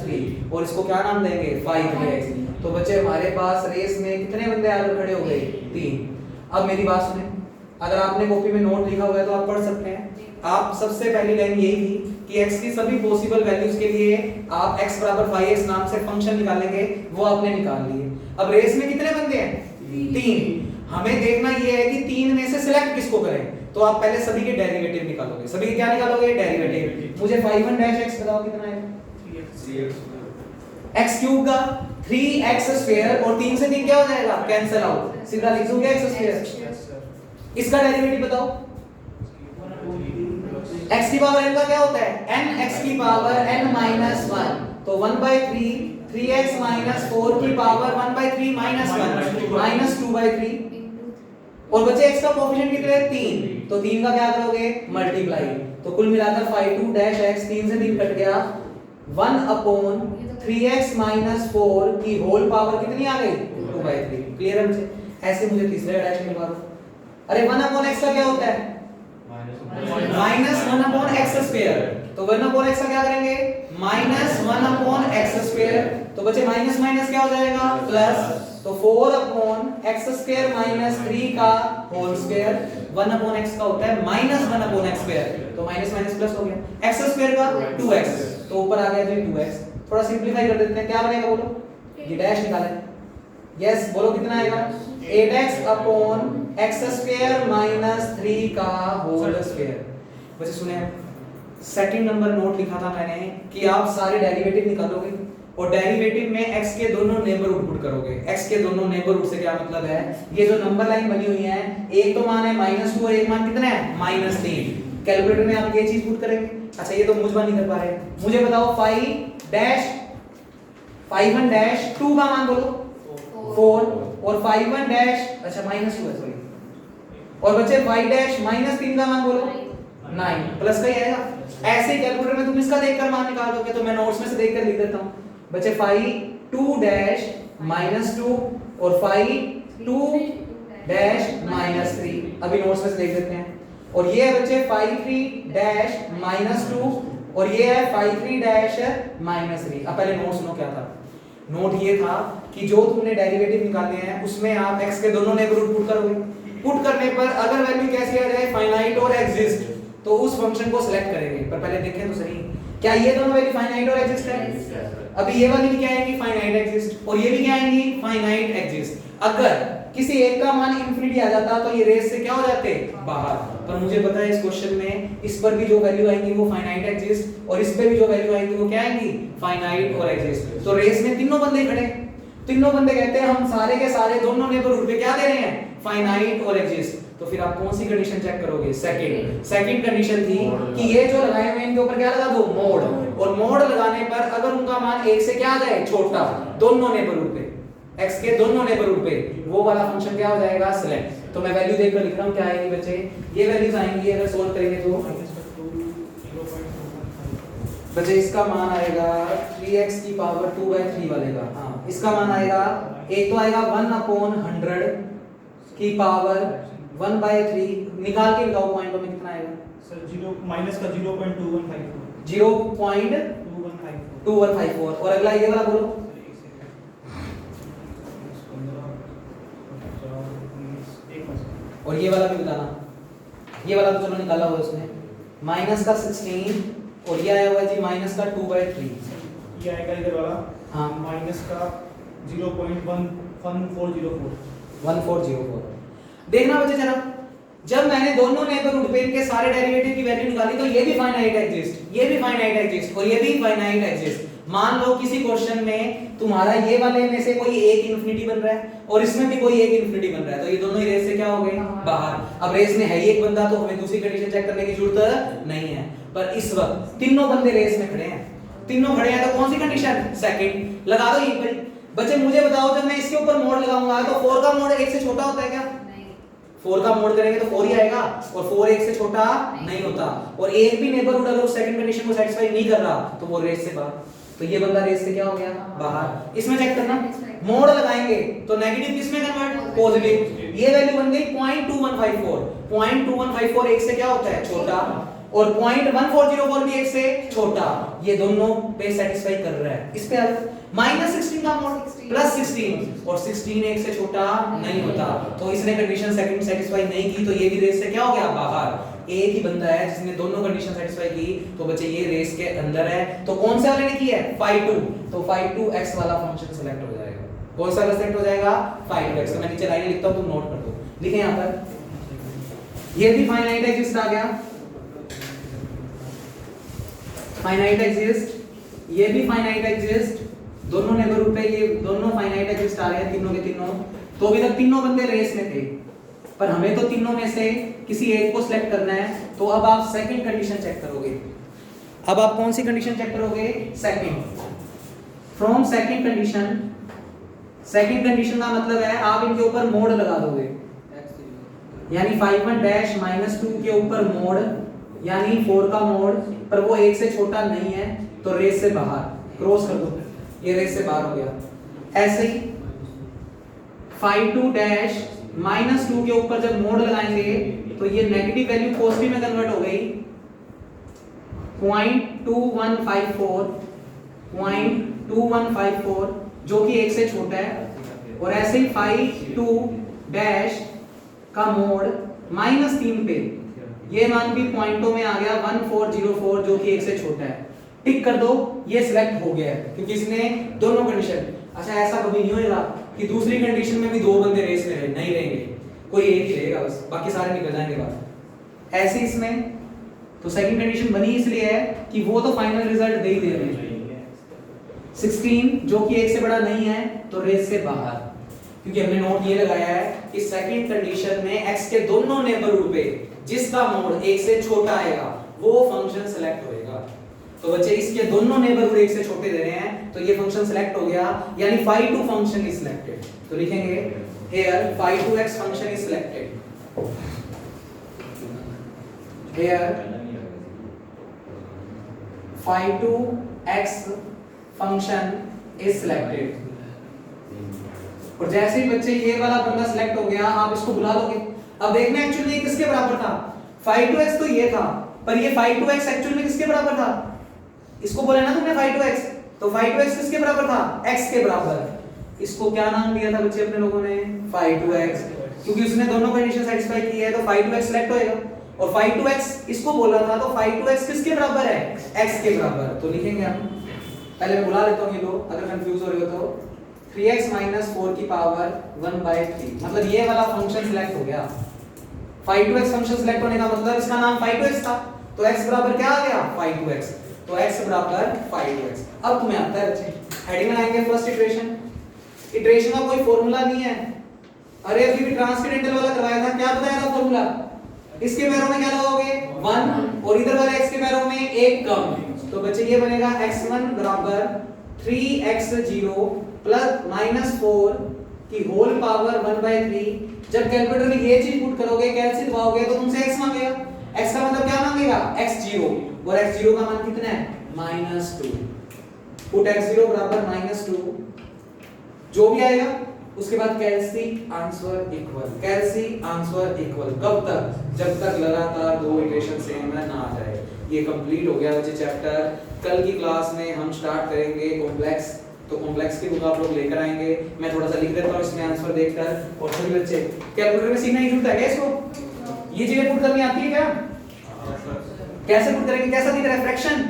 Speaker 1: 3 और इसको क्या नाम देंगे 5(3x). तो बच्चे हमारे पास रेस में कितने बंदे आगे खड़े हो गए 3। अब मेरी बात सुने, अगर आपने कॉपी में नोट लिखा हुआ है तो आप पढ़ सकते हैं। आप सबसे पहली लाइन यही थी कि x की सभी पॉसिबल वैल्यूज के लिए आप x बराबर 5x नाम से फंक्शन निकालेंगे, वो आपने निकाल लिए। अब रेस में कितने बंदे हैं 3। हमें देखना ये है कि 3 में से सिलेक्ट किसको करें। तो आप पहले सभी के डेरिवेटिव निकालोगे। सभी के क्या निकालोगे डेरिवेटिव। मुझे 5(1) बताओ कितना है x³ का 3x² और 3 से 3 क्या हो जाएगा कैंसिल आउट, सीधा लिख दोगे x²। इसका डेरिवेटिव बताओ, x की पावर n का क्या होता है n, x की पावर n - 1 तो 1/3 3x - 4 की पावर 1/3 - 1 -2/3 और बचे x का कोएफिशिएंट कितने हैं 3। तो 3 का क्या करोगे मल्टीप्लाई। तो कुल मिलाकर 5(2)x 3 से 3 कट गया 1/3x - 4 की होल पावर कितनी आ गई 2/3। क्लियर है मुझे? ऐसे मुझे तीसरे डैश निकाल दो। अरे 1/x का क्या होता है -1/x²। तो 1/x का क्या करेंगे -1/x²। तो बचे माइनस माइनस क्या हो जाएगा प्लस। तो 4/x² - 3 का होल स्क्वायर 1/x का होता है -1/x²। तो माइनस माइनस प्लस हो गया x² का 2x तो ऊपर आ गया जी 2x। थोड़ा सिंपलीफाई कर देते हैं, क्या बनेगा बोलो, ये डैश निकालें। यस बोलो कितना आएगा 8x/x² - 3 का होल स्क्वायर। वैसे सुने सेकंड नंबर नोट लिखा था मैंने कि आप सारे डेरिवेटिव निकालोगे और डेरिवेटिव में x के दोनों नेबरहुड पुट करोगे। x के दोनों नेबरहुड से क्या मतलब है, ये जो नंबर लाइन बनी हुई है एक तो मान है -2 और एक मान कितना है -3। कैलकुलेटर में आप ये चीज पुट करेंगे। अच्छा ये तो मुझे नहीं कर पा रहे, मुझे बताओ 5(2) का मान बोलो 4 और 5(1) अच्छा -2 है सॉरी और बचे 5(-3) का मान बोलो 9 प्लस का ही आएगा। ऐसे ही कैलकुलेटर में तुम इसका देखकर मान निकाल दोगे। तो मैं नोट्स में से देखकर लिख देता हूं। बचे 5(2) और 5(2) अभी नोट्स में से देख देते हैं। और ये है बच्चे 5(3) - 2 और ये है 5(3) - 3। अब पहले नोट सुनो क्या था। नोट ये था कि जो तुमने डेरिवेटिव निकाले हैं उसमें आप x के दोनों नेबरहुड पुट करोगे। पुट करने पर अगर वैल्यू कैसी आ जाए फाइनाइट और एग्जिस्ट तो उस फंक्शन को सिलेक्ट करेंगे। पर पहले देखें तो सही क्या ये दोनों वैल्यू फाइनाइट और एग्जिस्ट है। अभी ये वाली भी क्या आएगी फाइनाइट एग्जिस्ट और ये भी क्या आएंगी फाइनाइट एग्जिस्ट। अगर किसी एक का मान इंफिनिटी आ जाता तो ये रेस से क्या हो जाते बाहर। पर मुझे पता है इस क्वेश्चन में इस पर भी जो वैल्यू आएंगी वो फाइनाइट एग्जिस्ट और इस पे भी जो वैल्यू आएंगी वो क्या आएंगी फाइनाइट और एग्जिस्ट। तो रेस में तीनों बंदे खड़े, तीनों बंदे कहते हैं हम सारे के सारे दोनों नेबरहुड पे क्या दे रहे हैं फाइनाइट और एग्जिस्ट। तो फिर आप कौन सी कंडीशन चेक करोगे सेकंड कंडीशन थी कि ये जो लगाए हुए इनके ऊपर क्या लगा दो मोड और मोड लगाने पर अगर उनका मान 1 से क्या आ जाए छोटा दोनों नेबरहुड पे x के दोनों नेबरहुड पे, वो वाला फंक्शन क्या हो जाएगा, सिलेक्ट। तो मैं वैल्यू देखकर लिख रहा हूं, क्या आएगी बच्चे, ये वैल्यूज आएंगी अगर सोल्व करेंगे तो बच्चे इसका मान आएगा 3x की पावर 2/3 वाले का। हाँ, इसका मान आएगा, एक तो आएगा 1/100 की पावर 1/3, निकाल के बताओ पॉइंटों में कितना आएगा
Speaker 6: सर 0 माइनस का 0.2154
Speaker 1: 0.2154। और अगला ये वाला बोलो, और ये वाला भी बताना, ये वाला तो चलो निकाला हुआ उसने, माइनस का 16 और ये आया हुआ है जी माइनस का 2/3।
Speaker 6: ये आएगा इधर वाला
Speaker 1: हाँ,
Speaker 6: माइनस का 0.1404
Speaker 1: 1404। देखना बच्चे जरा, जब मैंने दोनों नेबरहुड पे इनके सारे डेरिवेटिव की वैल्यू निकाली तो ये भी फाइनाइट एग्जिस्ट, ये भी फाइनाइट एग्जिस्ट और ये भी फाइनाइट एग्जिस्ट। मान लो किसी क्वेश्चन में तुम्हारा ये वाले में से कोई एक इंफिनिटी बन रहा है और इसमें भी कोई एक इंफिनिटी बन रहा है, तो ये दोनों ही रेस से क्या हो गए, बाहर। अब रेस में है ही एक बंदा, तो हमें दूसरी कंडीशन चेक करने की जरूरत नहीं है। पर इस वक्त तीनों बंदे रेस में खड़े हैं, तीनों खड़े हैं, तो कौन सी कंडीशन, सेकंड लगा दो इक्वल। बच्चे मुझे बताओ, जब मैं इसके ऊपर मोड लगाऊंगा तो 4 का मोड 1 से छोटा होता है क्या? 4 का मोड करेंगे तो 4 ही आएगा, और 4 1 से छोटा नहीं होता। और एक भी नेबरहुड अगर उस सेकंड कंडीशन को सेटिस्फाई नहीं कर रहा तो वो रेस से बाहर, तो ये बंदा रेस से क्या हो गया, बाहर। इसमें चेक करना, मोड लगाएंगे तो नेगेटिव किसमें कन्वर्ट, पॉजिटिव। ये वैल्यू बन गई 0.2154, 0.2154 1 से क्या होता है, छोटा, और 0.1404 भी 1 से छोटा, ये दोनों पे सेटिस्फाई कर रहा है। इस पे -16 का मोड +16, और 16 1 से छोटा नहीं होता, तो इसने कंडीशन सेकंड सेटिस्फाई नहीं की, तो ये भी रेस से क्या हो गया, बाहर। एक ही बंदा है जिसने दोनों कंडीशन सेटिस्फाई की, तो बच्चे ये रेस के अंदर है। तो कौन से वाले ने की है, phi2, तो phi2x वाला फंक्शन सिलेक्ट हो जाएगा। कौन सा वाला सिलेक्ट हो जाएगा, phi2x। तो मैं नीचे लाइन लिखता हूं, तुम नोट कर दो, लिखें यहां पर, ये भी फाइनाइट एग्जिस्ट आ गया, फाइनाइट एग्जिस्ट, ये भी फाइनाइट एग्जिस्ट, दोनों नेबरहुड पे ये दोनों फाइनाइट एग्जिस्ट आ रहे हैं, तीनों के तीनों। तो अभी तक तीनों बंदे रेस में थे, पर हमें तो तीनों में से किसी एक को सिलेक्ट करना है। तो अब आप सेकंड कंडीशन चेक करोगे। अब आप कौन सी कंडीशन चेक करोगे, second. From second condition, second condition का मतलब है आप इनके ऊपर मोड लगा दोगे, यानी 5 - 2 के ऊपर मोड, यानी 4 का मोड, पर वो 1 से छोटा नहीं है, तो रेस से बाहर, क्रॉस कर दो, ये रेस से बाहर हो गया। ऐसे ही phi2 - -2 के ऊपर जब मोड लगाएंगे तो ये नेगेटिव वैल्यू पॉजिटिव में कन्वर्ट हो गई, 0.2154 जो कि 1 से छोटा है। और ऐसे ही phi2 का मोड -3 पे, ये मान भी पॉइंटों में आ गया 1404 जो कि 1 से छोटा है। टिक कर दो, ये सिलेक्ट हो गया है क्योंकि इसने दोनों कंडीशन। अच्छा, ऐसा कभी नहीं होगा कि दूसरी कंडीशन में भी दो बंदे रेस में नहीं रहेंगे, कोई एक ही रहेगा बस, बाकी सारे निकल जाएंगे बाहर। ऐसे इसमें तो सेकंड कंडीशन बनी इसलिए है कि वो तो फाइनल रिजल्ट दे ही दे रहे हैं। 16 जो कि 1 से बड़ा नहीं है, तो रेस से बाहर, क्योंकि हमने नोट ये लगाया है कि सेकंड कंडीशन में x के दोनों नेबरहुड पे जिसका मोड 1 से छोटा आएगा वो फंक्शन सेलेक्ट होएगा। तो बच्चे इसके दोनों नेबरहुड 1 से छोटे दे रहे हैं, तो ये फंक्शन सेलेक्ट हो गया, यानी phi2 फंक्शन इज सिलेक्टेड। तो लिखेंगे here phi2x function is selected, here phi2x function is selected। और जैसे ही बच्चे ये वाला बंदा सिलेक्ट हो गया, आप इसको बुला लोगे। अब देखना एक्चुअली ये किसके बराबर था, phi2x तो ये था, पर ये phi2x एक्चुअली में किसके बराबर था, इसको बोला ना तुमने phi2x, तो phi2x किसके बराबर था, x के बराबर। इसको क्या नाम दिया था बच्चे अपने लोगों ने, phi2x, क्योंकि उसने दोनों कंडीशन सेटिस्फाई की है, तो phi2x सिलेक्ट होएगा। और phi2x इसको बोला था, तो phi2x किसके बराबर है, x के बराबर। तो लिखेंगे हम, पहले मैं बुला लेता हूं ये लोग, अगर कंफ्यूज हो रहे हो तो 3x - 4 की पावर 1/3, मतलब ये वाला फंक्शन सिलेक्ट हो गया। phi2x फंक्शन सिलेक्ट होने का मतलब इसका नाम phi2x था, तो x बराबर क्या आ गया, phi2x, तो x बराबर phi2x। अब तुम्हें आता है बच्चे, हेडिंग में आएंगे फर्स्ट इटरेशन। इटरेशन का कोई फॉर्मूला नहीं है, अरे अभी भी ट्रांसकेंडेंटल वाला करवाया था, क्या बताया था फॉर्मूला, इसके पैरों में क्या लगाओगे 1, और इधर वाले x के पैरों में 1 कम, तो बच्चे ये बनेगा x1 बराबर 3x0 प्लस -4 की होल पावर 1/3। जब कैलकुलेटर में ये चीज पुट करोगे, कैलसी दबाओगे तो तुमसे x मांगेगा। x का मतलब क्या मांगेगा? x0, और x0 का मान कितना है? -2। पुट x0 बराबर -2, जो भी आएगा उसके बाद कैलसी आंसर इक्वल, कैलसी आंसर इक्वल कब तक? जब तक लगातार दो इक्वेशन सेम ना आ जाए। ये कंप्लीट हो गया बच्चे चैप्टर। कल की क्लास में हम स्टार्ट करेंगे कॉम्प्लेक्स, तो कॉम्प्लेक्स की बुक आप लोग लेकर आएंगे। मैं थोड़ा सा लिख देता हूं इसमें आंसर देखकर, और सभी बच्चे कैलकुलेटर में सीखना ही जरूरत है क्या इसको? ये चीजें पुट करनी आती है क्या? कैसे पुट करेंगे? कैसा दिख रहा है? फ्रैक्शन,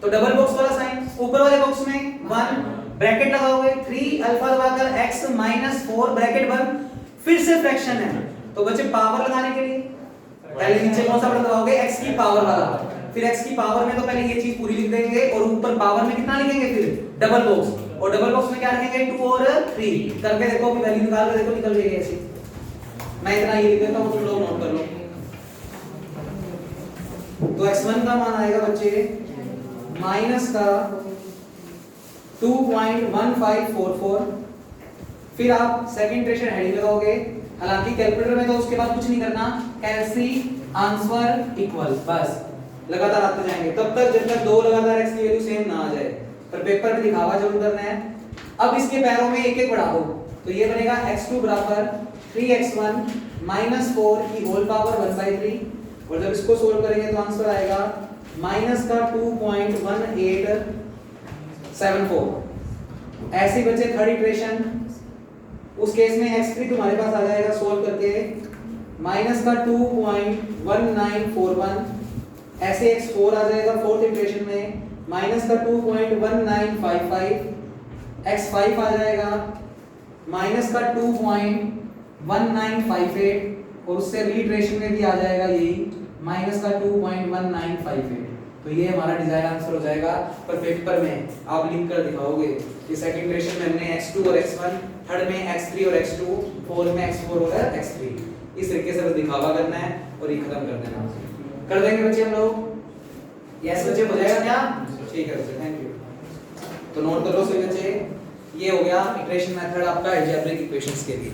Speaker 1: तो डबल बॉक्स वाला साइन, ऊपर वाले बॉक्स में 1 ब्रैकेट लगाओगे, 3 अल्फा दबाकर x -4 ब्रैकेट बंद, फिर से फ्रैक्शन है। तो बच्चे पावर लगाने के लिए पहले नीचे कौन सा बटन दबाओगे? x की पावर वाला, फिर x की पावर में तो पहले ये चीज पूरी लिख देंगे, और ऊपर पावर में कितना लिखेंगे? फिर डबल बॉक्स, और डबल बॉक्स में क्या रखेंगे? 2 और 3 करके देखो कि वैल्यू निकाल के देखो निकल जाएगी ऐसी। मैं इतना ये लिख देता हूं, तुम लोग नोट कर लो। तो x1 का मान आएगा बच्चे माइनस का 2.1544। फिर आप सेकंड इटरेशन हेडिंग लगाओगे, हालांकि कैलकुलेटर में तो उसके बाद कुछ नहीं करना, कैलसी आंसर इक्वल, बस लगातार आते जाएंगे तब तक जब तक दो लगातार x की वैल्यू सेम ना आ जाए। पर पेपर में दिखावा जरूर करना है। अब इसके पैरों में एक एक बढ़ा दो, तो ये बनेगा x2 बराबर 3x1 -4 की होल पावर 1/3, और जब इसको सोल्व करेंगे तो आंसर आएगा माइनस का 2.1874। ऐसे बच्चे थर्ड इटरेशन, उस केस में x3 तुम्हारे पास आ जाएगा सोल्व करके माइनस का 2.1941। ऐसे x4 आ जाएगा फोर्थ इटरेशन में माइनस का 2.1955। x5 आ जाएगा माइनस का 2.1958, और उससे रीइटरेशन में भी आ जाएगा यही माइनस का 2.1958। तो ये हमारा डिजायर आंसर हो जाएगा। पर पेपर में आप लिख कर दिखाओगे कि सेकंड इटरेशन में हमने x2 और x1, थर्ड में x3 और x2, फोर्थ में x4 और x3। इस तरीके से बस दिखावा करना है और ये खत्म कर देना। कर देंगे बच्चे हम लोग? यस बच्चे, हो जाएगा क्या? ठीक है बच्चे, थैंक यू। तो नोट कर लो सभी बच्चे, ये हो गया इटरेशन मेथड आपका अलजेब्रिक इक्वेशंस के लिए।